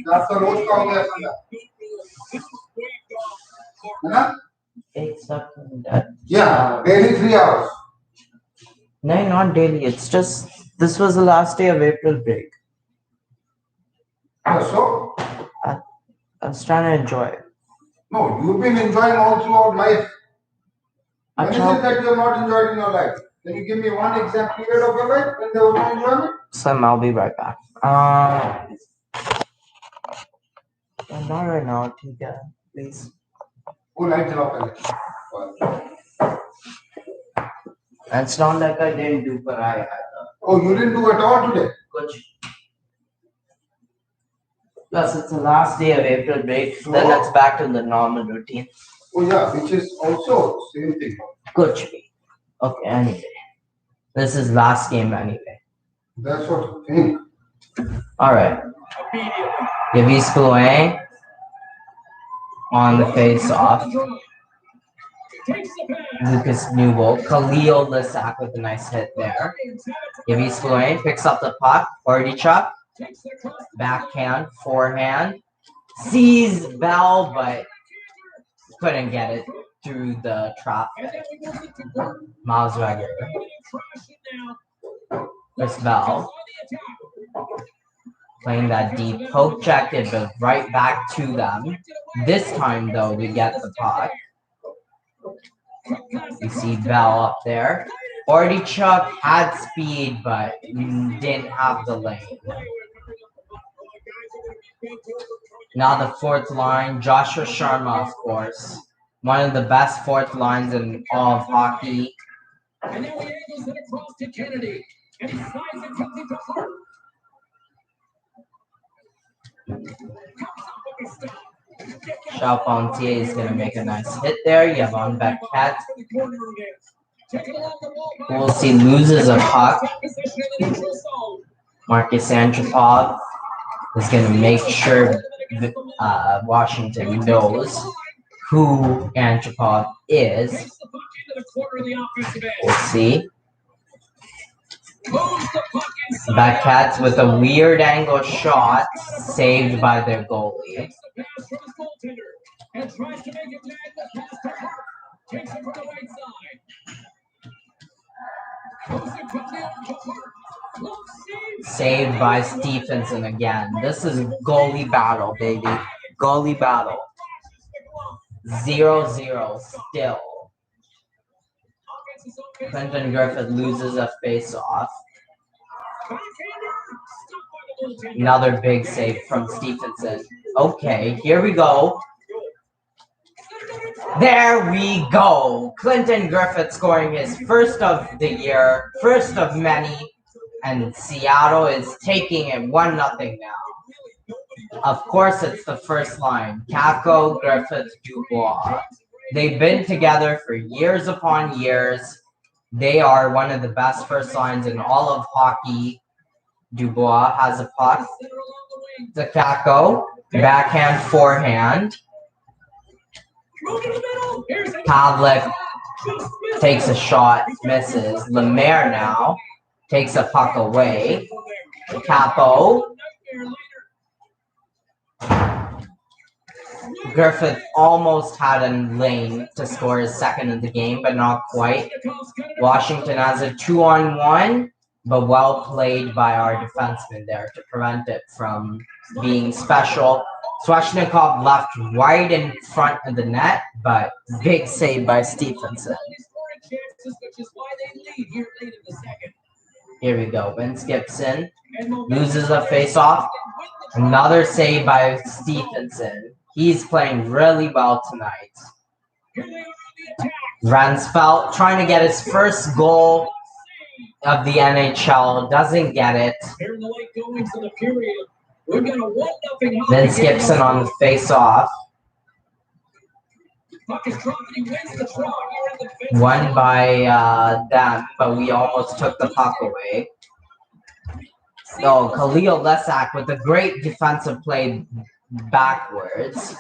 That's the road call there. Huh? It's up that. Yeah, daily 3 hours. No, not daily. It's just this was the last day of April break. So? I was trying to enjoy it. No, you've been enjoying all throughout life. When is it that you are not enjoying in your life? Can you give me one exact period of your life when there was no enjoyment? Slim, I'll be right back. Not right now. Take care, please. Oh, light jalaओ पहले. It's not like I didn't do पढ़ाई either. Oh, you didn't do at all today? कुछ. Plus, it's the last day of April break. So? Then it's back to the normal routine. Oh yeah, which is also same thing. कुछ भी. Okay, anyway. This is last game anyway. That's what I think. Alright. Yavis Blouin on the face off. Lucas Newell. Khalil Lisak with a nice hit there. Gibby Spillane picks up the puck. Ordichuk. Backhand, forehand. Sees Bell, but couldn't get it through the traffic. Miles Wagger. Chris Bell. Playing that deep poke check, it goes right back to them. This time, though, we get the puck. You see Bell up there. Ordichuk had speed, but didn't have the lane. Now the fourth line, Joshua Sharma, of course. One of the best fourth lines in all of hockey. And now he angles it across to Kennedy. And he slides it quickly to Hart. Charpentier is going to make a nice hit there. Yvonne Beckett. We'll see loses a puck. Marcus Antropov is going to make sure Washington knows who Antropov is. We'll see. Beckett with a weird angle shot saved by their goalie. Saved by Stephenson again. This is goalie battle, baby. Goalie battle. 0-0 still. Clinton Griffith loses a face-off. Another big save from Stephenson. Okay, here we go. There we go. Clinton Griffith scoring his first of the year, first of many, and Seattle is taking it 1-0 now. Of course, it's the first line. Kakko, Griffith, Dubois. They've been together for years upon years. They are one of the best first lines in all of hockey. Dubois has a puck. The Kakko, backhand, forehand. Pavlik takes a shot, misses. Lemaire now takes a puck away. Capo. Griffith almost had a lane to score his second in the game, but not quite. Washington has a 2-on-1, but well played by our defenseman there to prevent it from being special. Svechnikov left right in front of the net, but big save by Stephenson. Here we go. Vince Gibson loses a face-off. Another save by Stephenson. He's playing really well tonight. Ransfeld trying to get his first goal of the NHL. Doesn't get it. Vince Gibson on the face-off. Won by them, but we almost took the puck away. So Khalil Lesak with a great defensive play backwards.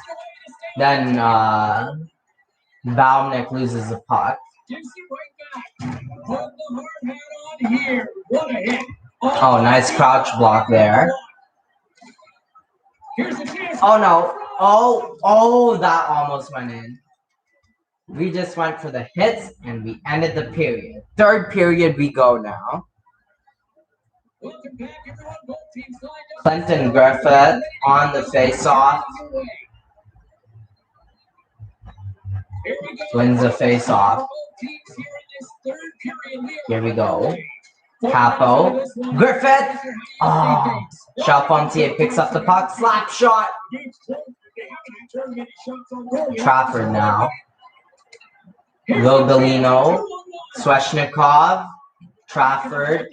Then Balnick loses the puck. Oh, nice crouch block there. Oh no. Oh, that almost went in. We just went for the hits and we ended the period. Third period we go now. Clinton Griffith on the face-off. Wins the face-off. Here we go. Capo. Griffith! Oh, Charpentier picks up the puck. Slap shot. Trafford now. Logalino. Svechnikov. Trafford.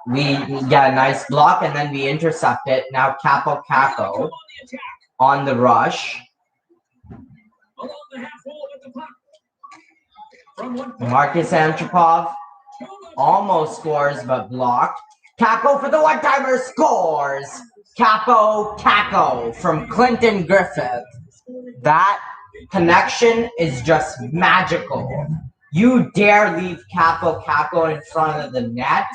We get a nice block and then we intercept it. Now Kakko on the rush. Marcus Antropov almost scores but blocked. Kakko for the one-timer scores. Kakko from Clinton Griffith. That connection is just magical. You dare leave Capo in front of the net?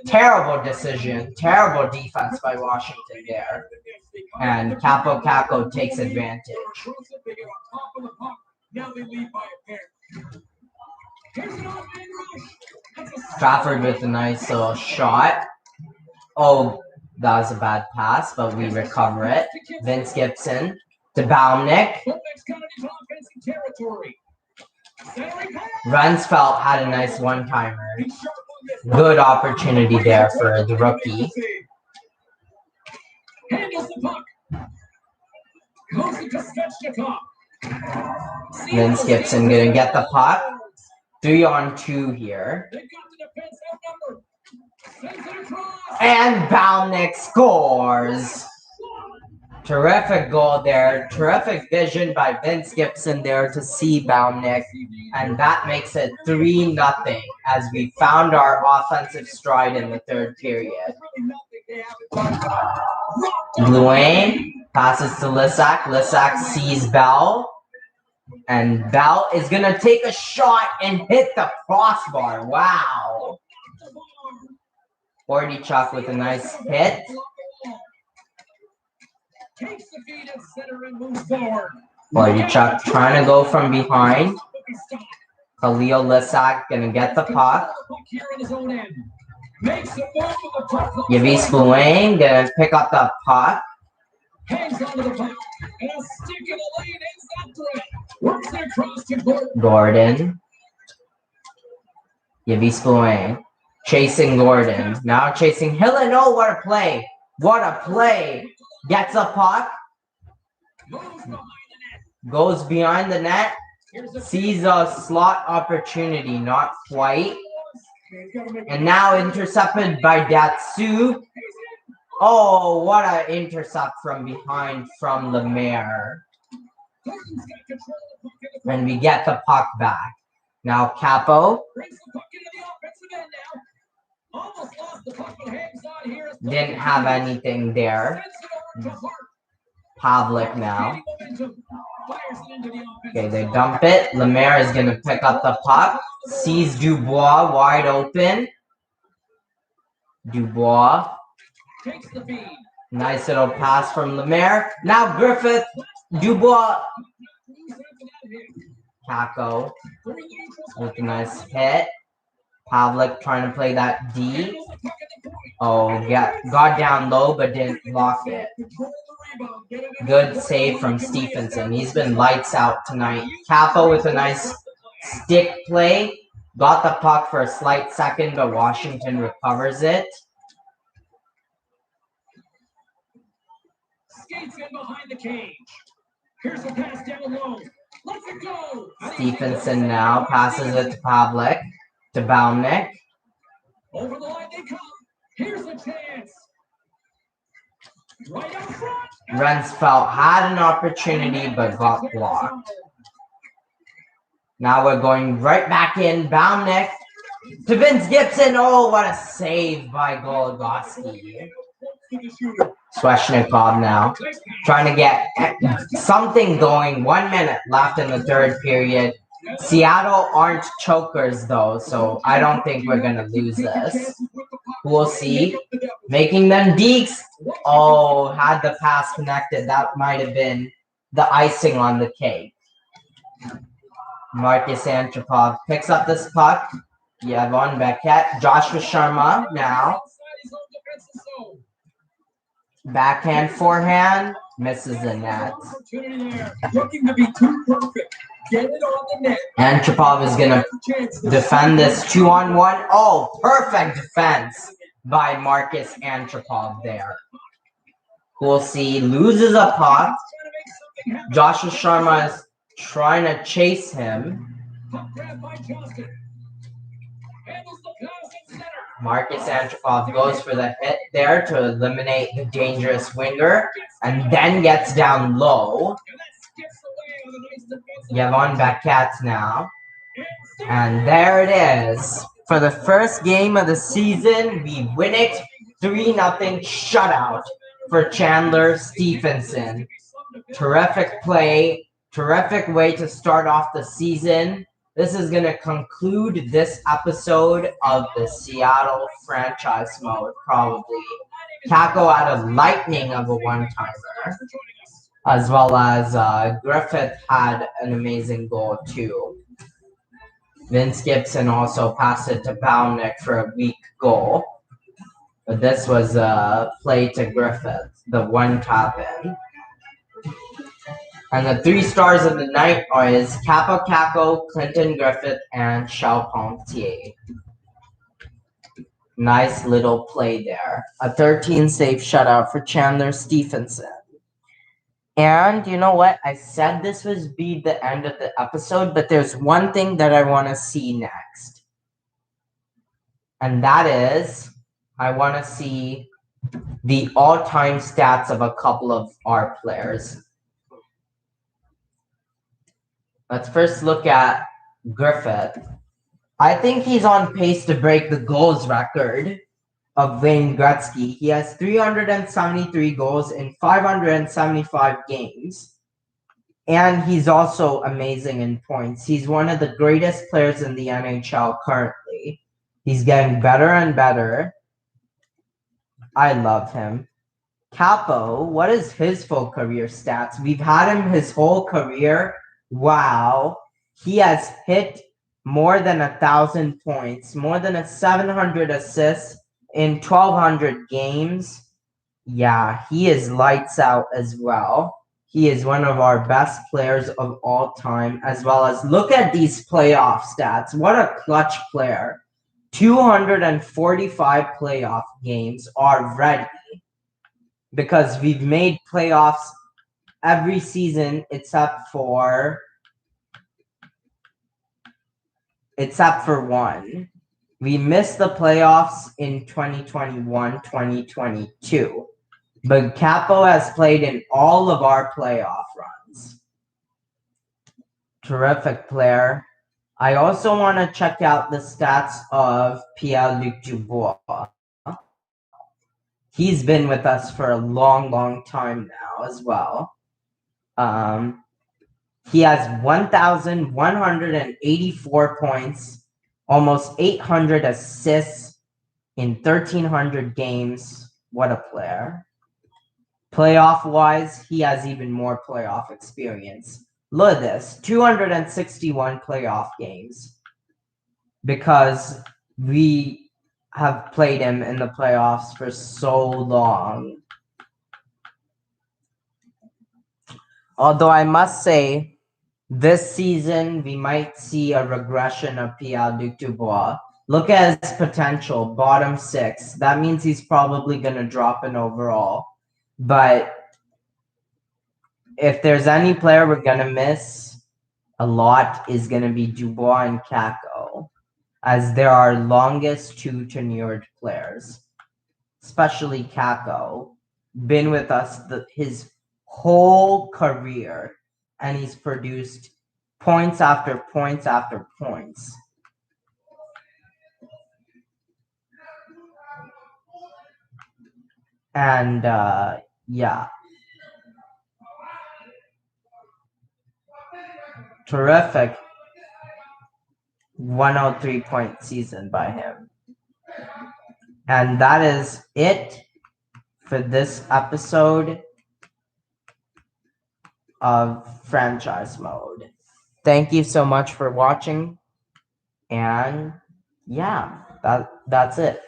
Terrible decision, terrible defense by Washington there. And Capo takes advantage. Trafford with a nice little shot. Oh, that was a bad pass, but we recover it. Vince Gibson to Baumnick. Runsfeld had a nice one-timer. Good opportunity there for the rookie. Vince Gibson gonna get the puck. 3-on-2 here. And Baumnick scores. Terrific goal there. Terrific vision by Vince Gibson there to see Baumnick. And that makes it 3-0 as we found our offensive stride in the third period. Blouin passes to Lissac. Lissac sees Bell. And Bell is going to take a shot and hit the crossbar. Wow. Bordychuk with a nice hit. Bordychuk trying to go from behind. Khalil Lissac going to get the puck. Yavis Blouin going to pick up the puck. Gordon. Yavis Blouin. Chasing Gordon. Now chasing Hillen. Oh, what a play. What a play. Gets a puck. Goes behind the net. Sees a slot opportunity. Not quite. And now intercepted by Datsu. Oh, what an intercept from behind from Lemaire. And we get the puck back. Now Capo. Didn't have anything there. Pavlik now. Okay, they dump it. Lemaire is going to pick up the puck. Sees Dubois wide open. Dubois. Nice little pass from Lemaire. Now Griffith. Dubois. Kako with a nice hit. Pavlik trying to play that D. Oh, yeah, got down low but didn't block it. Good save from Stephenson. He's been lights out tonight. Capo with a nice stick play. Got the puck for a slight second, but Washington recovers it. Skates in behind the cage. Here's a pass down low. Let's it go. Stephenson now passes it to Pavlik. To Baumnick. Over the line they come. Here's a chance. Right up front. Runsfeld had an opportunity but got blocked. Now we're going right back in. Baumnick to Vince Gibson. Oh, what a save by Goligoski. Sveshnikov now trying to get something going. 1 minute left in the third period. Seattle aren't chokers though, so I don't think we're gonna lose this. We'll see. Making them deeks. Oh, had the pass connected. That might have been the icing on the cake. Marcus Antropov picks up this puck. Yvonne Beckett. Joshua Sharma now. Backhand, forehand. Misses the net. Looking to be too perfect. Get it on the net. Antropov is going to defend this 2-on-1. Oh, perfect defense by Marcus Antropov there. We'll see. Loses a puck. Joshua Sharma is trying to chase him. Marcus Antropov goes for the hit there to eliminate the dangerous winger and then gets down low. Yvonne Beckett now. And there it is. For the first game of the season, we win it 3-0 shutout for Chandler Stephenson. Terrific play terrific way to start off the season. This is going to conclude this episode of the Seattle franchise mode, probably. Kako had a lightning of a one-timer, as well as Griffith had an amazing goal too. Vince Gibson also passed it to Balnick for a weak goal. But this was a play to Griffith, the one tap in. And the 3 stars of the night is Capo Caco, Clinton Griffith, and Shao Pontier. Nice little play there. A 13 save shutout for Chandler Stephenson. And you know what? I said this would be the end of the episode, but there's one thing that I want to see next. And that is, I want to see the all-time stats of a couple of our players. Let's first look at Griffith. I think he's on pace to break the goals record of Wayne Gretzky. He has 373 goals in 575 games. And he's also amazing in points. He's one of the greatest players in the NHL currently. He's getting better and better. I love him. Capo, what is his full career stats? We've had him his whole career. Wow. He has hit more than 1,000 points, more than 700 assists in 1,200 games. Yeah, he is lights out as well. He is one of our best players of all time, as well as look at these playoff stats. What a clutch player. 245 playoff games already, because we've made playoffs every season except for one. We missed the playoffs in 2021, 2022. But Capo has played in all of our playoff runs. Terrific player. I also want to check out the stats of Pierre-Luc Dubois. He's been with us for a long, long time now as well. He has 1,184 points, almost 800 assists in 1,300 games. What a player. Playoff-wise, he has even more playoff experience. Look at this, 261 playoff games, because we have played him in the playoffs for so long. Although I must say, this season, we might see a regression of Pierre-Luc Dubois. Look at his potential, bottom 6. That means he's probably going to drop an overall. But if there's any player we're going to miss a lot, is going to be Dubois and Kako, as they're our longest 2 tenured players. Especially Kako. Been with us his whole career, and he's produced points after points after points. And yeah. Terrific 103-point season by him. And that is it for this episode of Franchise Mode. Thank you so much for watching. And yeah, that's it.